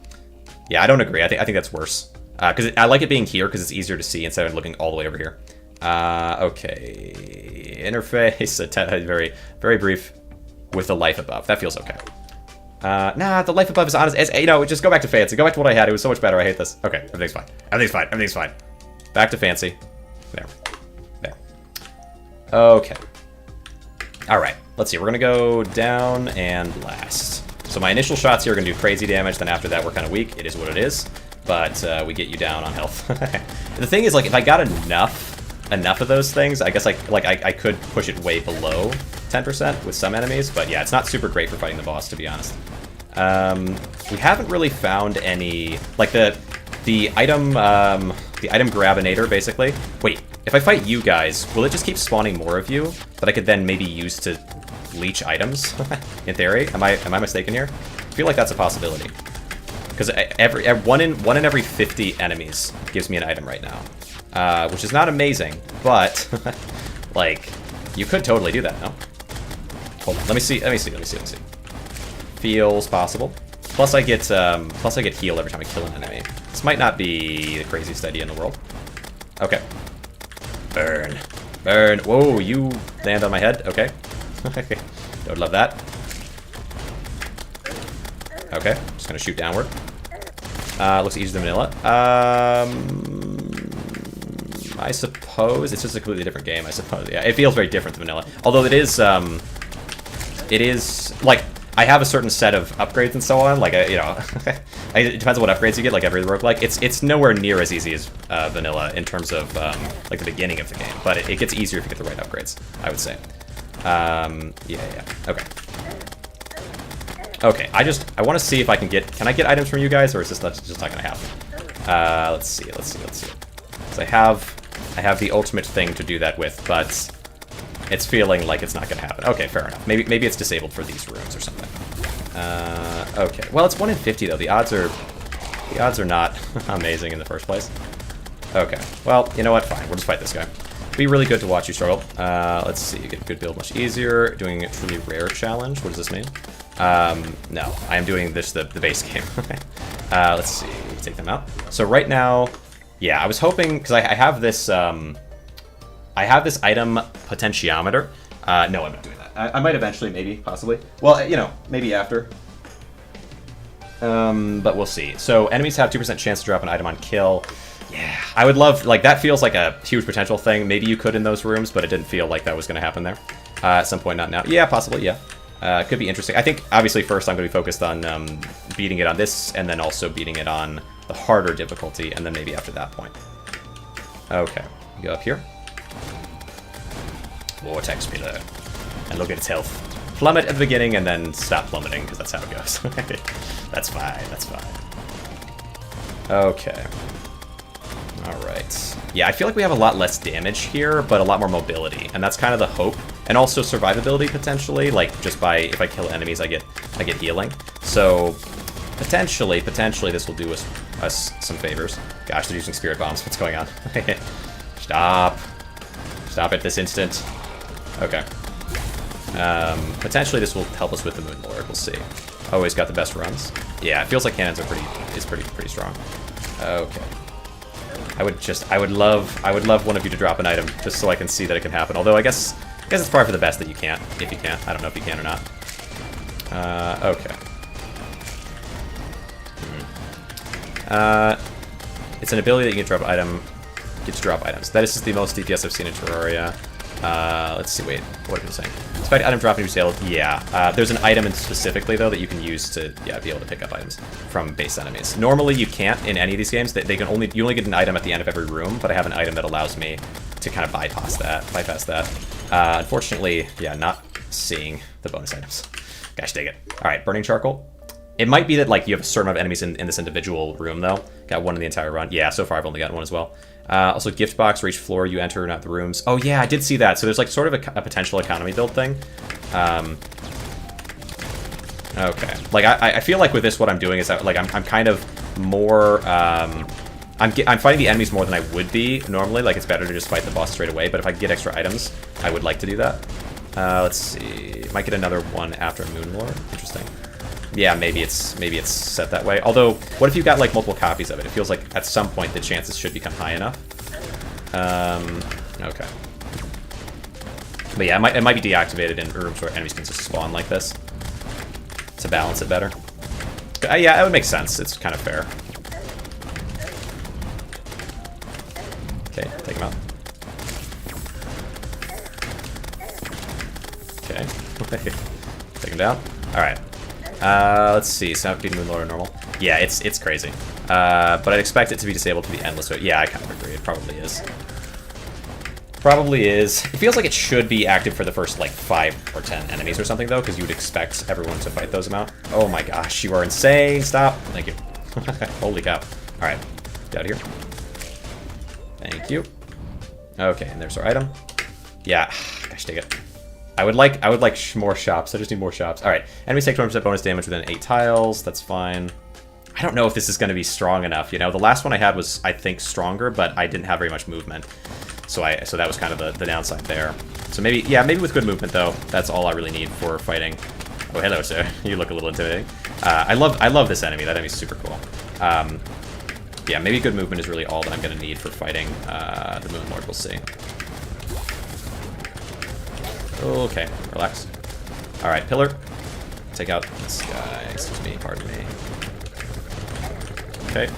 A: Yeah, I don't agree. I think that's worse. Because I like it being here because it's easier to see instead of looking all the way over here. Okay. Interface, very, very brief. With the life above. That feels okay. Nah, the life above is honest. You know, just go back to Fancy. Go back to what I had. It was so much better. I hate this. Okay, everything's fine. Everything's fine. Everything's fine. Back to Fancy. There. Okay. Alright. Let's see. We're going to go down and last. So my initial shots here are going to do crazy damage. Then after that, we're kind of weak. It is what it is. But we get you down on health. The thing is, like, if I got enough of those things, I guess I could push it way below 10% with some enemies, but yeah, it's not super great for fighting the boss, to be honest. We haven't really found any, like the item grabinator, basically. Wait, if I fight you guys, will it just keep spawning more of you that I could then maybe use to leech items, in theory. Am I mistaken here? I feel like that's a possibility. Because one in every 50 enemies gives me an item right now. Which is not amazing, but, like, you could totally do that, no? Hold on, let me see. Feels possible. Plus I get heal every time I kill an enemy. This might not be the craziest idea in the world. Okay. Burn. Burn. Whoa, you land on my head? Okay. Don't love that. Okay, just gonna shoot downward. Looks easier than vanilla. I suppose it's just a completely different game, I suppose. Yeah, it feels very different than vanilla. Although it is, like, I have a certain set of upgrades and so on. Like, you know, it depends on what upgrades you get, like every roguelike. It's nowhere near as easy as vanilla in terms of, like, the beginning of the game. But it gets easier if you get the right upgrades, I would say. Yeah. Okay. Okay, I want to see if I can I get items from you guys, or is this just not going to happen? Let's see. So I have the ultimate thing to do that with, but it's feeling like it's not going to happen. Okay, fair enough. Maybe it's disabled for these rooms or something. Okay. Well, it's 1 in 50 though. The odds are not amazing in the first place. Okay. Well, you know what? Fine. We'll just fight this guy. Be really good to watch you struggle. Let's see. You get a good build much easier. Doing a truly rare challenge. What does this mean? No. I am doing this the base game. Let's see. Take them out. So right now, yeah, I was hoping because I have this item potentiometer. No, I'm not doing that. I might eventually, maybe, possibly. Well, you know, maybe after. But we'll see. So enemies have 2% chance to drop an item on kill. Yeah, I would love, like, that feels like a huge potential thing. Maybe you could in those rooms, but it didn't feel like that was going to happen there. At some point, not now. Yeah, possibly, yeah. Could be interesting. I think, obviously, first I'm going to be focused on beating it on this, and then also beating it on the harder difficulty, and then maybe after that point. Okay, go up here. Vortex pillar. And look at its health. Plummet at the beginning, and then stop plummeting, because that's how it goes. That's fine, that's fine. Okay. Alright. Yeah, I feel like we have a lot less damage here, but a lot more mobility, and that's kind of the hope. And also survivability, potentially, like, just by, if I kill enemies, I get healing. So, potentially, this will do us some favors. Gosh, they're using spirit bombs. What's going on? Stop. Stop at this instant. Okay. Potentially this will help us with the Moon Lord. We'll see. Always got the best runs. Yeah, it feels like cannons are pretty strong. Okay. I would love one of you to drop an item just so I can see that it can happen. Although I guess it's probably for the best that you can't, if you can. I don't know if you can or not. Okay. It's an ability that you can drop item. Get to drop items. That is just the most DPS I've seen in Terraria. Let's see, wait, what am I saying? Expect item drop and disabled. Yeah, there's an item specifically though that you can use to be able to pick up items from base enemies. Normally you can't in any of these games. You only get an item at the end of every room, but I have an item that allows me to kind of bypass that. Unfortunately, yeah, not seeing the bonus items. Gosh dang it. All right, burning charcoal. It might be that like you have a certain amount of enemies in this individual room though. Got one in the entire run. Yeah, so far I've only gotten one as well. Also, gift box for each floor you enter, not the rooms. Oh yeah, I did see that. So there's like sort of a potential economy build thing. Okay. Like I feel like with this, what I'm doing is that like I'm kind of more. I'm fighting the enemies more than I would be normally. Like it's better to just fight the boss straight away. But if I get extra items, I would like to do that. Let's see. Might get another one after Moon Lord. Interesting. Yeah, maybe it's set that way. Although, what if you've got like multiple copies of it? It feels like at some point the chances should become high enough. Okay. But yeah, it might be deactivated in rooms where enemies can just spawn like this to balance it better. Yeah, that would make sense. It's kind of fair. Okay, take him out. Okay. Take him down. All right. Let's see. So beating Moon Lord or normal. Yeah, it's crazy. But I'd expect it to be disabled to be endless. So yeah, I kind of agree. It probably is. Probably is. It feels like it should be active for the first like 5 or 10 enemies or something though, because you would expect everyone to fight those amount. Oh my gosh, you are insane! Stop. Thank you. Holy cow. All right, get out of here. Thank you. Okay, and there's our item. Yeah. Gosh, take it. I would like more shops. I just need more shops. All right, enemies take 20% bonus damage within 8 tiles. That's fine. I don't know if this is going to be strong enough. You know, the last one I had was, I think, stronger, but I didn't have very much movement. So that was kind of the downside there. So maybe, yeah, maybe with good movement though. That's all I really need for fighting. Oh, hello, sir. You look a little intimidating. I love this enemy. That enemy's super cool. Yeah, maybe good movement is really all that I'm going to need for fighting the Moon Lord. We'll see. Okay, relax. All right, pillar. Take out this guy. Excuse me, pardon me. Okay.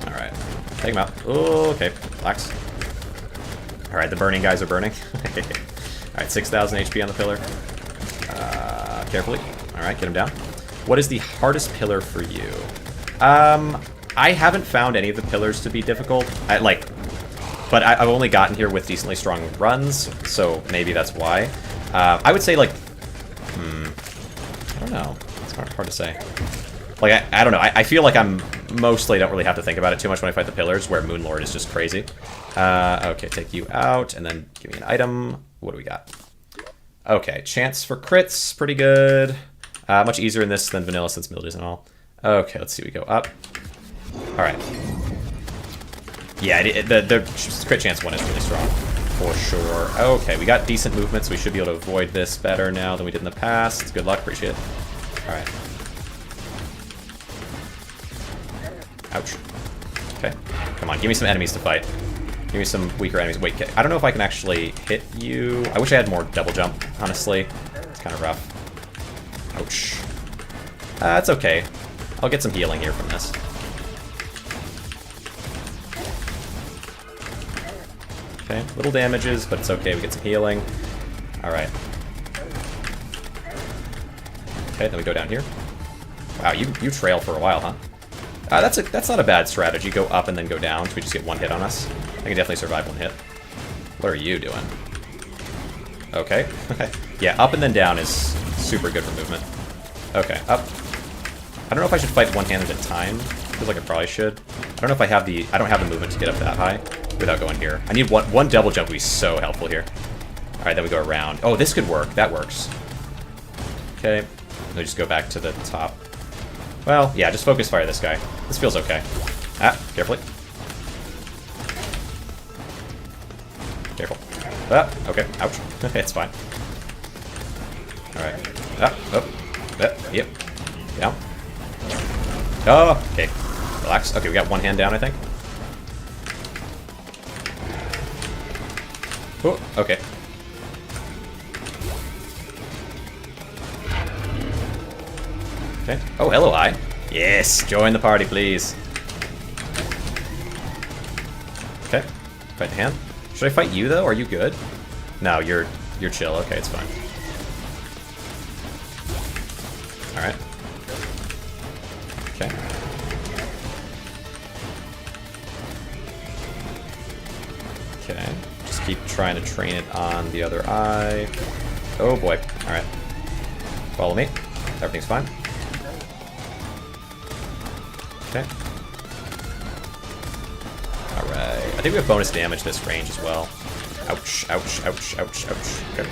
A: All right, take him out. Okay, relax. All right, the burning guys are burning. All right, 6,000 HP on the pillar. Carefully. All right, get him down. What is the hardest pillar for you? I haven't found any of the pillars to be difficult. But I've only gotten here with decently strong runs, so maybe that's why. I would say, like, I don't know. It's hard to say. Like, I don't know. I feel like I'm mostly don't really have to think about it too much when I fight the pillars, where Moon Lord is just crazy. Okay, take you out, and then give me an item. What do we got? Okay, chance for crits, pretty good. Much easier in this than vanilla since mildews and all. Okay, let's see. We go up. All right. Yeah, the crit chance one is really strong, for sure. Okay, we got decent movement, so we should be able to avoid this better now than we did in the past. Good luck, appreciate it. All right. Ouch. Okay, come on, give me some enemies to fight. Give me some weaker enemies. Wait, I don't know if I can actually hit you. I wish I had more double jump, honestly. It's kind of rough. Ouch. It's okay. I'll get some healing here from this. Okay, little damages, but it's okay. We get some healing. All right. Okay, then we go down here. Wow, you trail for a while, huh? That's not a bad strategy. Go up and then go down, so we just get one hit on us. I can definitely survive one hit. What are you doing? Okay. Yeah, up and then down is super good for movement. Okay, up. I don't know if I should fight one hand at a time. Feels like I probably should. I don't know if I have I don't have the movement to get up that high without going here. I need one double jump would be so helpful here. All right, then we go around. Oh, this could work. That works. Okay, then we just go back to the top. Well, yeah, just focus fire this guy. This feels okay. Ah, carefully. Careful. Ah, okay, ouch. It's fine. Alright. Yep. Down. Oh, okay. Relax. Okay, we got one hand down, I think. Oh, okay. Okay. Oh, LOI. Yes, join the party, please. Okay. Fight the hand. Should I fight you though? Are you good? No, you're chill. Okay, it's fine. All right. Okay. Okay. Just keep trying to train it on the other eye. Oh boy. All right. Follow me. Everything's fine. Okay. Alright. I think we have bonus damage this range as well. Ouch, ouch, ouch, ouch, ouch. Okay.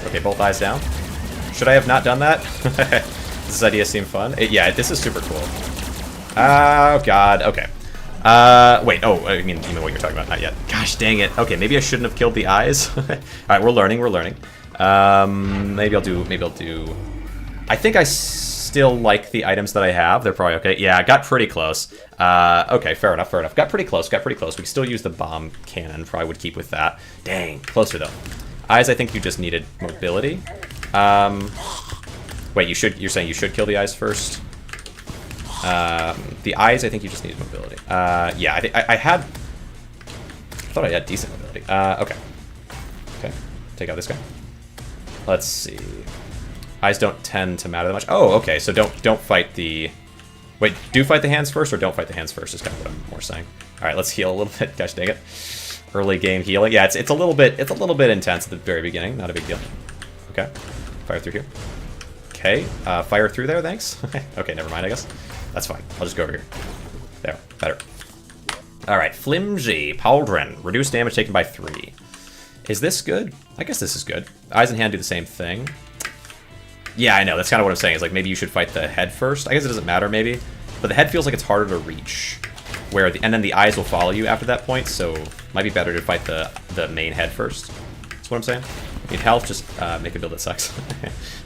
A: Okay, both eyes down. Should I have not done that? Does this idea seem fun? Yeah, this is super cool. Oh, God. Okay. Wait. Oh, you mean what you're talking about? Not yet. Gosh, dang it. Okay, maybe I shouldn't have killed the eyes. Alright, we're learning. Maybe I'll do... I think I still like the items that I have. They're probably okay. Yeah, I got pretty close. Okay, fair enough. Got pretty close. We can still use the bomb cannon. Probably would keep with that. Dang, closer though. Eyes, I think you just needed mobility. Wait, you're saying you should kill the eyes first? The eyes, I think you just needed mobility. Yeah, I thought I had decent mobility. Okay. Okay, take out this guy. Let's see. Eyes don't tend to matter that much. Oh, okay, so don't fight the... Wait, do fight the hands first or don't fight the hands first is kind of what I'm more saying. All right, let's heal a little bit. Gosh dang it. Early game healing. Yeah, it's a little bit intense at the very beginning. Not a big deal. Okay, fire through here. Okay, fire through there, thanks. Okay, never mind, I guess. That's fine. I'll just go over here. There, better. All right, Flimsy Pauldron. Reduce damage taken by 3. Is this good? I guess this is good. Eyes and hand do the same thing. Yeah, I know. That's kind of what I'm saying. Is like maybe you should fight the head first. I guess it doesn't matter maybe. But the head feels like it's harder to reach. And then the eyes will follow you after that point, so might be better to fight the main head first. That's what I'm saying. Need health, just make a build that sucks.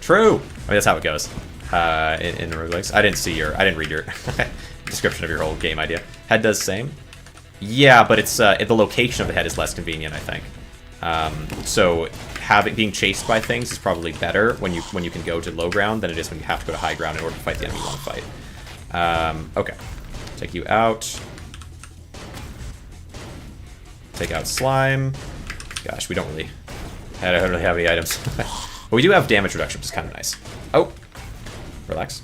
A: True! I mean, that's how it goes in roguelikes. I didn't read your description of your whole game idea. Head does the same. Yeah, but it's the location of the head is less convenient, I think. So being chased by things is probably better when you can go to low ground than it is when you have to go to high ground in order to fight the enemy you want to fight. Okay, take you out. Take out slime. Gosh, we don't really have any items. But we do have damage reduction, which is kind of nice. Oh, relax.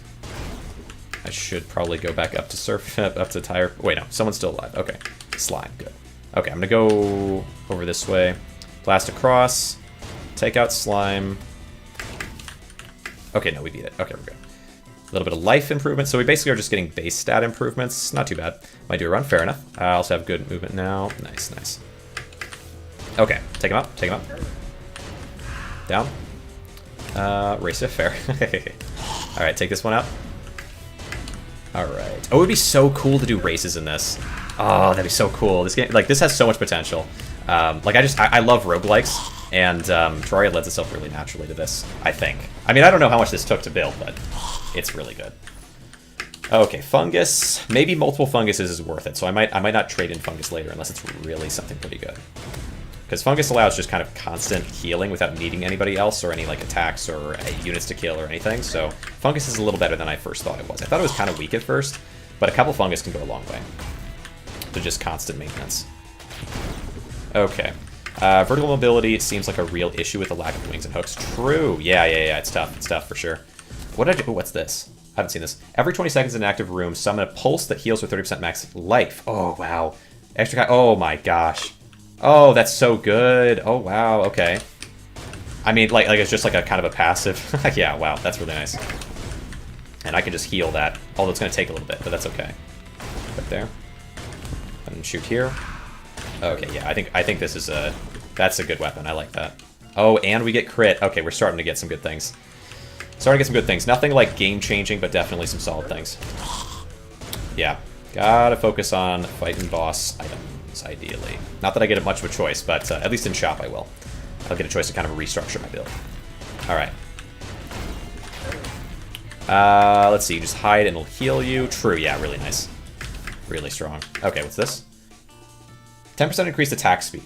A: I should probably go back up to up to tire. Wait, no, someone's still alive. Okay, slime, good. Okay, I'm gonna go over this way. Blast across. Take out slime. Okay, no, we beat it. Okay, we're good. A little bit of life improvement. So we basically are just getting base stat improvements. Not too bad. Might do a run, fair enough. I also have good movement now. Nice, nice. Okay, take him up, take him up. Down. Race it, fair. Alright, take this one out. Alright. Oh, it would be so cool to do races in this. Oh, that'd be so cool. This game, like, this has so much potential. Like, I love roguelikes, and Terraria lends itself really naturally to this, I think. I mean, I don't know how much this took to build, but it's really good. Okay, fungus. Maybe multiple funguses is worth it, so I might not trade in fungus later unless it's really something pretty good. Because fungus allows just kind of constant healing without needing anybody else or any like attacks or units to kill or anything, so fungus is a little better than I first thought it was. I thought it was kind of weak at first, but a couple fungus can go a long way. To just constant maintenance. Okay. Vertical mobility seems like a real issue with the lack of wings and hooks. True. Yeah, it's tough. It's tough for sure. What did I do? Oh, what's this? I haven't seen this. Every 20 seconds in an active room, summon a pulse that heals for 30% max life. Oh, wow. Extra. Oh, my gosh. Oh, that's so good. Oh, wow. Okay. I mean, like it's just like a kind of a passive. Yeah, wow. That's really nice. And I can just heal that. Although it's going to take a little bit, but that's okay. Right there. And shoot here. Okay, yeah, I think this is that's a good weapon. I like that. Oh, and we get crit. Okay, we're starting to get some good things. Starting to get some good things. Nothing like game-changing, but definitely some solid things. Yeah, gotta focus on fighting boss items, ideally. Not that I get much of a choice, but at least in shop I will. I'll get a choice to kind of restructure my build. All right. Let's see, just hide and it'll heal you. True, yeah, really nice. Really strong. Okay, what's this? 10% increased attack speed.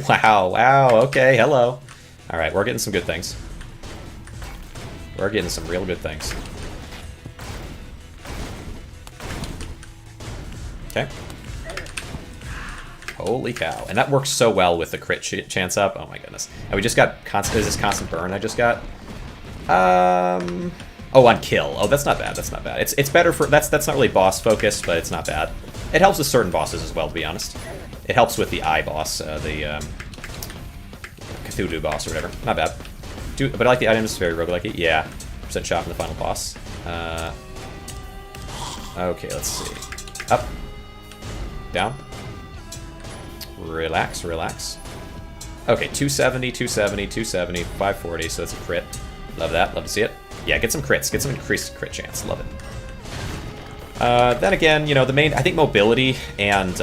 A: Wow, okay, hello. Alright, we're getting some good things. We're getting some real good things. Okay. Holy cow. And that works so well with the crit chance up. Oh my goodness. And we just got constant, is this constant burn I just got? Oh, on kill. Oh, that's not bad, that's not bad. It's better for, that's not really boss focused, but it's not bad. It helps with certain bosses as well, to be honest. It helps with the eye boss, the Cthulhu boss or whatever. Not bad. But I like the items, very roguelike. Yeah, percent shot in the final boss. Okay, let's see. Up. Down. Relax, relax. Okay, 270, 270, 270, 540, so that's a crit. Love that, love to see it. Yeah, get some crits, get some increased crit chance, love it. Then again, you know, I think mobility and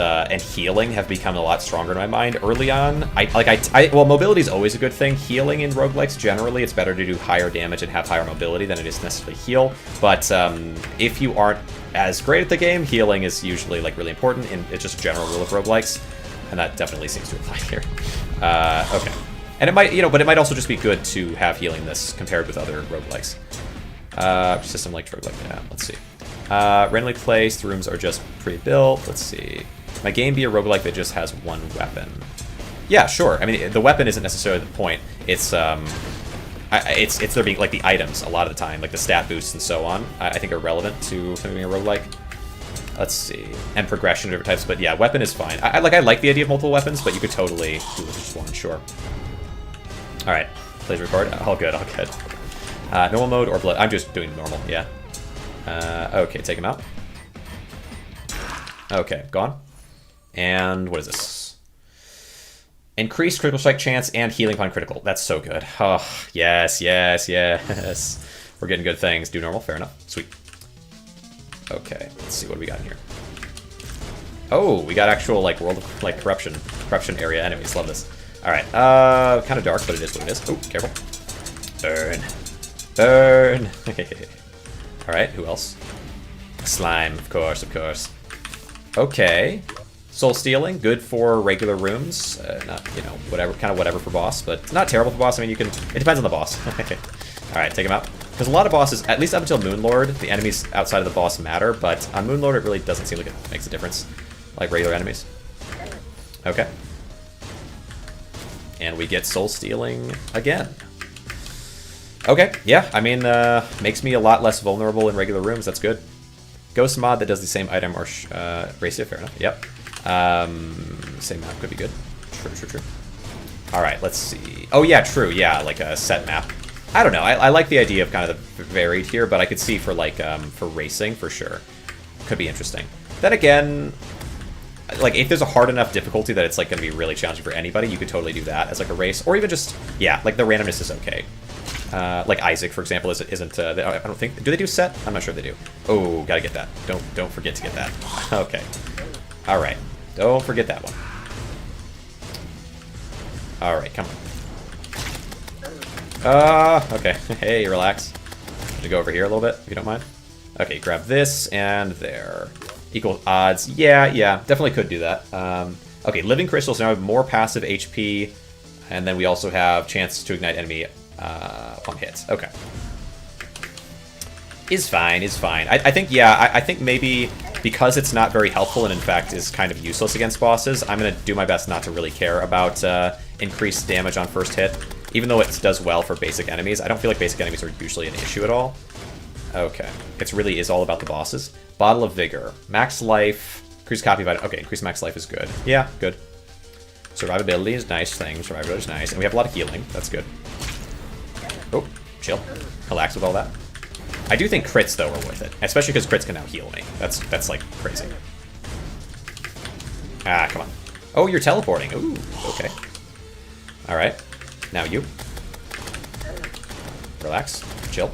A: healing have become a lot stronger in my mind. Early on, well, mobility is always a good thing. Healing in roguelikes, generally, it's better to do higher damage and have higher mobility than it is necessarily heal. But if you aren't as great at the game, healing is usually like really important, and it's just a general rule of roguelikes, and that definitely seems to apply here. Okay, and it might, you know, but it might also just be good to have healing this compared with other roguelikes. System like roguelike, yeah. Let's see. Randomly placed, rooms are just pre-built. Let's see. My game be a roguelike that just has one weapon. Yeah, sure. I mean, the weapon isn't necessarily the point. It's it's there being like the items a lot of the time, like the stat boosts and so on. I think are relevant to being a roguelike. Let's see, and progression of different types. But yeah, weapon is fine. I like the idea of multiple weapons, but you could totally do with just one. Sure. All right, please record. All good. All good. Normal mode or blood. I'm just doing normal. Yeah. Okay, take him out. Okay, gone. And what is this? Increased critical strike chance and healing upon critical. That's so good. Oh, yes, yes, yes. We're getting good things. Do normal, fair enough. Sweet. Okay, let's see what we got in here. Oh, we got actual, like, world of, like, corruption area enemies. Love this. Alright, kind of dark, but it is what it is. Oh, careful. Burn. Burn. Alright, who else? Slime, of course, of course. Okay. Soul stealing, good for regular rooms. Not, you know, whatever, kind of whatever for boss, but not terrible for boss. I mean, you can, it depends on the boss. Alright, take him out. Because a lot of bosses, at least up until Moonlord, the enemies outside of the boss matter, but on Moonlord it really doesn't seem like it makes a difference, like regular enemies. Okay. And we get soul stealing again. Okay, yeah, I mean, makes me a lot less vulnerable in regular rooms, that's good. Ghost mod that does the same item or ratio, fair enough, yep. Same map could be good. True, true, true. Alright, let's see. Oh yeah, true, yeah, like a set map. I don't know, I like the idea of kind of the varied here, but I could see for like, for racing, for sure. Could be interesting. Then again, like if there's a hard enough difficulty that it's like going to be really challenging for anybody, you could totally do that as like a race. Or even just, yeah, like the randomness is okay. Like Isaac, for example, isn't I don't think, do they do set? I'm not sure if they do. Oh, gotta get that. Don't forget to get that. Okay. Alright. Don't forget that one. Alright, come on. Okay. Hey, relax. I'm gonna go over here a little bit, if you don't mind. Okay, grab this and there. Equal odds. Yeah, definitely could do that. Okay, living crystals now have more passive HP, and then we also have chance to ignite enemy upon hits. Okay. Is fine, is fine. I think, yeah, I think maybe because it's not very helpful and in fact is kind of useless against bosses, I'm going to do my best not to really care about increased damage on first hit. Even though it does well for basic enemies, I don't feel like basic enemies are usually an issue at all. Okay. It really is all about the bosses. Bottle of Vigor. Max life. Increase copy of item. Okay, increase max life is good. Yeah, good. Survivability is nice thing. Survivability is nice. And we have a lot of healing. That's good. Oh, chill. Relax with all that. I do think crits, though, are worth it. Especially because crits can now heal me. That's like, crazy. Ah, come on. Oh, you're teleporting. Ooh, okay. Alright. Now you. Relax. Chill.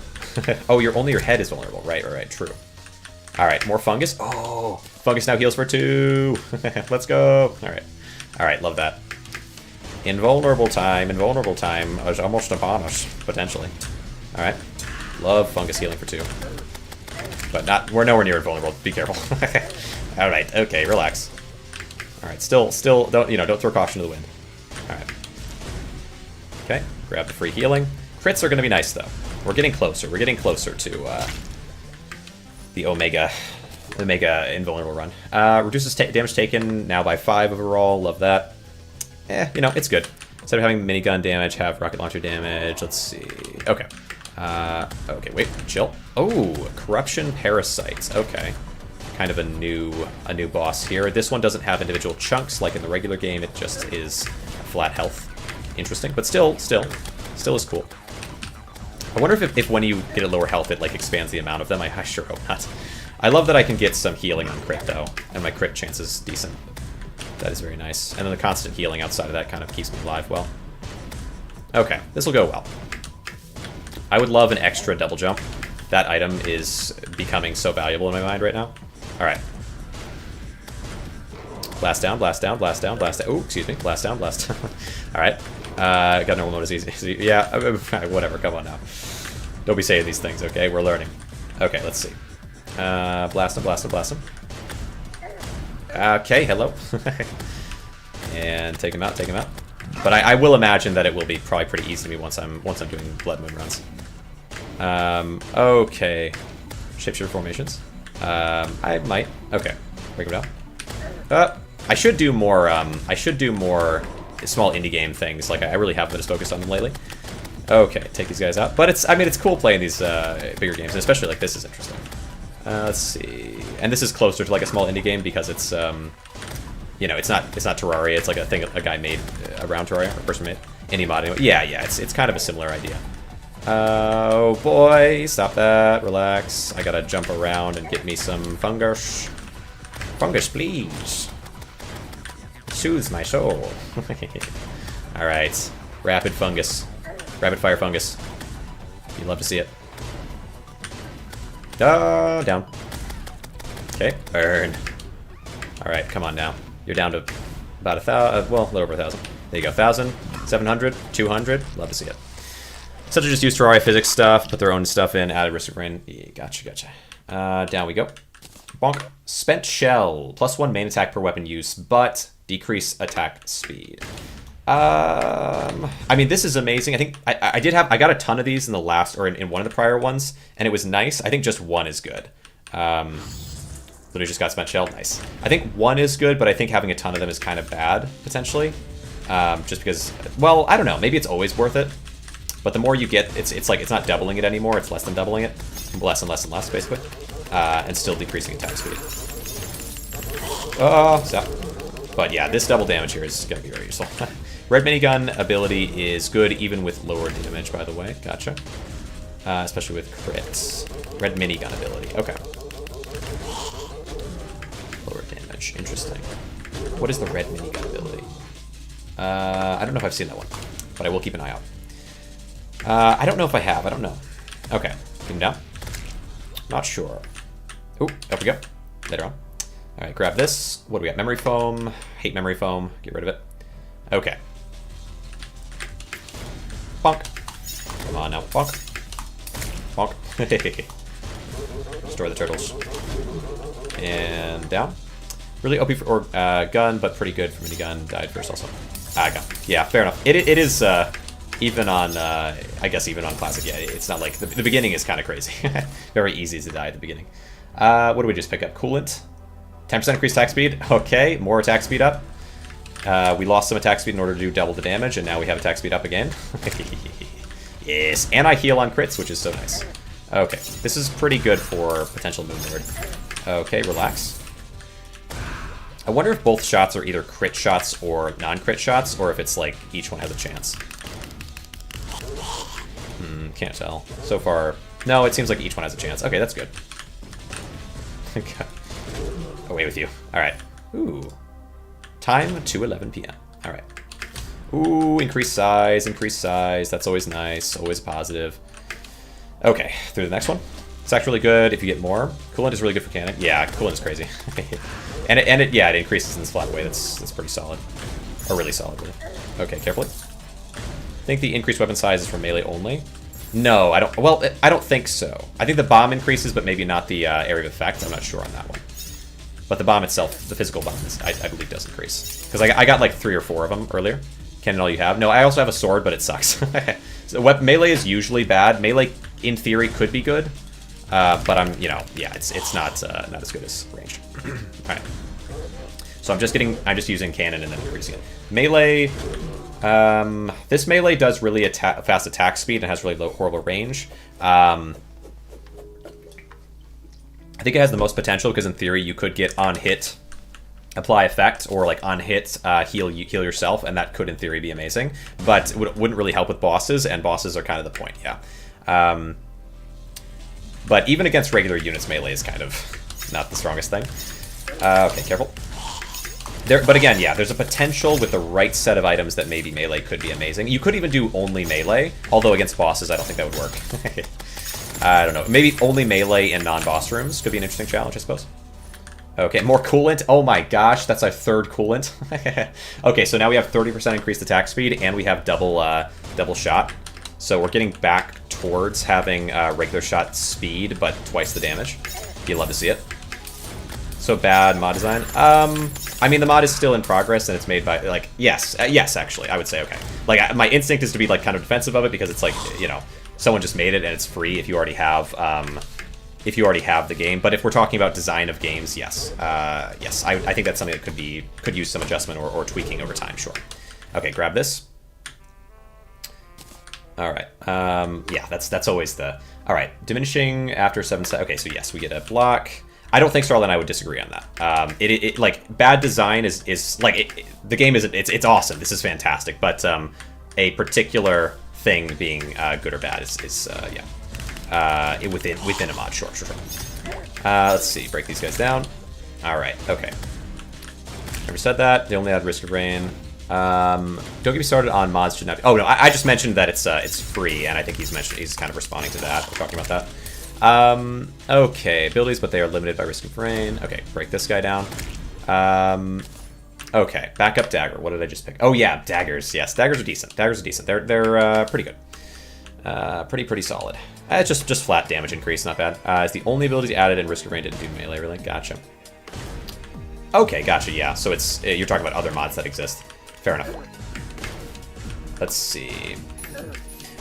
A: Oh, only your head is vulnerable. Right, true. Alright, more fungus. Oh, fungus now heals for 2. Let's go. Alright, love that. Invulnerable time is almost upon us, potentially. Alright. Love fungus healing for 2. But we're nowhere near invulnerable. Be careful. Alright, okay, relax. Alright, still, don't throw caution to the wind. Alright. Okay, grab the free healing. Crits are going to be nice, though. We're getting closer. We're getting closer to the Omega invulnerable run. Reduces damage taken now by 5 overall. Love that. It's good. Instead of having minigun damage, have rocket launcher damage. Let's see. Okay. Okay, wait. Chill. Oh, corruption parasites. Okay. Kind of a new boss here. This one doesn't have individual chunks like in the regular game. It just is flat health. Interesting, but still is cool. I wonder if when you get a lower health, it like expands the amount of them. I sure hope not. I love that I can get some healing on crit though, and my crit chance is decent. That is very nice. And then the constant healing outside of that kind of keeps me alive well. Okay, this will go well. I would love an extra double jump. That item is becoming so valuable in my mind right now. Alright. Blast down, blast down, blast down, blast down. Oh, excuse me. Blast down, blast down. Alright. Got normal mode is easy. Yeah, whatever. Come on now. Don't be saying these things, okay? We're learning. Okay, let's see. Blast him, blast him, blast him. Okay, hello. And take him out, take him out. But I will imagine that it will be probably pretty easy to me once I'm doing Blood Moon runs. Okay. Shapeshifter formations. I might. Okay. Break him down. I should do more small indie game things. Like I really haven't been as focused on them lately. Okay, take these guys out. But it's cool playing these bigger games, and especially like this is interesting. Let's see. And this is closer to like a small indie game because it's it's not Terraria. It's like a thing a guy made around Terraria, or a person made. Indie modding. Yeah, it's kind of a similar idea. Oh boy, stop that. Relax. I gotta jump around and get me some fungus. Fungus, please. Soothes my soul. Alright. Rapid fungus. Rapid fire fungus. You love to see it. Oh, down. Okay, burn. Alright, come on now. You're down to about 1,000, well, a little over 1,000. There you go, 1,000, 700, 200. Love to see it. Such as just use Terraria physics stuff, put their own stuff in, added risk of rain. Yeah, gotcha. Down we go. Bonk. Spent shell. +1 main attack per weapon use, but decrease attack speed. I mean, this is amazing. I think I got a ton of these in the last, or in one of the prior ones, and it was nice. I think just one is good. Literally just got spent shell. Nice. I think one is good, but I think having a ton of them is kind of bad, potentially. Just because, well, I don't know. Maybe it's always worth it. But the more you get, it's like, it's not doubling it anymore. It's less than doubling it. Less and less and less, basically. And still decreasing attack speed. Oh, stop. But yeah, this double damage here is going to be very useful. Red minigun ability is good even with lower damage, by the way. Gotcha. Especially with crits. Red minigun ability. Okay. Lower damage. Interesting. What is the red minigun ability? I don't know if I've seen that one, but I will keep an eye out. I don't know if I have. I don't know. Okay. Keep him down. Not sure. Ooh, up we go. Later on. Alright, grab this. What do we got? Memory foam. Hate memory foam. Get rid of it. Okay. Bonk. Come on now. Bonk. Bonk. Destroy the turtles. And down. Really OP for gun, but pretty good for minigun. Died first also. Gun. Yeah, fair enough. It is even on, I guess even on classic, yeah, it's not like, the beginning is kind of crazy. Very easy to die at the beginning. What do we just pick up? Coolant. 10% increased attack speed. Okay, more attack speed up. We lost some attack speed in order to do double the damage, and now we have attack speed up again. Yes, and I heal on crits, which is so nice. Okay, this is pretty good for potential moon lord. Okay, relax. I wonder if both shots are either crit shots or non-crit shots, or if it's like each one has a chance. Can't tell. So far, no, it seems like each one has a chance. Okay, that's good. Away with you. Alright. Ooh. Time to 11 p.m. Alright. Ooh, increased size, increased size. That's always nice. Always positive. Okay, through the next one. It's actually really good if you get more. Coolant is really good for cannon. Yeah, coolant is crazy. and it increases in this flat way. That's pretty solid. Or really solid, really. Okay, carefully. I think the increased weapon size is for melee only. No, I don't. Well, I don't think so. I think the bomb increases, but maybe not the area of effect. I'm not sure on that one. But the bomb itself, the physical bomb, I believe does increase. Because I got like 3 or 4 of them earlier. Cannon all you have. No, I also have a sword, but it sucks. So melee is usually bad. Melee, in theory, could be good. But I'm, yeah, it's not as good as ranged. All right. So I'm just using cannon and then increasing it. Melee. This melee does really fast attack speed and has really horrible range. I think it has the most potential because in theory you could get on hit, apply effect, or like on hit heal yourself, and that could in theory be amazing. But it wouldn't really help with bosses, and bosses are kind of the point. Yeah. But even against regular units, melee is kind of not the strongest thing. Okay, careful. But again, yeah, there's a potential with the right set of items that maybe melee could be amazing. You could even do only melee, although against bosses I don't think that would work. I don't know. Maybe only melee in non-boss rooms could be an interesting challenge, I suppose. Okay, more coolant. Oh my gosh, that's our 3rd coolant. Okay, so now we have 30% increased attack speed, and we have double shot. So we're getting back towards having regular shot speed, but twice the damage. You'd love to see it. So bad mod design. I mean, the mod is still in progress, and it's made by, like, yes, actually, I would say okay. Like, my instinct is to be, like, kind of defensive of it, because it's, like, you know, someone just made it, and it's free if you already have, the game. But if we're talking about design of games, yes. Yes, I think that's something that could use some adjustment or tweaking over time, sure. Okay, grab this. Alright, yeah, that's always the... Alright, diminishing after 7 seconds. Okay, so yes, we get a block. I don't think Starla and I would disagree on that. Like, bad design is like, the game isn't, it's awesome, this is fantastic, but a particular thing being good or bad is yeah. Within a mod, sure. Let's see, break these guys down. Alright, okay. Never said that, they only had risk of rain. Don't get me started on mods should not be... Oh, no, I just mentioned that it's free, and I think he's kind of responding to that. We're talking about that. Okay, abilities, but they are limited by risk of rain. Okay, break this guy down. Okay, backup dagger. What did I just pick? Oh, yeah, daggers. Yes, daggers are decent. Daggers are decent. They're pretty good. Pretty solid. It's just flat damage increase, not bad. It's the only ability added, and risk of rain didn't do melee, really. Gotcha. Okay, gotcha, yeah. So it's you're talking about other mods that exist. Fair enough. Let's see.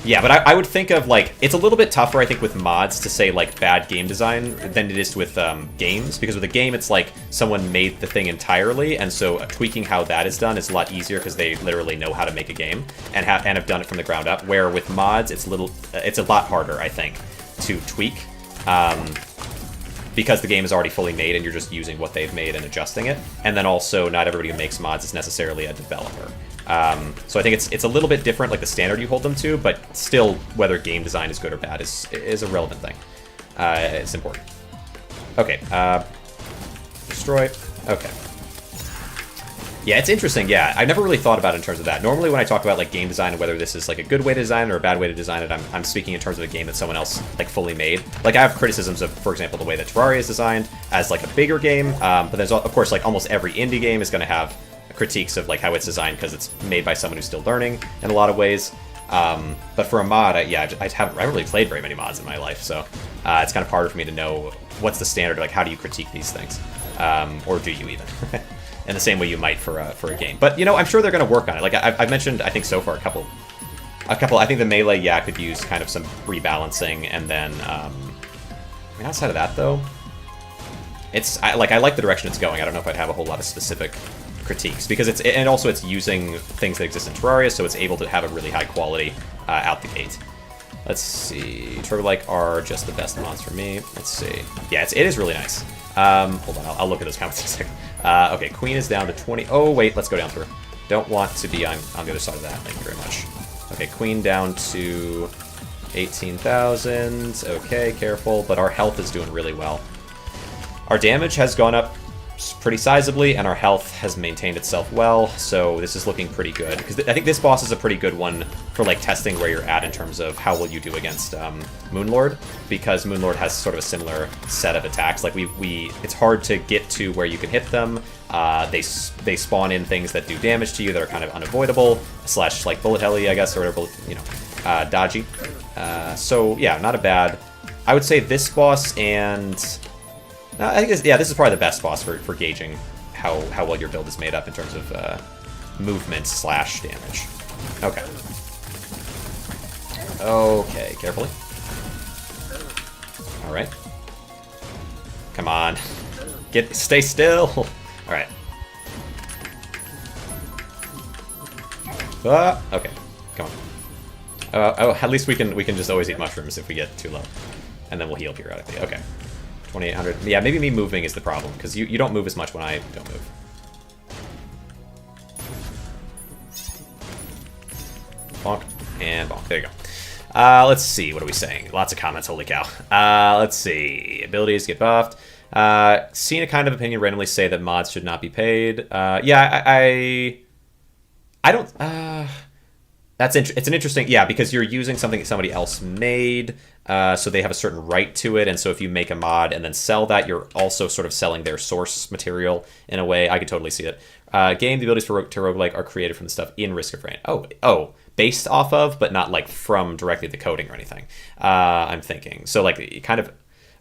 A: Yeah, but I would think of, like, it's a little bit tougher, I think, with mods to say, like, bad game design than it is with games. Because with a game, it's like someone made the thing entirely, and so tweaking how that is done is a lot easier because they literally know how to make a game and have done it from the ground up. Where with mods, it's a lot harder, I think, to tweak. Because the game is already fully made and you're just using what they've made and adjusting it. And then also, not everybody who makes mods is necessarily a developer. So I think it's a little bit different, like the standard you hold them to, but still, whether game design is good or bad is a relevant thing. It's important. Okay, destroy. Okay. Yeah, it's interesting, yeah. I've never really thought about it in terms of that. Normally when I talk about like game design and whether this is like a good way to design it or a bad way to design it, I'm speaking in terms of a game that someone else like fully made. Like I have criticisms of, for example, the way that Terraria is designed as like a bigger game, but there's of course like almost every indie game is going to have critiques of like how it's designed because it's made by someone who's still learning in a lot of ways. But for a mod, I haven't really played very many mods in my life, so it's kind of harder for me to know what's the standard, like how do you critique these things, or do you even? In the same way you might for a game. But, you know, I'm sure they're going to work on it. Like, I've mentioned, I think so far, a couple, I think the melee, yeah, could use kind of some rebalancing, and then, I mean, outside of that, though, I like the direction it's going. I don't know if I'd have a whole lot of specific critiques, because it's using things that exist in Terraria, so it's able to have a really high quality out the gate. Let's see. Roguelike are just the best mods for me. Let's see. Yeah, it is really nice. Hold on, I'll look at those comments in a second. Okay, Queen is down to 20. Oh, wait, let's go down through. Don't want to be on the other side of that. Thank you very much. Okay, Queen down to 18,000. Okay, careful, but our health is doing really well. Our damage has gone up pretty sizably, and our health has maintained itself well, so this is looking pretty good. Because I think this boss is a pretty good one for like testing where you're at in terms of how will you do against Moonlord, because Moonlord has sort of a similar set of attacks. Like it's hard to get to where you can hit them. They spawn in things that do damage to you that are kind of unavoidable, / like bullet helly, I guess, or whatever, you know, dodgy. So yeah, not a bad. I would say this boss and. I guess, yeah, this is probably the best boss for gauging how well your build is made up in terms of movement / damage. Okay. Okay, carefully. Alright. Come on. Stay still! Alright. Okay. Come on. Oh, at least we can just always eat mushrooms if we get too low. And then we'll heal periodically. Okay. 2,800. Yeah, maybe me moving is the problem, because you don't move as much when I don't move. Bonk. And bonk. There you go. Let's see. What are we saying? Lots of comments. Holy cow. Let's see. Abilities get buffed. Seen a kind of opinion randomly say that mods should not be paid. Yeah, I don't... It's an interesting... Yeah, because you're using something that somebody else made, so they have a certain right to it, and so if you make a mod and then sell that, you're also sort of selling their source material in a way. I could totally see it. The abilities to roguelike are created from the stuff in Risk of Rain. Oh, based off of, but not like from directly the coding or anything. I'm thinking. So like kind of...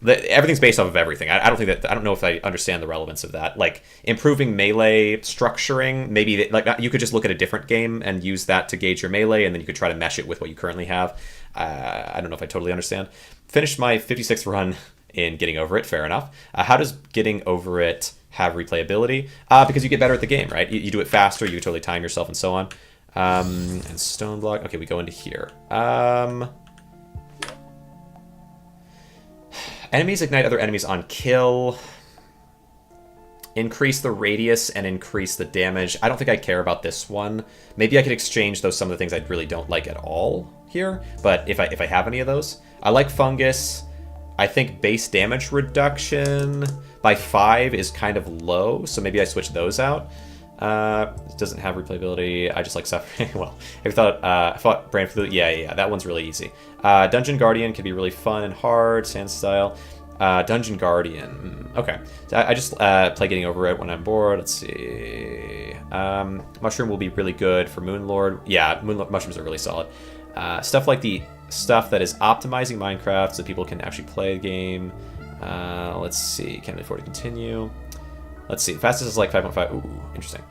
A: everything's based off of everything. I don't know if I understand the relevance of that. Like improving melee structuring, maybe like you could just look at a different game and use that to gauge your melee, and then you could try to mesh it with what you currently have. I don't know if I totally understand. Finished my 56th run in Getting Over It. Fair enough. How does Getting Over It have replayability? Because you get better at the game, right? You do it faster. You totally time yourself and so on. And stone block. Okay, we go into here. Enemies ignite other enemies on kill. Increase the radius and increase the damage. I don't think I care about this one. Maybe I could exchange those some of the things I really don't like at all here. But if I have any of those. I like fungus. I think base damage reduction by 5 is kind of low. So maybe I switch those out. It doesn't have replayability. I just like suffering. Well, I thought Brand for the... Yeah, that one's really easy. Dungeon Guardian can be really fun and hard, sand style. Dungeon Guardian. Okay. So I just play Getting Over It when I'm bored. Let's see. Mushroom will be really good for Moon Lord. Yeah, mushrooms are really solid. Stuff like the stuff that is optimizing Minecraft so people can actually play the game. Let's see. Can afford to continue. Let's see. Fastest is like 5.5. Ooh, interesting.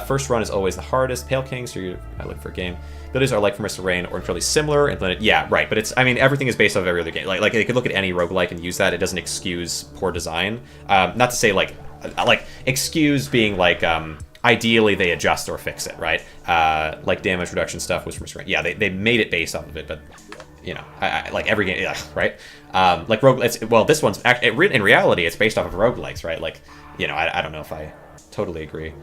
A: First run is always the hardest. Pale King, so you're looking for a game. Abilities are like from Mist of Rain or incredibly similar. Implemented. Yeah, right. But it's, I mean, everything is based off every other game. Like you could look at any roguelike and use that. It doesn't excuse poor design. Not to say like excuse being like, ideally they adjust or fix it, right? Like damage reduction stuff was from Mist of Rain. Yeah, they made it based off of it, but you know, I like every game, yeah, right? Like well, this one's in reality it's based off of roguelikes, right? Like, you know, I don't know if I totally agree.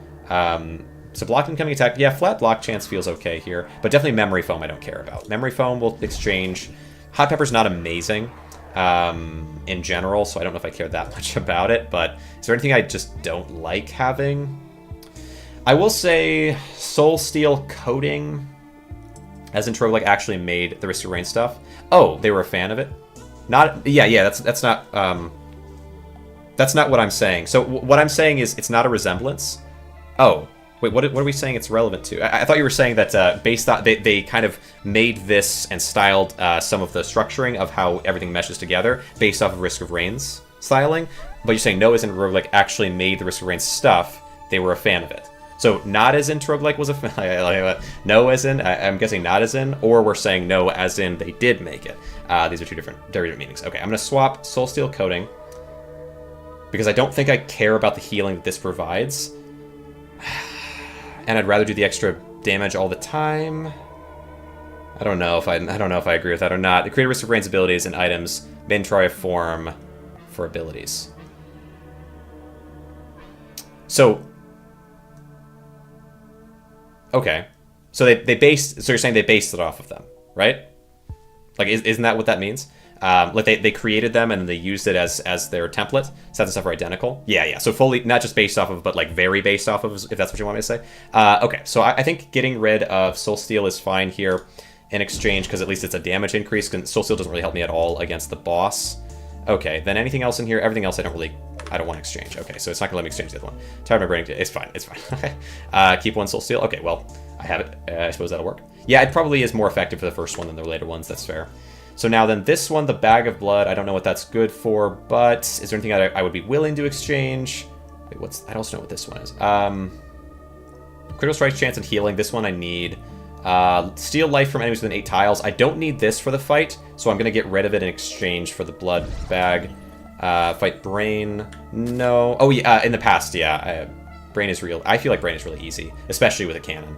A: So block incoming attack, yeah, flat block chance feels okay here, but definitely memory foam I don't care about. Memory foam will exchange. Hot pepper's not amazing in general, so I don't know if I care that much about it, but is there anything I just don't like having? I will say Soul Steel coating, as in roguelike, actually made the Risk of Rain stuff. Oh, they were a fan of it? Not, yeah, that's not what I'm saying. So what I'm saying is it's not a resemblance. Oh, wait, what are we saying it's relevant to? I thought you were saying that based on they kind of made this and styled some of the structuring of how everything meshes together based off of Risk of Rain's styling. But you're saying no as in roguelike actually made the Risk of Rain stuff. They were a fan of it. So not as in roguelike was a fan. No as in, I'm guessing not as in, or we're saying no as in they did make it. These are very different meanings. Okay, I'm going to swap Soul Steel coating because I don't think I care about the healing that this provides. And I'd rather do the extra damage all the time. I don't know if I agree with that or not. The creator Risk of Rain's abilities and items may try a form for abilities. So okay, so so you're saying they based it off of them, right? Like, isn't that what that means? Like they created them and they used it as their template. Stats and stuff are identical. Yeah. So fully, not just based off of, but like very based off of, if that's what you want me to say. Okay, so I think getting rid of Soul Steel is fine here in exchange because at least it's a damage increase. Because Soul Steel doesn't really help me at all against the boss. Okay, then anything else in here? Everything else I don't want to exchange. Okay, so it's not gonna let me exchange the other one. Tired of my brain. It's fine. Okay. Keep one Soul Steel. Okay, well, I have it. I suppose that'll work. Yeah, it probably is more effective for the first one than the later ones. That's fair. So now then, this one, the Bag of Blood. I don't know what that's good for, but is there anything I would be willing to exchange? Wait, I don't know what this one is. Critical strike chance and healing. This one I need. Steal life from enemies within 8 tiles. I don't need this for the fight, so I'm going to get rid of it in exchange for the blood bag. Fight Brain. No. Oh, yeah, in the past, yeah. Brain is real. I feel like Brain is really easy, especially with a cannon.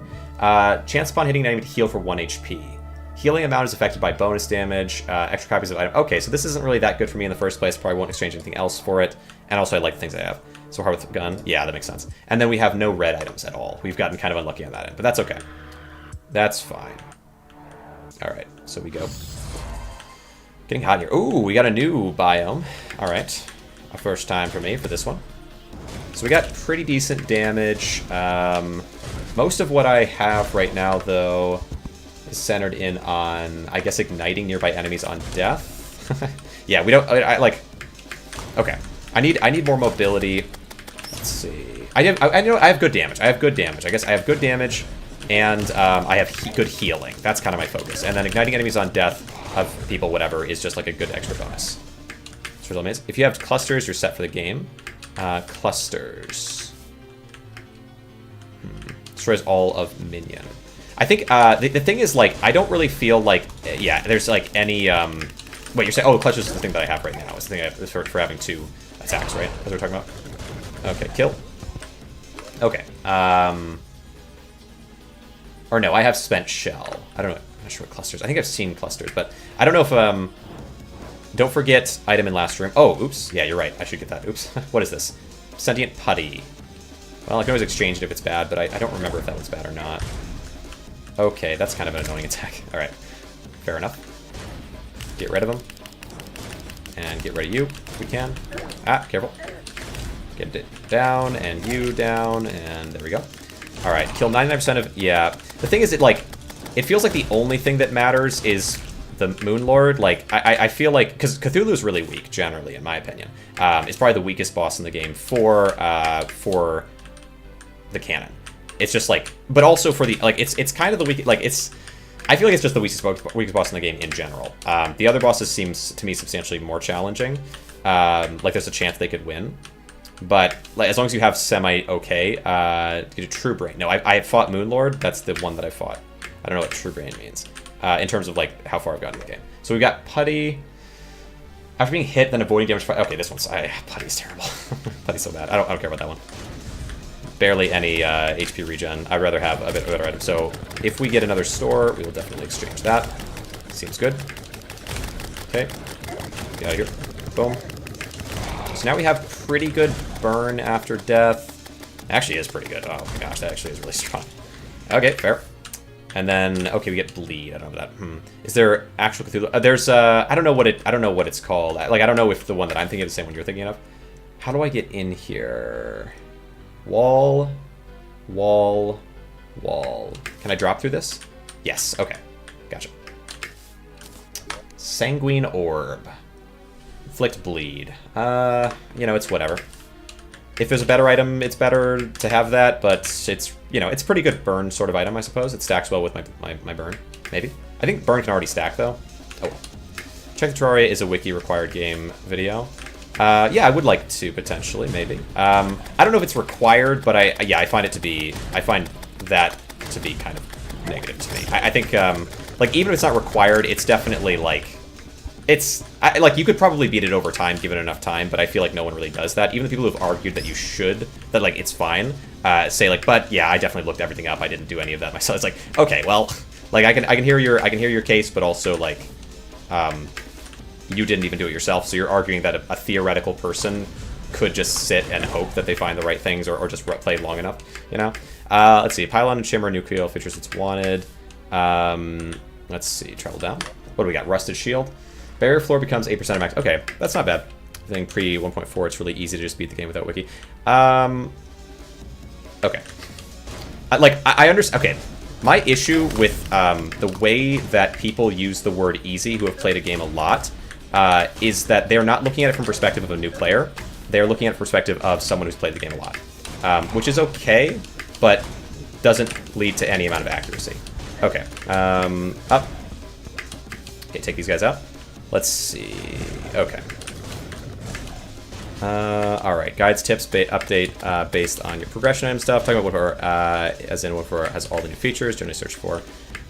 A: Chance upon hitting an enemy to heal for 1 HP. Healing amount is affected by bonus damage. Extra copies of item. Okay, so this isn't really that good for me in the first place. Probably won't exchange anything else for it. And also, I like the things I have. So hard with the gun. Yeah, that makes sense. And then we have no red items at all. We've gotten kind of unlucky on that end, but that's okay. That's fine. All right, so we go. Getting hot here. Ooh, we got a new biome. All right, a first time for me for this one. So we got pretty decent damage. Most of what I have right now, though, is centered in on, I guess, igniting nearby enemies on death. Yeah, we don't. I like. Okay, I need more mobility. Let's see. I know I have good damage. I guess I have good damage. And I have good healing. That's kind of my focus. And then igniting enemies on death of people, whatever, is just like a good extra bonus. It's really amazing. If you have clusters, you're set for the game. Clusters. Destroys all of minion. I think the thing is, like, I don't really feel like, yeah, there's like any, wait, you're saying, oh, clusters is the thing that I have right now. It's the thing I have for having 2 attacks, right? That's what we're talking about. Okay, kill. Okay, or no, I have spent shell. I don't know. I'm not sure what clusters. I think I've seen clusters, but I don't know if don't forget item in last room. Oh, oops. Yeah, you're right. I should get that. Oops. What is this? Sentient putty. Well, I can always exchange it if it's bad, but I don't remember if that was bad or not. Okay, that's kind of an annoying attack. All right, fair enough. Get rid of them, and get rid of you if we can. Ah, careful. Get it down, and you down, and there we go. Alright, kill 99% of... Yeah. The thing is, it feels like the only thing that matters is the Moon Lord. Like, I feel like... Because Cthulhu is really weak, generally, in my opinion. It's probably the weakest boss in the game for the canon. It's just, like... But also for the... Like, it's kind of the weak... Like, it's... I feel like it's just the weakest boss in the game in general. The other bosses seems, to me, substantially more challenging. Like, there's a chance they could win. But like, as long as you have semi-okay, get a True Brain. No, I fought Moonlord. That's the one that I fought. I don't know what True Brain means in terms of like how far I've gotten in the game. So we got Putty. After being hit, then avoiding damage. Okay, this one's... Putty's terrible. Putty's so bad. I don't care about that one. Barely any HP regen. I'd rather have a bit better item. So if we get another store, we will definitely exchange that. Seems good. Okay. Get out of here. Boom. So now we have pretty good burn after death. Actually is pretty good. Oh my gosh, that actually is really strong. Okay, fair. And then okay, we get bleed. I don't know that. Is there actual Cthulhu? There's I don't know what it's called. Like I don't know if the one that I'm thinking of is the same one you're thinking of. How do I get in here? Wall, wall, wall. Can I drop through this? Yes. Okay. Gotcha. Sanguine Orb. Inflict bleed. You know, it's whatever. If there's a better item, it's better to have that, but it's, you know, it's a pretty good burn sort of item, I suppose. It stacks well with my burn, maybe. I think burn can already stack, though. Oh well. Check the Terraria is a wiki required game video. Yeah, I would like to, potentially, maybe. I don't know if it's required, but I find it to be, I find that to be kind of negative to me. I think, like, even if it's not required, it's definitely, like, like, you could probably beat it over time, given enough time, but I feel like no one really does that. Even the people who've argued that you should, that, like, it's fine, say, like, but, yeah, I definitely looked everything up, I didn't do any of that myself. It's like, okay, well, like, I can hear your case, but also, like, you didn't even do it yourself, so you're arguing that a theoretical person could just sit and hope that they find the right things, or just play long enough, you know? Let's see, Pylon and Shimmer, Nuclear features it's wanted. Let's see, travel down. What do we got? Rusted Shield. Barrier floor becomes 8% of max. Okay, that's not bad. I think pre 1.4, it's really easy to just beat the game without wiki. Okay. I understand. Okay, my issue with the way that people use the word easy who have played a game a lot is that they're not looking at it from perspective of a new player. They're looking at it from perspective of someone who's played the game a lot, which is okay, but doesn't lead to any amount of accuracy. Okay, up. Okay, take these guys out. Let's see. Okay. All right. Guides, tips, update based on your progression and stuff. Talking about what as in what has all the new features. Generally search for.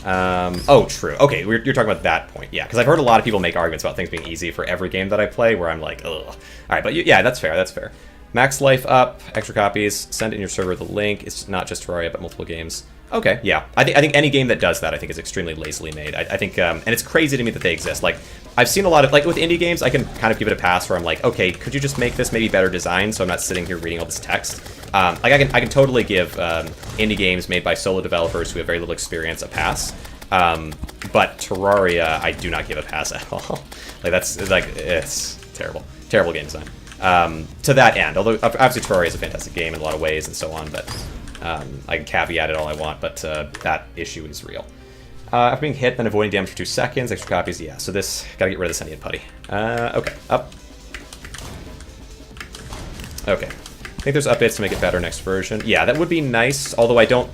A: Oh, true. Okay, you're talking about that point. Yeah, because I've heard a lot of people make arguments about things being easy for every game that I play, where I'm like, ugh. All right, but yeah, that's fair. That's fair. Max life up, extra copies. Send in your server the link. It's not just Terraria, but multiple games. Okay, yeah. I think any game that does that, I think, is extremely lazily made. I think, and it's crazy to me that they exist. Like, I've seen a lot of, like, with indie games, I can kind of give it a pass where I'm like, okay, could you just make this maybe better designed so I'm not sitting here reading all this text? Like, I can totally give indie games made by solo developers who have very little experience a pass. But Terraria, I do not give a pass at all. Like, that's, like, it's terrible. Terrible game design. To that end, although, obviously, Terraria is a fantastic game in a lot of ways and so on, but I can caveat it all I want, but that issue is real. After being hit, then avoiding damage for 2 seconds, extra copies, yeah, so this, gotta get rid of the sentient putty. Okay, up. Okay. I think there's updates to make it better next version. Yeah, that would be nice, although I don't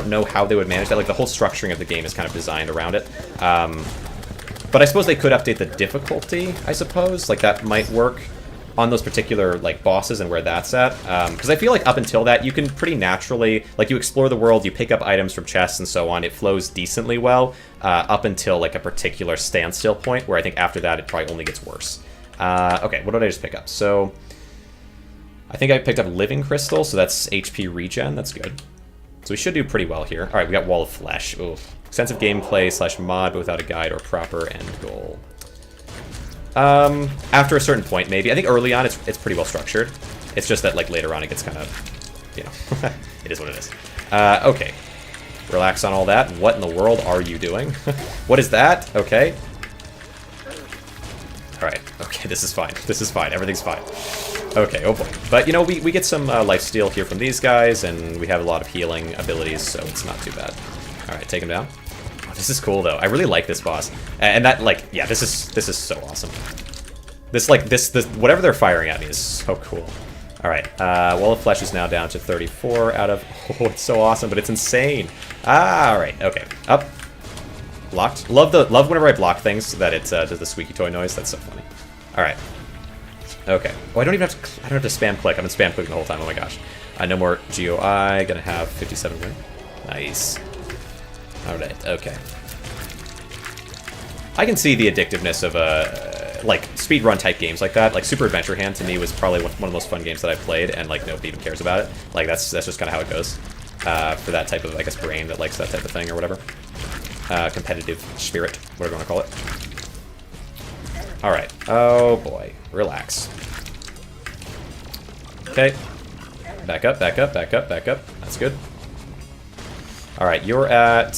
A: know how they would manage that. Like, the whole structuring of the game is kind of designed around it. But I suppose they could update the difficulty, I suppose. Like, that might work on those particular, like, bosses and where that's at. Because I feel like up until that, you can pretty naturally, like, you explore the world, you pick up items from chests and so on, it flows decently well, up until, like, a particular standstill point, where I think after that, it probably only gets worse. Okay, what did I just pick up? So, I think I picked up Living Crystal, so that's HP regen, that's good. So we should do pretty well here. Alright, we got Wall of Flesh. Oof. Extensive gameplay / mod, but without a guide or proper end goal. After a certain point, maybe. I think early on, it's pretty well structured. It's just that, like, later on, it gets kind of, you know, it is what it is. Okay. Relax on all that. What in the world are you doing? What is that? Okay. Alright. Okay, this is fine. This is fine. Everything's fine. Okay, oh boy. But, you know, we get some lifesteal here from these guys, and we have a lot of healing abilities, so it's not too bad. Alright, take him down. Oh, this is cool, though. I really like this boss. And that, like, yeah, this is so awesome. This, like, this whatever they're firing at me is so cool. Alright, Wall of Flesh is now down to 34 out of... Oh, it's so awesome, but it's insane. Alright, okay. Up. Blocked. Love whenever I block things that it does the squeaky toy noise. That's so funny. Alright. Okay. Oh, I don't have to spam click. I've been spam clicking the whole time. Oh my gosh. No more GOI. Gonna have 57 win. Nice. Alright, okay. I can see the addictiveness of like speedrun type games like that. Like Super Adventure Hand to me was probably one of the most fun games that I've played, and like nobody even cares about it. Like that's just kind of how it goes for that type of, I guess, brain that likes that type of thing or whatever. Competitive spirit, whatever you want to call it. Alright. Oh boy. Relax. Okay. Back up, back up, back up, back up. That's good. Alright, you're at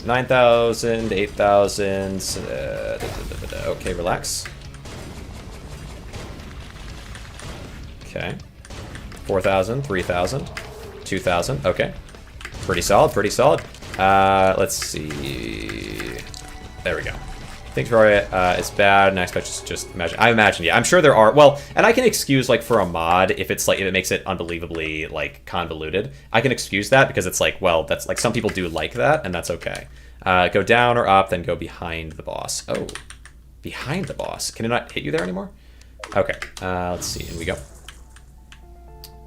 A: 9,000, 8,000. Okay, relax. Okay. 4,000, 3,000, 2,000. Okay. Pretty solid, pretty solid. Let's see. There we go. I think Terraria is bad, and I expect just imagine. I imagine, yeah. I'm sure there are. Well, and I can excuse like for a mod if it's like if it makes it unbelievably like convoluted. I can excuse that because it's like, well, that's like some people do like that, and that's okay. Go down or up, then go behind the boss. Oh, behind the boss. Can it not hit you there anymore? Okay. Let's see. In we go.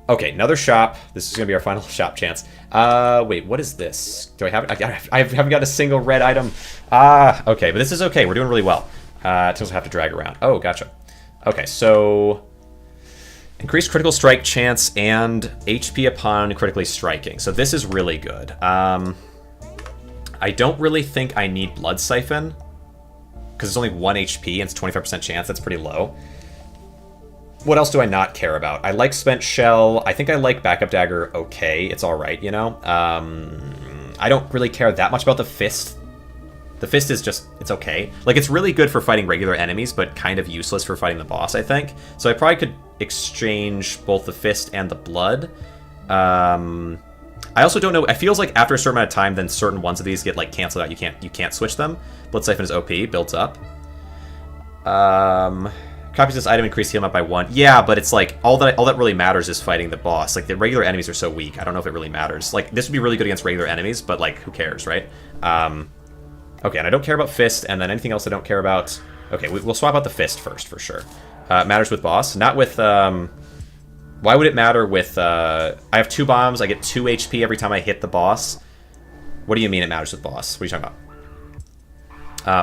A: Okay, another shop. This is gonna be our final shop chance. Wait, what is this? Do I have it? I haven't got a single red item. Okay, but this is okay. We're doing really well. It doesn't have to drag around. Oh, gotcha. Okay, so increased critical strike chance and HP upon critically striking. So this is really good. I don't really think I need Blood Siphon because it's only 1 HP and it's 25% chance. That's pretty low. What else do I not care about? I like Spent Shell. I think I like Backup Dagger okay. It's alright, you know? I don't really care that much about the Fist. The Fist is just, it's okay. Like, it's really good for fighting regular enemies, but kind of useless for fighting the boss, I think. So I probably could exchange both the Fist and the Blood. I also don't know, it feels like after a certain amount of time, then certain ones of these get, like, canceled out. You can't switch them. Blood Siphon is OP, builds up. Copies this item, increase heal amount by 1. Yeah, but it's like, all that really matters is fighting the boss. Like, the regular enemies are so weak, I don't know if it really matters. Like, this would be really good against regular enemies, but, like, who cares, right? Okay, and I don't care about Fist, and then anything else I don't care about... Okay, we'll swap out the Fist first, for sure. Matters with boss, not with... Why would it matter with... I have 2 bombs, I get 2 HP every time I hit the boss. What do you mean it matters with boss? What are you talking about?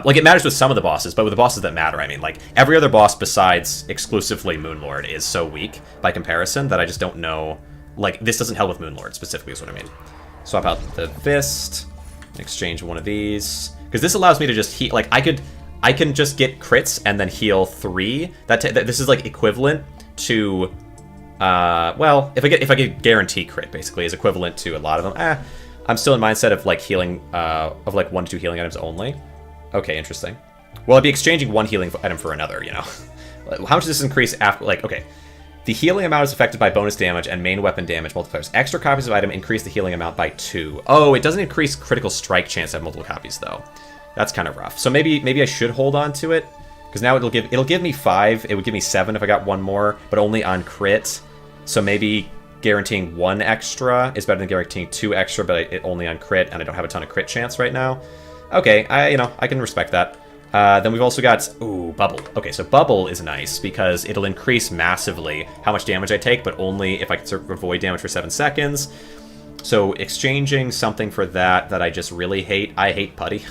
A: Like, it matters with some of the bosses, but with the bosses that matter, I mean, like, every other boss besides exclusively Moonlord is so weak by comparison that I just don't know... Like, this doesn't help with Moonlord, specifically, is what I mean. Swap out the Fist, exchange one of these... Because this allows me to just heal... Like, I can just get crits and then heal 3. This is, like, equivalent to... well, if I get guarantee crit, basically, is equivalent to a lot of them. I'm still in mindset of, like, healing... of, like, 1 to 2 healing items only. Okay, interesting. Well, I'd be exchanging 1 healing item for another, you know? How much does this increase after... Like, okay. The healing amount is affected by bonus damage and main weapon damage multipliers. Extra copies of item increase the healing amount by 2. Oh, it doesn't increase critical strike chance to have multiple copies, though. That's kind of rough. So maybe I should hold on to it. Because now it'll give me 5. It would give me 7 if I got 1 more, but only on crit. So maybe guaranteeing 1 extra is better than guaranteeing 2 extra, but it only on crit, and I don't have a ton of crit chance right now. Okay, I can respect that. Then we've also got, ooh, Bubble. Okay, so Bubble is nice because it'll increase massively how much damage I take, but only if I can sort of avoid damage for 7 seconds. So exchanging something for that I just really hate. I hate Putty.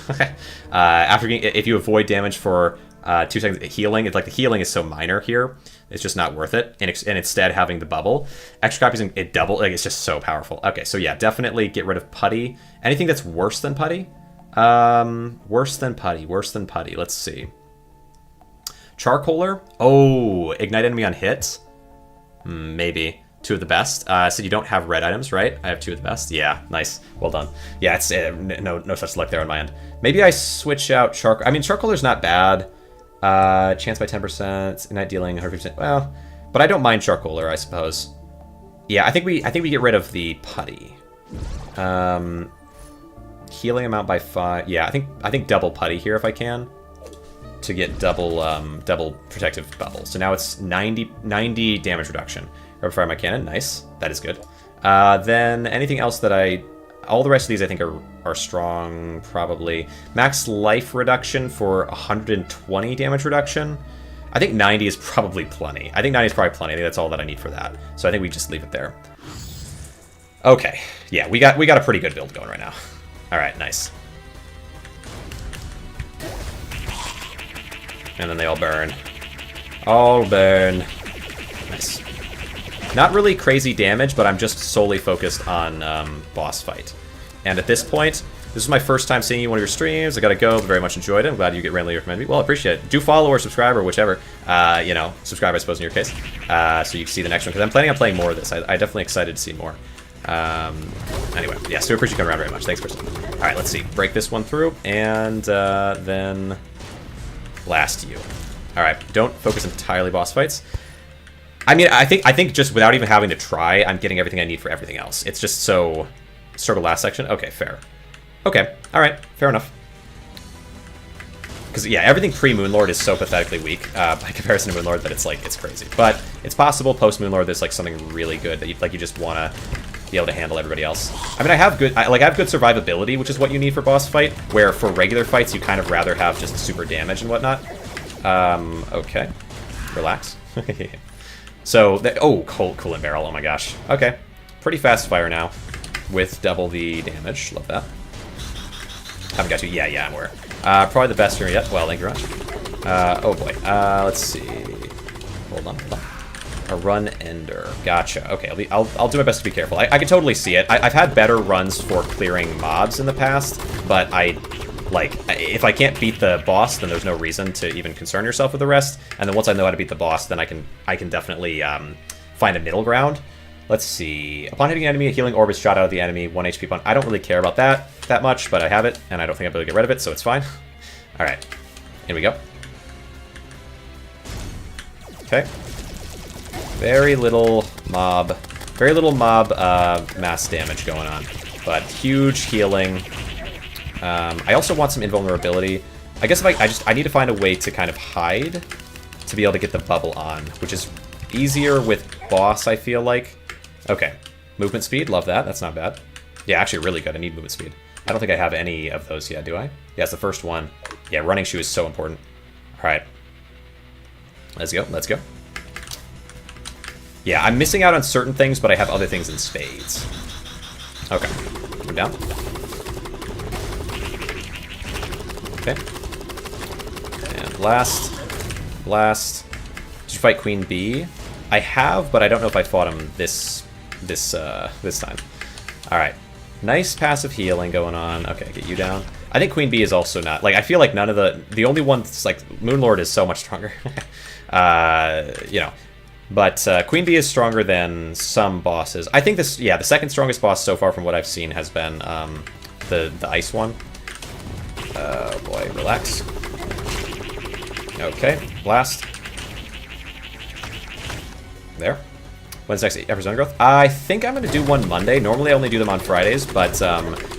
A: If you avoid damage for 2 seconds, healing, it's like the healing is so minor here. It's just not worth it. And instead having the Bubble. Extra copies, it double, like it's just so powerful. Okay, so yeah, definitely get rid of Putty. Anything that's worse than Putty? Worse than Putty. Let's see. Charcoaler? Oh, ignite enemy on hit? Maybe. 2 of the best. So you don't have red items, right? I have 2 of the best. Yeah, nice. Well done. Yeah, it's no such luck there on my end. Maybe I switch out Charcoaler. I mean, Charcoaler's not bad. Chance by 10%. Ignite dealing 150%. Well, But I don't mind Charcoaler, I suppose. Yeah, I think we get rid of the Putty. Healing amount by 5. Yeah, I think double Putty here if I can, to get double protective bubble. So now it's 90 damage reduction. Rapid fire my cannon, nice. That is good. Then anything else that all the rest of these I think are strong, probably. Max life reduction for 120 damage reduction. I think 90 is probably plenty. I think 90 is probably plenty. I think that's all that I need for that. So I think we just leave it there. Okay. Yeah, we got a pretty good build going right now. All right, nice. And then they all burn. All burn. Nice. Not really crazy damage, but I'm just solely focused on boss fight. And at this point, this is my first time seeing you on one of your streams. I gotta go, but very much enjoyed it. I'm glad you get randomly recommended me. Well, I appreciate it. Do follow or subscribe or whichever. You know, subscribe, I suppose, in your case. So you can see the next one, because I'm planning on playing more of this. I'm definitely excited to see more. Anyway, yeah, so I appreciate you coming around very much. Thanks, person. All right, let's see. Break this one through, and then blast you. All right, don't focus entirely boss fights. I mean, I think just without even having to try, I'm getting everything I need for everything else. It's just so... Sort of last section? Okay, fair. Okay, alright, fair enough. Because, yeah, everything pre-Moonlord is so pathetically weak by comparison to Moonlord that it's, like, it's crazy. But it's possible post-Moonlord there's, like, something really good that you just want to be able to handle everybody else. I mean, I have good survivability, which is what you need for boss fight, where for regular fights you kind of rather have just super damage and whatnot. Okay. Relax. So, oh, Coolant Barrel, oh my gosh. Okay. Pretty fast fire now, with double the damage. Love that. Haven't got you. Yeah, I'm aware. Probably the best here yet. Well, thank you very much. Oh boy. Let's see. Hold on. A run ender. Gotcha. Okay, I'll do my best to be careful. I can totally see it. I've had better runs for clearing mobs in the past, but if I can't beat the boss, then there's no reason to even concern yourself with the rest. And then once I know how to beat the boss, then I can definitely find a middle ground. Let's see. Upon hitting an enemy, a healing orb is shot out of the enemy. 1 HP upon. I don't really care about that much, but I have it, and I don't think I'll be able to get rid of it, so it's fine. All right. Here we go. Okay. Very little mob mass damage going on, but huge healing. I also want some invulnerability. I guess if I need to find a way to kind of hide to be able to get the bubble on, which is easier with boss, I feel like. Okay. Movement speed, love that. That's not bad. Yeah, actually really good. I need movement speed. I don't think I have any of those yet, do I? Yeah, it's the first one. Yeah, running shoe is so important. All right. Let's go. Let's go. Yeah, I'm missing out on certain things, but I have other things in spades. Okay. Move down. Okay. And blast. Blast. Did you fight Queen Bee? I have, but I don't know if I fought him this time. Alright. Nice passive healing going on. Okay, get you down. I think Queen Bee is also not... Like, I feel like none of the only ones... Like, Moonlord is so much stronger. You know. But Queen Bee is stronger than some bosses. I think this... Yeah, the second strongest boss so far from what I've seen has been the ice one. Oh boy, relax. Okay, blast. There. When's next Ever Zone Growth? I think I'm going to do one Monday. Normally I only do them on Fridays, but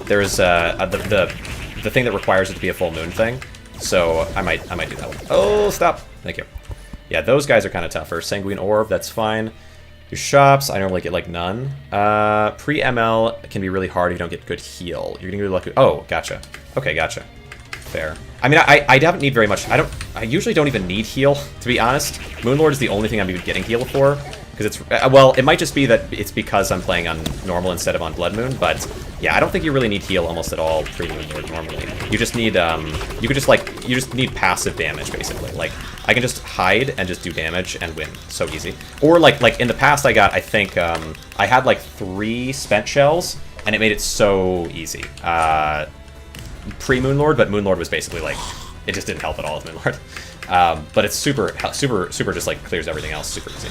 A: there's the thing that requires it to be a full moon thing. So I might do that one. Oh, stop. Thank you. Yeah, those guys are kind of tougher. Sanguine Orb, that's fine. Your shops, I normally get like none. Pre-ML can be really hard if you don't get good heal. You're getting really lucky. Oh, gotcha. Okay, gotcha. Fair. I mean, I haven't need very much. I usually don't even need heal, to be honest. Moonlord is the only thing I'm even getting heal for. Because it's, well, it might just be that it's because I'm playing on normal instead of on Blood Moon, but yeah, I don't think you really need heal almost at all pre-Moonlord normally. You just need, you just need passive damage, basically. Like, I can just hide and just do damage and win. So easy. Or, like in the past I got, I think, I had, like, 3 spent shells, and it made it so easy. Pre-Moonlord, but Moonlord was basically, like, it just didn't help at all with Moonlord. But it's super just, like, clears everything else super easy.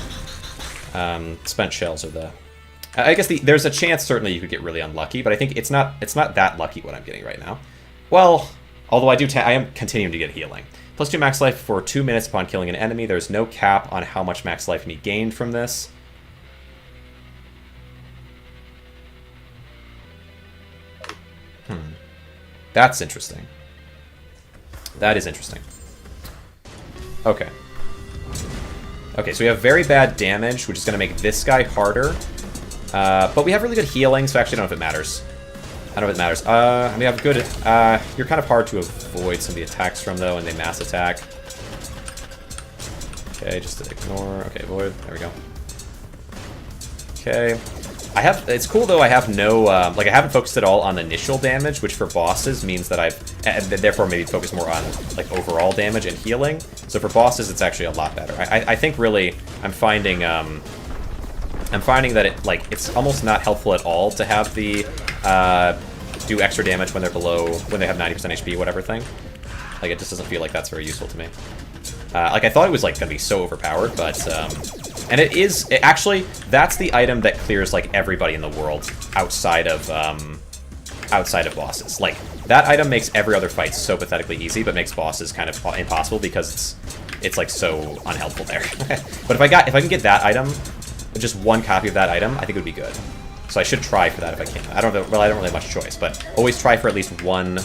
A: Spent shells are the... I guess there's a chance certainly you could get really unlucky, but I think it's not that lucky what I'm getting right now. Well, although I am continuing to get healing. Plus 2 max life for 2 minutes upon killing an enemy. There's no cap on how much max life can be gained from this. That's interesting. That is interesting. Okay. Okay, so we have very bad damage, which is going to make this guy harder. But we have really good healing, so I actually don't know if it matters. I don't know if it matters. I mean, we have good... you're kind of hard to avoid some of the attacks from, though, and they mass attack. Okay, just to ignore. Okay, avoid. There we go. Okay. I have... It's cool, though, I have no... like, I haven't focused at all on initial damage, which for bosses means that I've... therefore, maybe focus more on, like, overall damage and healing. So for bosses, it's actually a lot better. I think, really, I'm finding that it, like, it's almost not helpful at all to have the, do extra damage when they're below, when they have 90% HP, whatever thing. Like, it just doesn't feel like that's very useful to me. Like, I thought it was, like, gonna be so overpowered, but, and it is, actually, that's the item that clears, like, everybody in the world outside of bosses. Like, that item makes every other fight so pathetically easy, but makes bosses kind of impossible because it's like, so unhelpful there. But if I can get that item, just one copy of that item, I think it would be good. So I should try for that if I can. I don't really have much choice, but always try for at least one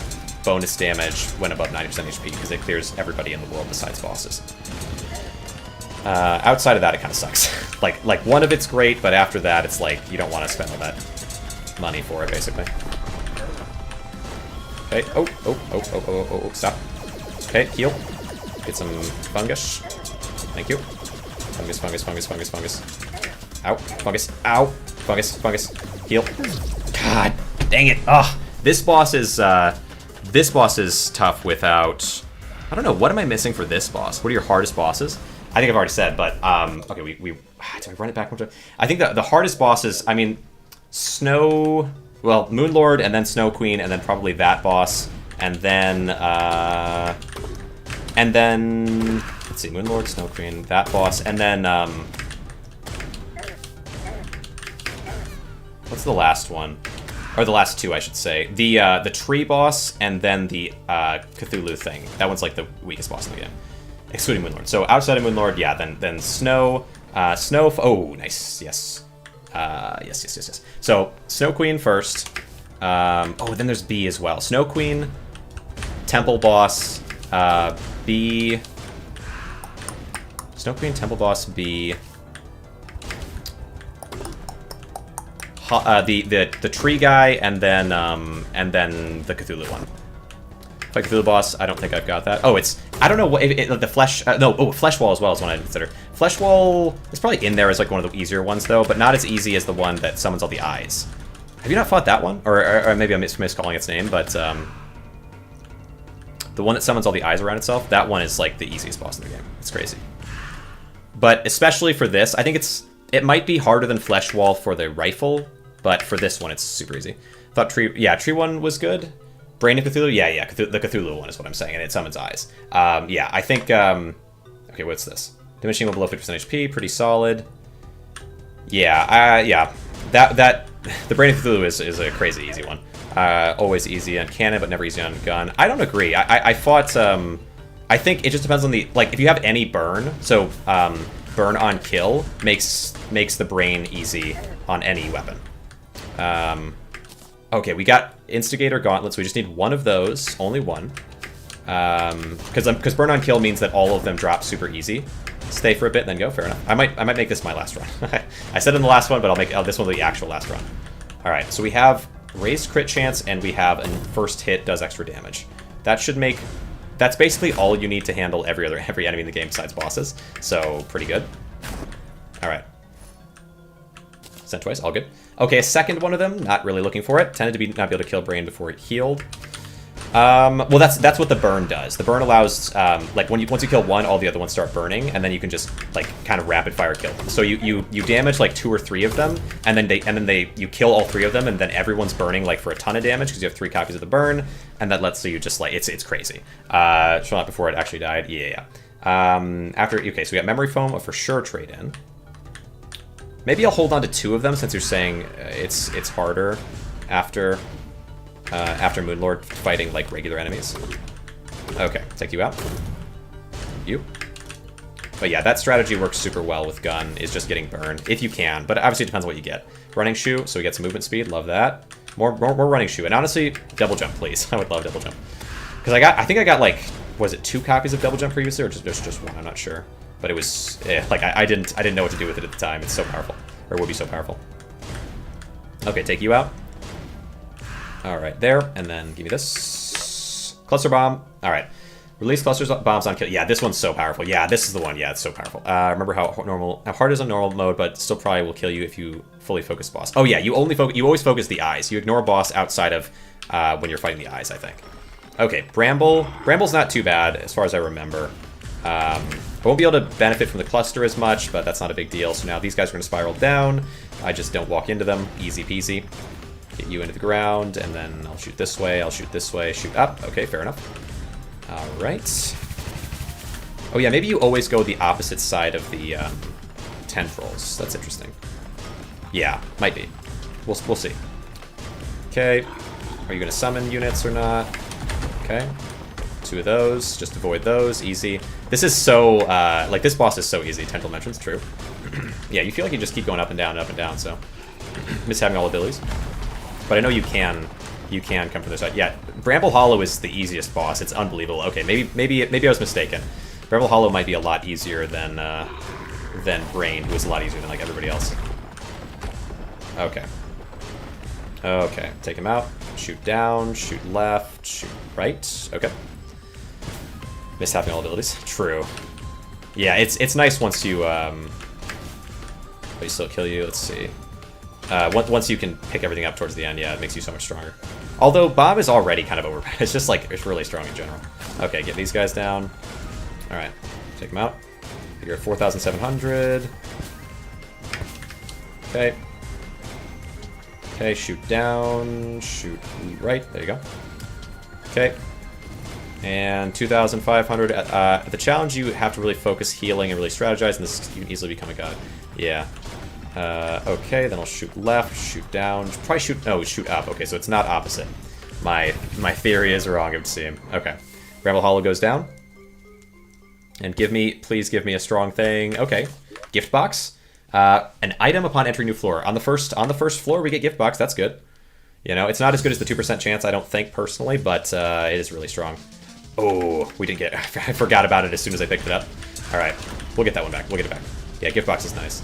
A: bonus damage when above 90% HP, because it clears everybody in the world besides bosses. Outside of that, it kind of sucks. like one of it's great, but after that, it's like, you don't want to spend all that money for it, basically. Okay, oh, stop. Okay, heal. Get some fungus. Thank you. Fungus. Ow, fungus, ow, fungus, heal. God, dang it. Ugh, this boss is tough without, I don't know, what am I missing for this boss? What are your hardest bosses? I think I've already said, but, okay, did I run it back one time? I think the hardest bosses, I mean, Snow, well, Moonlord, and then Snow Queen, and then probably that boss, and then, let's see, Moonlord, Snow Queen, that boss, and then, what's the last one? Or the last two, I should say. The tree boss, and then the Cthulhu thing. That one's like the weakest boss in the game, excluding Moonlord. So outside of Moonlord, yeah, then Snow, oh, nice, yes. Yes. So, Snow Queen first. Oh, then there's B as well. Snow Queen, Temple Boss, B. Snow Queen, Temple Boss, B. The tree guy, and then the Cthulhu one. Fight Cthulhu boss, I don't think I've got that. Oh, it's, I don't know what, the flesh, Flesh Wall as well is one I'd consider. Flesh Wall is probably in there as like one of the easier ones though, but not as easy as the one that summons all the eyes. Have you not fought that one? Or maybe I'm miscalling its name, but the one that summons all the eyes around itself, that one is like the easiest boss in the game. It's crazy. But especially for this, I think it might be harder than Flesh Wall for the rifle, but for this one, it's super easy. Thought Tree one was good. Brain of Cthulhu, yeah, the Cthulhu one is what I'm saying, and it summons eyes. Yeah, I think, okay, what's this? Diminishing below 50% HP, pretty solid. Yeah, the Brain of Cthulhu is a crazy easy one. Always easy on cannon, but never easy on gun. I don't agree. I fought, I think it just depends on the, like, if you have any burn, so, burn on kill makes the brain easy on any weapon. Okay, we got Instigator Gauntlets. We just need one of those, only one. Because burn on kill means that all of them drop super easy. Stay for a bit, and then go. Fair enough. I might make this my last run. I said in the last one, but I'll make this one the actual last run. All right, so we have raised crit chance, and we have a first hit does extra damage. That should make. That's basically all you need to handle every enemy in the game besides bosses. So pretty good. All right. Sent twice, all good. Okay, a second one of them, not really looking for it. Tended to not be able to kill Brain before it healed. Well, that's what the burn does. The burn allows, like, once you kill one, all the other ones start burning, and then you can just, like, kind of rapid fire kill them. So you damage, like, 2 or 3 of them, and then you kill all 3 of them, and then everyone's burning, like, for a ton of damage, because you have 3 copies of the burn, and that lets you just, like, it's crazy. Showing up before it actually died, yeah. Okay, so we got Memory Foam, for sure trade-in. Maybe I'll hold on to 2 of them, since you're saying it's harder after Moonlord fighting like regular enemies. Okay, take you out. You. But yeah, that strategy works super well with gun, is just getting burned, if you can. But obviously it depends on what you get. Running shoe, so we get some movement speed, love that. More running shoe, and honestly, double jump, please. I would love double jump. Because I think I got like, was it 2 copies of double jump previously, or just 1, I'm not sure. But it was, like, I didn't know what to do with it at the time. It's so powerful, or it would be so powerful. Okay, take you out. All right, there, and then give me this. Cluster bomb, all right. Release clusters bombs on kill. Yeah, this one's so powerful. Yeah, this is the one. Yeah, it's so powerful. Remember how hard it is on normal mode, but still probably will kill you if you fully focus boss. Oh yeah, you always focus the eyes. You ignore boss outside of when you're fighting the eyes, I think. Okay, Bramble. Bramble's not too bad as far as I remember. I won't be able to benefit from the cluster as much, but that's not a big deal. So now these guys are going to spiral down. I just don't walk into them. Easy peasy. Get you into the ground, and then I'll shoot this way. I'll shoot this way. Shoot up. Okay, fair enough. All right. Oh yeah, maybe you always go the opposite side of the tendrils. That's interesting. Yeah, might be. We'll see. Okay. Are you going to summon units or not? Okay. 2 of those. Just avoid those. Easy. This is so, like, this boss is so easy. Tendril mentions, true. Yeah, you feel like you just keep going up and down, so. Miss having all abilities. But I know you can come from this side. Yeah, Bramble Hollow is the easiest boss. It's unbelievable. Okay, maybe I was mistaken. Bramble Hollow might be a lot easier than Brain, who is a lot easier than, like, everybody else. Okay. Okay, take him out. Shoot down, shoot left, shoot right. Okay. Missed having all abilities. True. Yeah, it's nice once you but still kill you. Let's see. Once you can pick everything up towards the end, yeah, it makes you so much stronger. Although Bob is already kind of overpowered. It's just like, it's really strong in general. Okay, get these guys down. All right, take them out. You're at 4,700. Okay. Okay, shoot down, shoot right. There you go. Okay. And 2,500. At the challenge, you have to really focus healing and really strategize, and this you can easily become a god. Yeah. Okay, then I'll shoot left, shoot down, probably shoot, no, shoot up. Okay, so it's not opposite. My theory is wrong, it would seem. Okay. Bramble Hollow goes down. And please give me a strong thing. Okay. Gift box. An item upon entering new floor. On the first floor, we get gift box. That's good. You know, it's not as good as the 2% chance, I don't think, personally, but it is really strong. Oh, we didn't get it. I forgot about it as soon as I picked it up. All right. We'll get that one back. We'll get it back. Yeah, gift box is nice.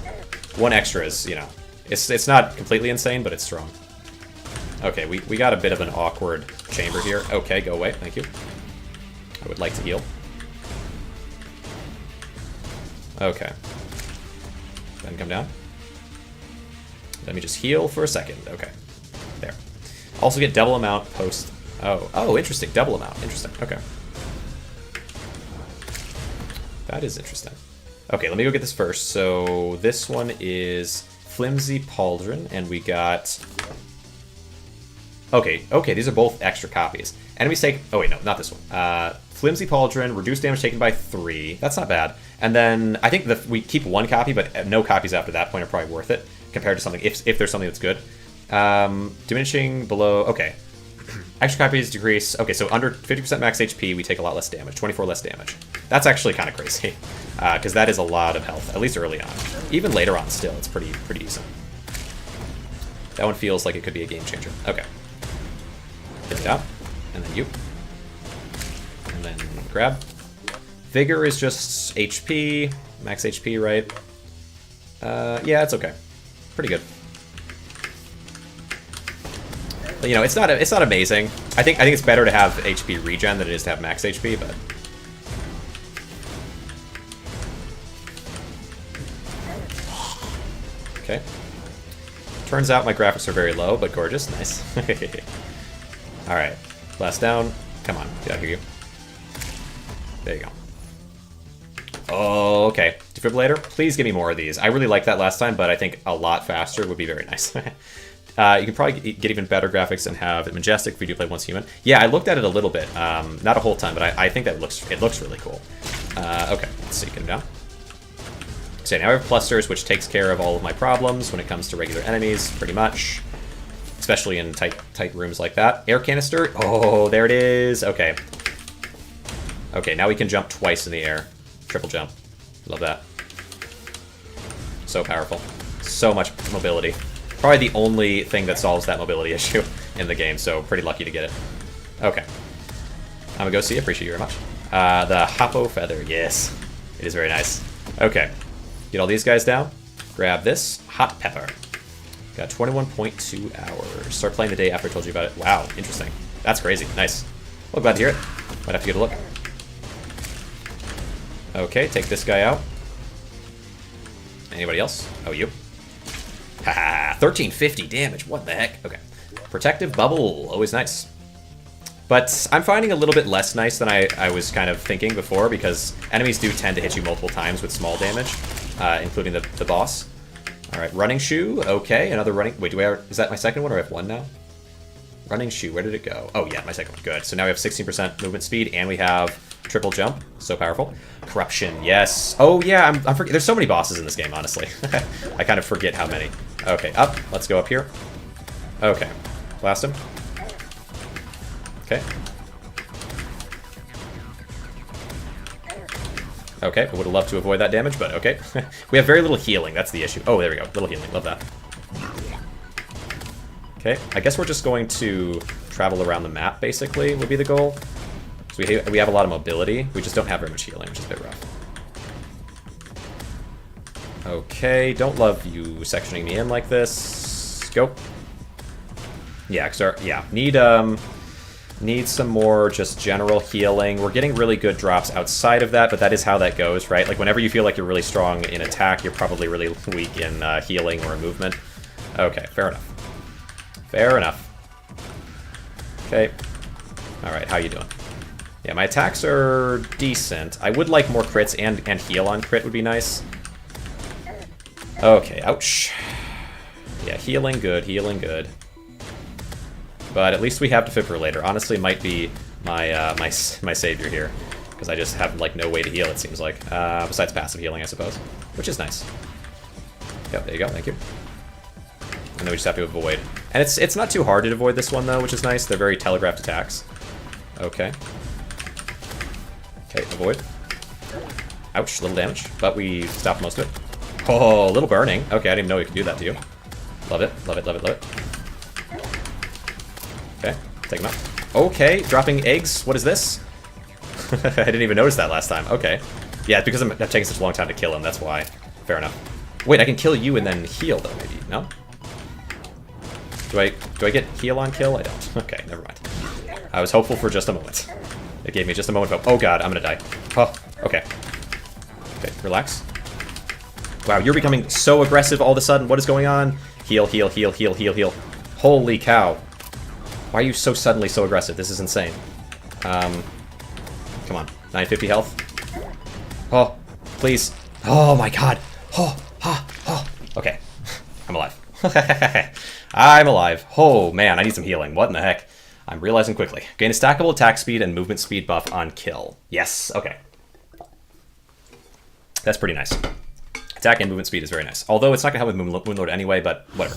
A: 1 extra is, you know, it's not completely insane, but it's strong. Okay, we got a bit of an awkward chamber here. Okay, go away. Thank you. I would like to heal. Okay. Then come down. Let me just heal for a second. Okay. There. Also get double amount post. Oh, interesting. Double amount. Interesting. Okay. That is interesting. Okay, let me go get this first. So this one is Flimsy Pauldron, and we got... Okay, these are both extra copies. Enemies take... Oh wait, no, not this one. Flimsy Pauldron, reduced damage taken by 3. That's not bad. And then I think we keep 1 copy, but no copies after that point are probably worth it compared to something, if there's something that's good. Diminishing below... Okay. Extra copies decrease. Okay, so under 50% max HP, we take a lot less damage. 24 less damage. That's actually kind of crazy. Because that is a lot of health, at least early on. Even later on still, it's pretty decent. That one feels like it could be a game changer. Okay. Get it out. And then you. And then grab. Vigor is just HP. Max HP, right? Yeah, it's okay. Pretty good. But, you know, it's not amazing. I think it's better to have HP regen than it is to have max HP, but... Okay. Turns out my graphics are very low, but gorgeous. Nice. Alright. Blast down. Come on. Get out here, you. There you go. Oh, okay. Defibrillator, please give me more of these. I really liked that last time, but I think a lot faster would be very nice. You can probably get even better graphics and have it majestic if we do play once human. Yeah, I looked at it a little bit. Not a whole ton, but I think that it looks really cool. Okay, let's see. Get him down. So now I have clusters, which takes care of all of my problems when it comes to regular enemies, pretty much. Especially in tight rooms like that. Air canister. Oh, there it is. Okay. Okay, now we can jump twice in the air. Triple jump. Love that. So powerful. So much mobility. Probably the only thing that solves that mobility issue in the game, so pretty lucky to get it. Okay. I'm gonna go see. Appreciate you very much. The Hoppo Feather. Yes. It is very nice. Okay. Get all these guys down. Grab this. Hot Pepper. Got 21.2 hours. Start playing the day after I told you about it. Wow. Interesting. That's crazy. Nice. Well, glad to hear it. Might have to get a look. Okay. Take this guy out. Anybody else? Oh, you. Haha, 1350 damage. What the heck? Okay. Protective Bubble. Always nice. But I'm finding a little bit less nice than I was kind of thinking before, because enemies do tend to hit you multiple times with small damage, including the boss. Alright, Running Shoe. Okay, another running... Wait, is that my second one, or I have one now? Running Shoe, where did it go? Oh, yeah, my second one. Good. So now we have 16% movement speed, and we have triple jump. So powerful. Corruption, yes. Oh, yeah, I'm forgetting. There's so many bosses in this game, honestly. I kind of forget how many. Okay, up. Let's go up here. Okay. Blast him. Okay. Okay, I would have loved to avoid that damage, but okay. We have very little healing, that's the issue. Oh, there we go. Little healing. Love that. Okay, I guess we're just going to travel around the map, basically, would be the goal. So we have a lot of mobility. We just don't have very much healing, which is a bit rough. Okay, don't love you sectioning me in like this. Go. Yeah, need some more just general healing. We're getting really good drops outside of that, but that is how that goes, right? Like, whenever you feel like you're really strong in attack, you're probably really weak in healing or movement. Okay, fair enough. Fair enough. Okay. Alright, how you doing? Yeah, my attacks are decent. I would like more crits, and heal on crit would be nice. Okay, ouch. Yeah, healing good, healing good. But at least we have defibrillator. Honestly, might be my my savior here, because I just have like no way to heal. It seems like, besides passive healing, I suppose, which is nice. Yep, there you go. Thank you. And then we just have to avoid. And it's not too hard to avoid this one though, which is nice. They're very telegraphed attacks. Okay. Okay, avoid. Ouch, little damage, but we stopped most of it. Oh, little burning. Okay, I didn't even know we could do that to you. Love it, love it, love it, love it. Okay, take him out. Okay, dropping eggs. What is this? I didn't even notice that last time. Okay. Yeah, it's because I'm taking such a long time to kill him, that's why. Fair enough. Wait, I can kill you and then heal, though, maybe. No? Do I get heal on kill? I don't. Okay, never mind. I was hopeful for just a moment. It gave me just a moment of hope. Oh god, I'm gonna die. Oh, okay. Okay, relax. Wow, you're becoming so aggressive all of a sudden. What is going on? Heal, heal, heal, heal, heal, heal. Holy cow. Why are you so suddenly so aggressive? This is insane. Come on. 950 health. Oh, please. Oh my god. Oh, ha, oh. Okay. I'm alive. I'm alive. Oh man, I need some healing. What in the heck? I'm realizing quickly. Gain a stackable attack speed and movement speed buff on kill. Yes, okay. That's pretty nice. Attack and movement speed is very nice. Although it's not gonna help with Moonlord anyway, but whatever.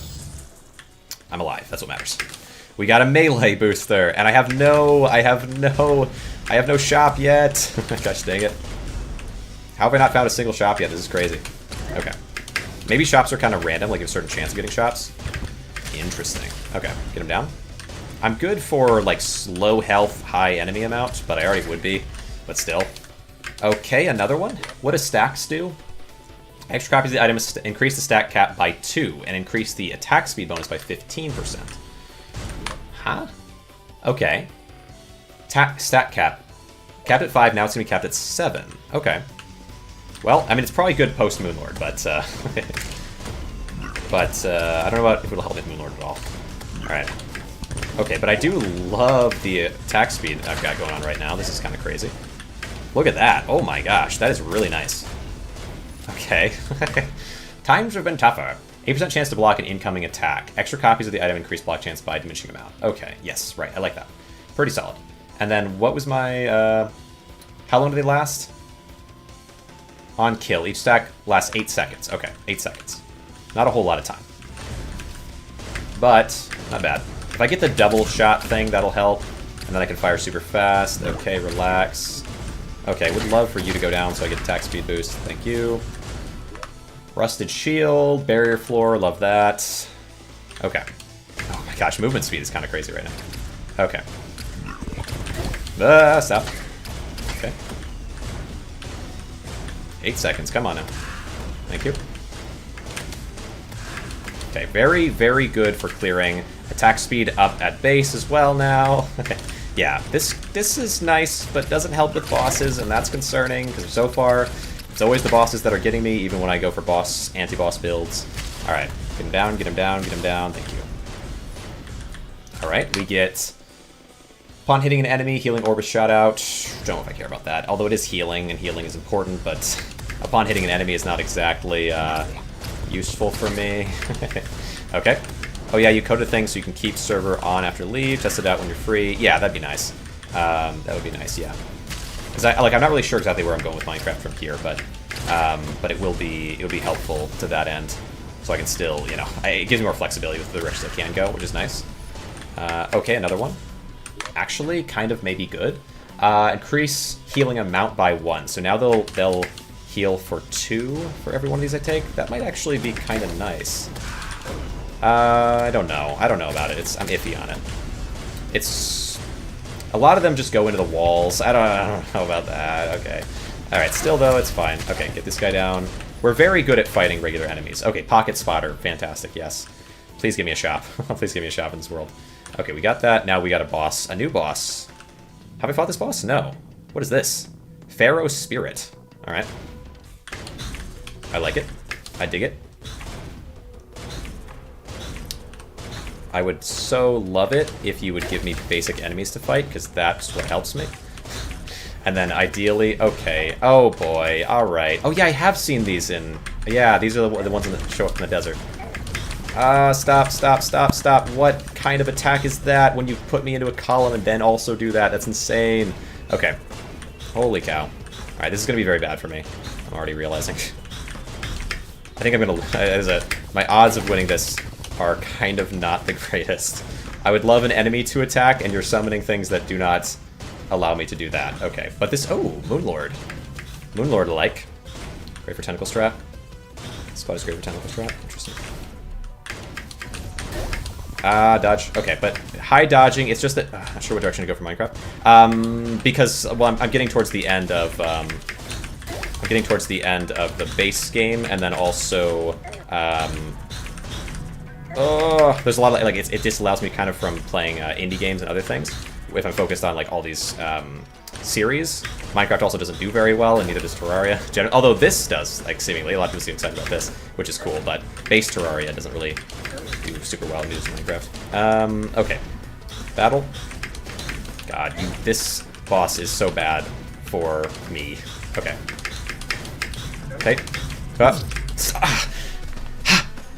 A: I'm alive, that's what matters. We got a melee booster, and I have no shop yet. Gosh dang it. How have I not found a single shop yet? This is crazy. Okay. Maybe shops are kind of random, like you have a certain chance of getting shops. Interesting. Okay, get him down. I'm good for, like, slow health, high enemy amount, but I already would be, but still. Okay, another one. What does stacks do? Extra copies of the item increase the stack cap by 2 and increase the attack speed bonus by 15%. Huh? Okay. Stat cap. Capped at 5, now it's going to be capped at 7. Okay. Well, I mean, it's probably good post-Moonlord, but, I don't know about if it'll help with Moonlord at all. Alright. Okay, but I do love the attack speed I've got going on right now. This is kind of crazy. Look at that. Oh my gosh, that is really nice. Okay. Times have been tougher. 8% chance to block an incoming attack. Extra copies of the item increase block chance by diminishing amount. Okay, yes, right, I like that. Pretty solid. And then what was my, how long do they last? On kill. Each stack lasts 8 seconds. Okay, 8 seconds. Not a whole lot of time. But, not bad. If I get the double shot thing, that'll help. And then I can fire super fast. Okay, relax. Okay, would love for you to go down so I get attack speed boost. Thank you. Rusted shield, barrier floor, love that. Okay. Oh my gosh, movement speed is kind of crazy right now. Okay. Stop. Okay. 8 seconds, come on now. Thank you. Okay, very, very good for clearing. Attack speed up at base as well now. Okay. Yeah, this is nice, but doesn't help with bosses, and that's concerning, because so far, it's always the bosses that are getting me, even when I go for anti-boss builds. Alright, get him down, get him down, get him down, thank you. Alright, we get... Upon hitting an enemy, healing orb is shot out. Don't know if I care about that, although it is healing, and healing is important, but upon hitting an enemy is not exactly useful for me. Okay. Oh yeah, you coded things so you can keep server on after leave, test it out when you're free. Yeah, that'd be nice. That would be nice, yeah. Because I'm not really sure exactly where I'm going with Minecraft from here, but it will be helpful to that end. So I can still, you know, it gives me more flexibility with the directions I can go, which is nice. Okay, another one. Actually, kind of maybe good. Increase healing amount by 1. So now they'll heal for 2 for every one of these I take. That might actually be kind of nice. I don't know. I don't know about it. I'm iffy on it. It's... A lot of them just go into the walls. I don't know about that. Okay. Alright, still though, it's fine. Okay, get this guy down. We're very good at fighting regular enemies. Okay, pocket spotter. Fantastic, yes. Please give me a shop. Please give me a shop in this world. Okay, we got that. Now we got a boss. A new boss. Have I fought this boss? No. What is this? Pharaoh Spirit. Alright. I like it. I dig it. I would so love it if you would give me basic enemies to fight, because that's what helps me. And then ideally, okay. Oh boy, alright. Oh yeah, I have seen these in... Yeah, these are the ones that show up in the desert. Stop, stop, stop, stop. What kind of attack is that when you put me into a column and then also do that? That's insane. Okay. Holy cow. Alright, this is going to be very bad for me. I'm already realizing. I think I'm going to... My odds of winning this are kind of not the greatest. I would love an enemy to attack, and you're summoning things that do not allow me to do that. Okay, but this... Oh, Moonlord. Moonlord-like. Great for Tentacle Strap. Spot is great for Tentacle Strap. Interesting. Dodge. Okay, but high dodging, it's just that... I'm not sure what direction to go for Minecraft. Because, well, I'm getting towards the end of... I'm getting towards the end of the base game, and then also... Oh, there's a lot of, like, it disallows me kind of from playing indie games and other things. If I'm focused on, like, all these series. Minecraft also doesn't do very well, and neither does Terraria. Although this does, like, seemingly. A lot of people seem excited about this, which is cool, but base Terraria doesn't really do super well in Minecraft. Okay. Battle. God, this boss is so bad for me. Okay. Okay.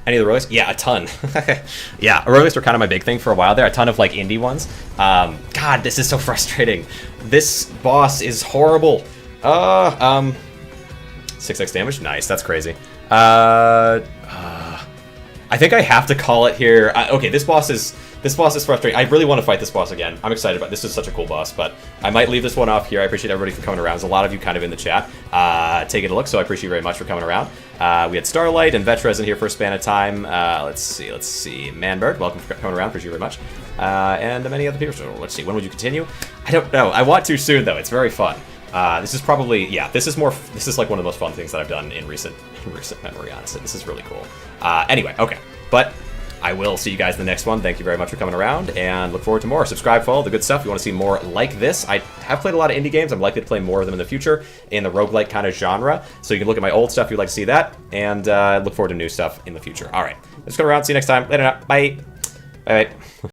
A: Any of the roguelikes? Yeah, a ton. Yeah, roguelikes were kind of my big thing for a while there. A ton of, like, indie ones. God, this is so frustrating. This boss is horrible. 6x damage? Nice, that's crazy. I think I have to call it here. Okay, this boss is frustrating. I really want to fight this boss again. I'm excited about it. This is such a cool boss, but I might leave this one off here. I appreciate everybody for coming around. There's a lot of you kind of in the chat taking a look, so I appreciate you very much for coming around. We had Starlight and Vetra's in here for a span of time. Let's see. Manbird, welcome for coming around. Appreciate you very much. And many other people. So let's see. When would you continue? I don't know. I want to soon, though. It's very fun. This is probably, yeah, this is like one of the most fun things that I've done in recent memory, honestly. This is really cool. Anyway, okay. But I will see you guys in the next one. Thank you very much for coming around, and look forward to more. Subscribe, follow, the good stuff. If you want to see more like this, I have played a lot of indie games. I'm likely to play more of them in the future in the roguelike kind of genre. So you can look at my old stuff if you'd like to see that, and look forward to new stuff in the future. All right, let's go around. See you next time. Later now. Bye. Bye.